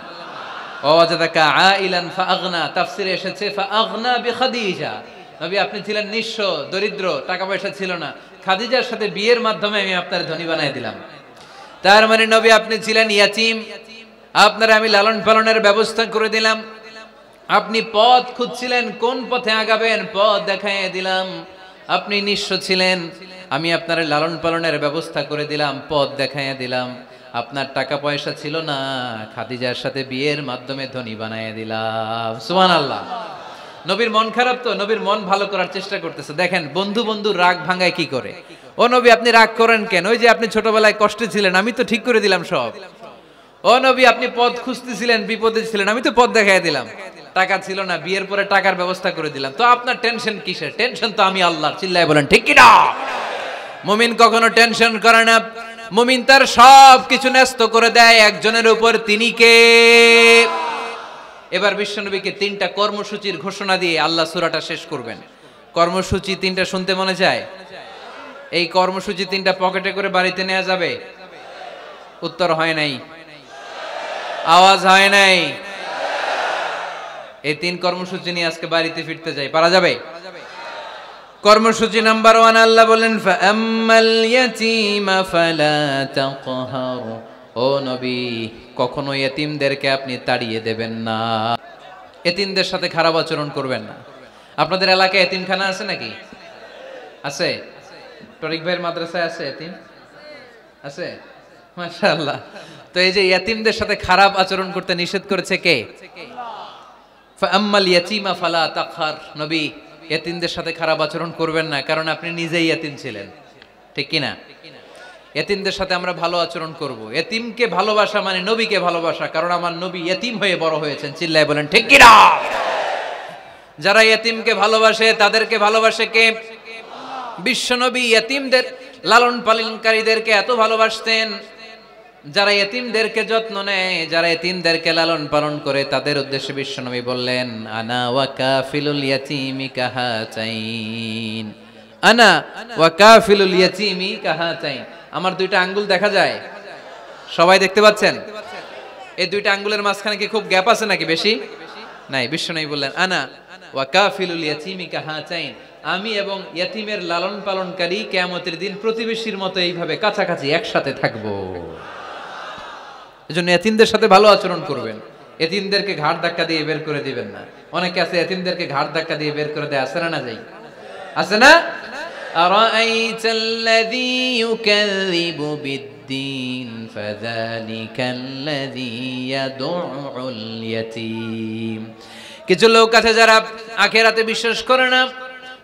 A: ওয়াজাদাকা আইলান ফাআগনা, তাফসিরে এসেছে ফাআগনা বিখাদিজা, নবী আপনি ছিলেন নিঃস্ব, দরিদ্র, টাকা পয়সা ছিল না, খাদিজার সাথে বিয়ের মাধ্যমে আমি আপনার ধনী বানাই দিলাম। তার মানে নবী আপনি ছিলেন ইয়াতীম, আপনারা আমি লালন পালনের ব্যবস্থা করে দিলাম, আপনি পথ খুঁজছিলেন কোন পথে আগাবেন, পথ দেখাইয়ে দিলাম। আপনি নিঃস্ব ছিলেন, আমি আপনার লালন পালনের ব্যবস্থা করে দিলাম, পথ দেখাইয়ে দিলাম। আপনার টাকা পয়সা ছিল না, খাদিজার সাথে বিয়ের মাধ্যমে ধনী বানাইয়ে দিলাম। সুবহানাল্লাহ। নবীর মন খারাপ তো, নবীর মন ভালো করার চেষ্টা করতেছে। দেখেন বন্ধু বন্ধুর রাগ ভাঙায় কি করে। ও নবী আপনি রাগ করেন কেন? ওই যে আপনি ছোটবেলায় কষ্টে ছিলেন, আমি তো ঠিক করে দিলাম সব। ও নবী আপনি পথ খুঁজতেছিলেন, বিপদে ছিলেন, আমি তো পথ দেখাই দিলাম। টাকা ছিল না, বিয়ের পরে টাকার ব্যবস্থা করে দিলাম। তো আপনার টেনশন কিসের? টেনশন তো আমি আল্লাহর। চিল্লায় বলেন ঠিক কি না? মুমিন কখনো টেনশন করে না, মুমিন তার সব কিছু ন্যস্ত করে দেয় একজনের উপর, তিনি কে? এবার বিশ্বনবীকে 3টা কর্মসূচির ঘোষণা দিয়ে আল্লাহ সূরাটা শেষ করবেন। কর্মসূচি 3টা শুনতে মনে চায়? এই কর্মসূচি 3টা পকেটে করে বাড়িতে নেওয়া যাবে? উত্তর হয় নাই, আওয়াজ হয় নাই। এই 3 কর্মসূচি নিয়ে আজকে বাড়িতে ফিরতে যাই, পারা যাবে? কর্মসূচি নাম্বার 1, আল্লাহ বলেন ফাআম্মাল ইয়াতীমা ফালা তাকহার। ও নবী কখনো ইতিমদেরকে আপনি তাড়িয়ে দেবেন না, ইতিমদের সাথে খারাপ আচরণ করবেন না। আপনাদের এলাকায় ইতিমখানা আছে নাকি? আছে? টরিক ভাইয়ের মাদ্রাসায় আছে ইতিম? আছে? মাশাআল্লাহ। তো এই যে ইতিমদের সাথে খারাপ আচরণ করতে নিষেধ করেছে কে? ফাআম্মাল ইয়াতীমা ফালা তাকহার। নবী ইতিমদের সাথে খারাপ আচরণ করবেন না, কারণ আপনি নিজেই ইতিম ছিলেন, ঠিক কি না? ইতিমদের সাথে আমরা ভালো আচরণ করব। ইতিমকে ভালোবাসা মানে নবীকে ভালোবাসা, কারণ আমার নবী ইতিম হয়ে বড় হয়েছেন। চিল্লায় বলেন ঠিক কি না? যারা ইতিমকে ভালোবাসে তাদেরকে ভালোবাসে কে? বিশ্বনবী ইতিমদের লালন পালনকারীদেরকে এত ভালোবাসতেন, যারা ইতিমদেরকে যত্ন নেয়, যারা ইতিমদেরকে লালন পালন করে, তাদের উদ্দেশ্যে বিশ্বনবী বললেন আনা ওয়া কাফিলুল ইয়াতীমি কাহাতাইন। আনা ওয়া কাফিলুল ইয়াতীমি কাহাতাইন। আমার 2টা আঙ্গুল দেখা যায়? সবাই দেখতে পাচ্ছেন? এই 2টা আঙ্গুলের মাঝখানে কি খুব গ্যাপ আছে নাকি বেশি? নাই। বিশ্বনবী বললেন আনা ওয়া কাফিলুল ইয়াতীমি কাহাতাইন। আমি এবং ইতিমের লালন পালনকারী কিয়ামতের দিন প্রতিবেশীর মতো এইভাবে কাছাকাছি একসাথে থাকবো। এজন্য ইতিমদের সাথে ভালো আচরণ করবেন, ইতিমদেরকে ঘাড় ধাক্কা দিয়ে বের করে দিবেন না। অনেকে আছে ইতিমদেরকে ঘাড় ধাক্কা দিয়ে বের করে দেয়, আছে না? যাই আছে না? আরাআইতাল্লাযী ইউকাযযিবু বিদ্দীন ফাযালিকাল্লাযী ইয়াদউল ইয়াতীম। কিছু লোক আছে যারা আখিরাতে বিশ্বাস করে না,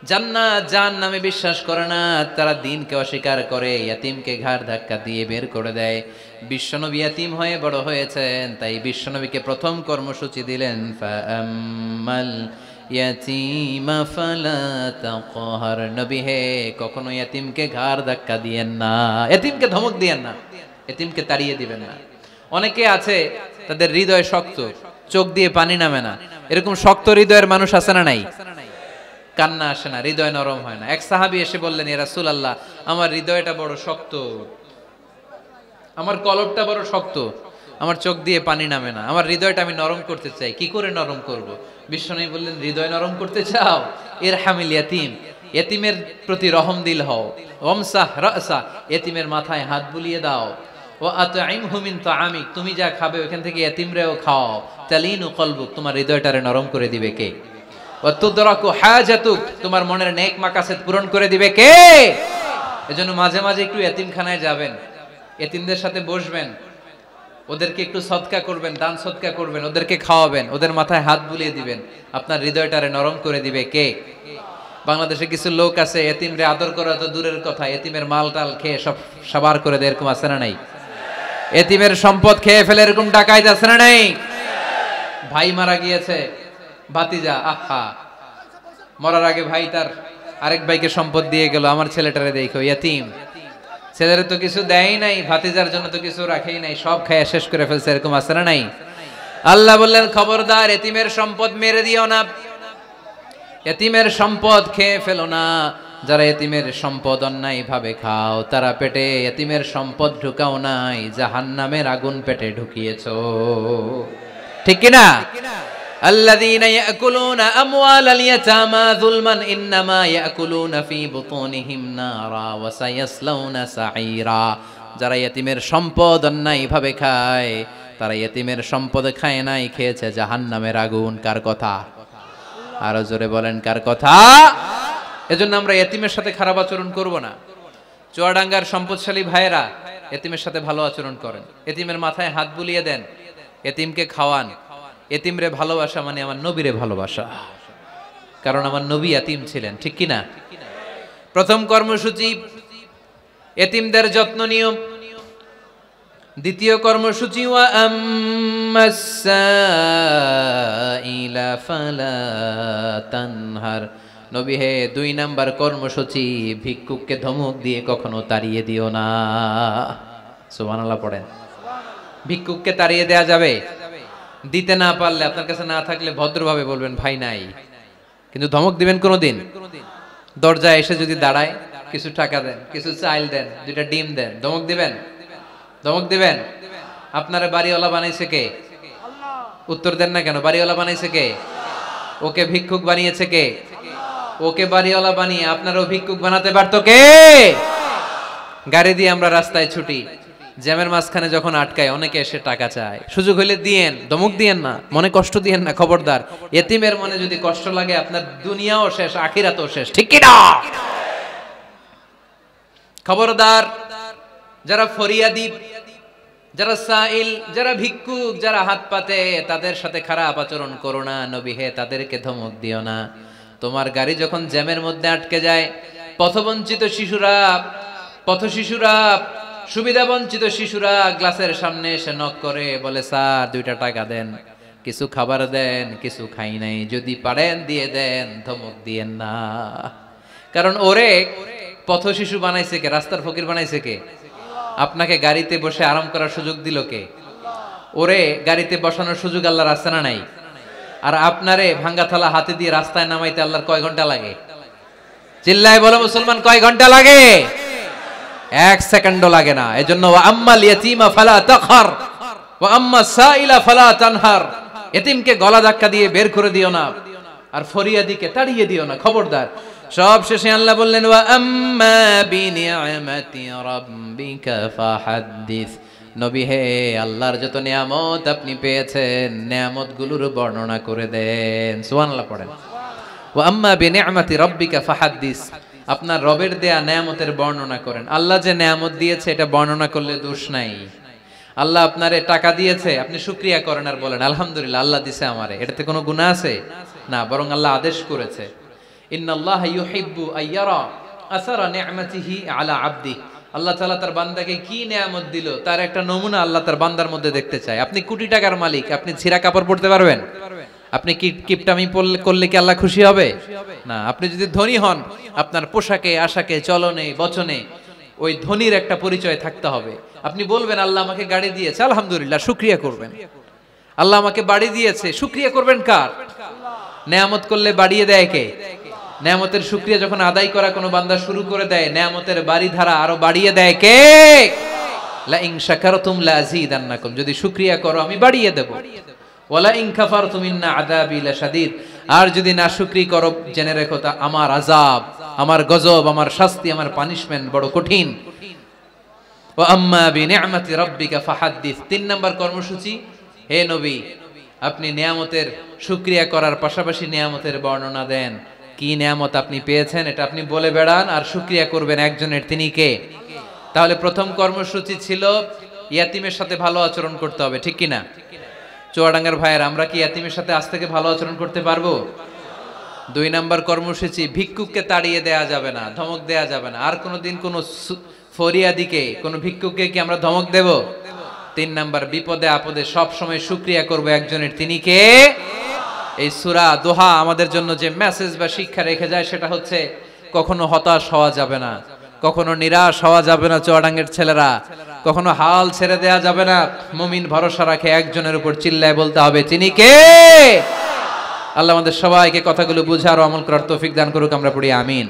A: জান্নাত জাহান্নামে বিশ্বাস করে না, তারা দ্বীনকে অস্বীকার করে, ইতিমকে ঘাড় ধাক্কা দিয়ে বের করে দেয়। বিশ্বনবী ইতিম হয়ে বড় হয়েছেন, তাই বিশ্বনবীকে প্রথম কর্মসূচি দিলেন ফাআম্মাল ইয়াতীমা ফালা তাকহার। নবী হে কখনো ইতিমকে ঘাড় ধাক্কা দিয়েন না, ইতিমকে ধমক দিয়েন না, ইতিমকে তাড়িয়ে দিবেন না। অনেকে আছে তাদের হৃদয় শক্ত, চোখ দিয়ে পানি নামে না। এরকম শক্ত হৃদয়ের মানুষ আছে না নাই? কান্না আসে না, হৃদয় নরম হয় না। এক সাহাবী এসে বললেন ইয়া রাসূলুল্লাহ, আমার হৃদয়টা বড় শক্ত, আমার কলবটা বড় শক্ত, আমার চোখ দিয়ে পানি নামে না, আমার হৃদয়টা আমি নরম করতে চাই, কি করে নরম করব? বিশ্বনবী বললেন হৃদয় নরম করতে চাও? ইরহামিল ইয়াতীম, ইতিমের প্রতি রহম দিল হও। ওমসাহ রাসা, ইতিমের মাথায় হাত বুলিয়ে দাও। ও আতঈমহু মিন তাআমিক, তুমি যা খাবে ওখান থেকে ইতিমরেও খাও। তালিনু কলবুক, তোমার হৃদয়টারে নরম করে দিবে কে? ওয়া তুদরাকু হাজাতুক, তোমার মনের নেক মাকাসেদ পূরণ করে দিবে কে? এজন্য মাঝে মাঝে একটু ইতিমখানায় যাবেন, ইতিমদের সাথে বসবেন, ওদেরকে একটু সদকা করবেন, দান সদকা করবেন, ওদেরকে খাওয়াবেন, ওদের মাথায় হাত বুলিয়ে দিবেন, আপনার হৃদয়টারে নরম করে দিবে কে? বাংলাদেশে কিছু লোক আছে ইতিমরে আদর করা তো দূরের কথা, ইতিমের মাল টাল খেয়ে সব সাবার করে দেয়, এরকম আছে না নাই? ইতিমের সম্পদ খেয়ে ফেলে এরকম ডাকাইত আছে না নাই? ভাই মারা গিয়েছে, ভাতিজা আহা মরার আগে ভাই তার আরেক ভাইকে সম্পদ দিয়ে গেল, আমার ছেলেটারে দেখো ইতিম, ছেলের তো কিছু দেয় নাই, ভাতিজার জন্য তো কিছু রাখেই নাই, সব খায় শেষ করে ফেলছে, এরকম আছে না নাই? আল্লাহ বললেন খবরদার ইতিমের সম্পদ মেরে দিও না, ইতিমের সম্পদ খেয়ে ফেলো না। যারা ইতিমের সম্পদ অন্যায় ভাবে খাও, তারা পেটে ইতিমের সম্পদ ঢুকাও নাই, জাহান্নামের আগুন পেটে ঢুকিয়েছো, ঠিক কি না? الذين يأكلون أموال اليتامى ظلما إنما يأكلون في بطونهم نارا وسيصلون سعيرا। যারা ইতিমের সম্পদ অন্যায় ভাবে খায়, তারা ইয়েতিমের সম্পদে খায় নাই, খেয়েছে জাহান্নামের আগুন। কার কথা? আরো জোরে বলেন, কার কথা? এজন্য আমরা ইয়েতিমের সাথে খারাপ আচরণ করব না। চুয়াডাঙ্গার সম্পদশালী ভাইয়েরা ইয়েতিমের সাথে ভালো আচরণ করেন, ইয়েতিমের মাথায় হাত বুলিয়ে দেন, ইয়েতিমকে খাওয়ান। ইয়েতিমরে ভালোবাসা মানে আমার নবীরে ভালোবাসা, কারণ আমার নবী ইয়েতিম ছিলেন, ঠিক কি না? প্রথম কর্মসূচি ইয়েতিমদের যত্ন নিও। দ্বিতীয় কর্মসূচি ওয়া আম্মাস সাইলা ফালা তানহার। নবী হে, 2 নাম্বার কর্মসূচি, ভিক্ষুককে ধমক দিয়ে কখনো তাড়িয়ে দিও না। সুবহানাল্লাহ পড়েন। ভিক্ষুককে তাড়িয়ে দেয়া যাবে? দিতে না পারলে, আপনার কাছে না থাকলে ভদ্রভাবে বলবেন ভাই নাই, কিন্তু ধমক দিবেন কোনোদিন? দরজায় এসে যদি দাঁড়ায়, কিছু টাকা দেন, কিছু চাইল দেন, 2টা ডিম দেন, ধমক দিবেন? ধমক দিবেন? আপনারা বাড়িওয়ালা বানাইছে কে? উত্তর দেন না কেন? বাড়িওয়ালা বানাইছে কে? ওকে ভিক্ষুক বানিয়েছে কে? ওকে বাড়িওয়ালা বানিয়ে আপনারও ভিক্ষুক বানাতে পারতো কে? গাড়ি দিয়ে আমরা রাস্তায় ছুটি, জ্যামের মাঝখানে যখন আটকায় অনেকে এসে টাকা চায়, সুযোগ হইলে দিয়েন, ধমক দিয়েন না, মনে কষ্ট দিয়েন না, খবরদার। ইয়েতিমের মনে যদি কষ্ট লাগে, আপনার দুনিয়াও শেষ, আখিরাতও শেষ, ঠিক কি না? খবরদার। যারা ফরিয়াদি, যারা সাইল, যারা ভিক্ষুক, যারা হাত পাতে, তাদের সাথে খারাপ আচরণ করো না। নবী হে, তাদেরকে ধমক দিও না। তোমার গাড়ি যখন জ্যামের মধ্যে আটকে যায়, পথবঞ্চিত শিশুরা, পথশিশুরা, সুবিধা বঞ্চিত শিশুরা গ্লাসের সামনে এসে নক করে, বলে স্যার 2টা টাকা দেন, কিছু খাবার দেন, কিছু খাই নাই, যদি পারেন দিয়ে দেন, ধমক দিয়েন না। কারণ ওরে পথশিশু বানাইছে কে? রাস্তার ফকির বানাইছে কে? আপনাকে গাড়িতে বসে আরাম করার সুযোগ দিল কে? ওরে গাড়িতে বসানোর সুযোগ আল্লাহর আছে না নাই? আর আপনারে ভাঙ্গা থালা হাতে দিয়ে রাস্তায় নামাইতে আল্লাহর কয় ঘন্টা লাগে? চিল্লায় বলো মুসলমান, কয় ঘন্টা লাগে? 1 সেকেন্ডও লাগে না। এজন্য ওয়া আম্মাল ইয়াতীমা ফালা তাখর ওয়া আম্মাস সাইলা ফালা তানহার। এতিমকে গলা ধাক্কা দিয়ে বের করে দিও না, আর ফরিয়াদিকে তাড়িয়ে দিও না, খবরদার। সব শেষে আল্লাহ বললেন ওয়া আম্মা বিনিআমাতি রাব্বিকা ফাহাদ্দিস। নবী হে, আল্লাহর যত নিয়ামত আপনি পেয়েছেন, নিয়ামতগুলোর বর্ণনা করে দেন। সুবহানাল্লাহ পড়েন। ওয়া আম্মা বিনিআমাতি রাব্বিকা ফাহাদ্দিস। আপনার রবের দেয়া নিয়ামতের বর্ণনা করেন। আল্লাহ যে নিয়ামত দিয়েছে এটা বর্ণনা করলে দোষ নাই। আল্লাহ আপনারে টাকা দিয়েছে, আপনি শুকরিয়া করেন আর বলেন আলহামদুলিল্লাহ, আল্লাহ দিছে আমারে, এটাতে কোনো গুনাহ আছে? না, বরং আল্লাহ আদেশ করেছে, ইন্নাল্লাহা ইউহিব্বু আইয়ারা আসারা নি'মাতিহি আলা আবদি। আল্লাহ তাআলা তার বান্দাকে কি নিয়ামত দিল তার একটা নমুনা আল্লাহ তার বান্দার মধ্যে দেখতে চায়। আপনি কোটি টাকার মালিক, আপনি ছিঁড়া কাপড় পরতে পারবেন? আপনি কিপটামি করলে কি আল্লাহ খুশি হবে? না। আপনি যদি ধনী হন, আপনার পোশাকে, আশাকে, চলনে, বচনে ওই ধনীর একটা পরিচয় থাকতে হবে। আপনি বলবেন আল্লাহ আমাকে গাড়ি দিয়েছে, আলহামদুলিল্লাহ, শুকরিয়া করবেন। আল্লাহ আমাকে বাড়ি দিয়েছে, শুকরিয়া করবেন কার? নেয়ামত করলে বাড়িয়ে দেয় কে? নেয়ামতের শুকরিয়া যখন আদায় করা কোনো বান্দা শুরু করে দেয়, নেয়ামতের বাড়ি ধারা আরো বাড়িয়ে দেয় কে? লা ইন শাকারতুম লা আযীদান্নাকুম। যদি শুকরিয়া করো আমি বাড়িয়ে দেব। ওয়ালা ইন কাফারতুম ইন্না আযাবি লাশাদীদ। আর যদি নাশুকরি করো, জেনে রেখো তা আমার আযাব, আমার গজব, আমার শাস্তি, আমার পানিশমেন্ট বড় কঠিন। ওয়া আম্মা বিনিআমাতি রাব্বিকা ফাহাদ্দিস। 3 নাম্বার কর্মসূচি, হে নবী আপনি নিয়ামতের শুকরিয়া করার পাশাপাশি নিয়ামতের বর্ণনা দেন। কি নিয়ামত আপনি পেয়েছেন এটা আপনি বলে বেড়ান, আর শুকরিয়া করবেন একজনের, তিনি কে? তাহলে প্রথম কর্মসূচি ছিল ইয়াতিমের সাথে ভালো আচরণ করতে হবে, ঠিক কিনা? চুয়াডাঙ্গার ভাইয়ের, আমরা কি ইয়াতিমের সাথে আজ থেকে ভালো আচরণ করতে পারবো? 2 নাম্বার কর্মসূচি, ভিক্ষুককে তাড়িয়ে দেয়া যাবে না, ধমক দেয়া যাবে না। আর কোনোদিন কোনো ফরিয়াদিকে, কোনো ভিক্ষুককে কি আমরা ধমক দেব? 3 নাম্বার, বিপদে আপদে সব সময় শুকরিয়া করব একজনের, তিনি কে? এই সূরা দোহা আমাদের জন্য যে মেসেজ বা শিক্ষা রেখে যায় সেটা হচ্ছে কখনো হতাশ হওয়া যাবে না, কখনো নিরাশ হওয়া যাবে না। চুয়াডাঙ্গের ছেলেরা, কখনো হাল ছেড়ে দেয়া যাবে না। মুমিন ভরসা রাখে একজনের উপর, চিল্লায় বলতে হবে তিনি কে? আল্লাহ আমাদের সবাইকে কথাগুলো বুঝার ও আমল করার তৌফিক দান করুক। আমরা পড়ি আমিন।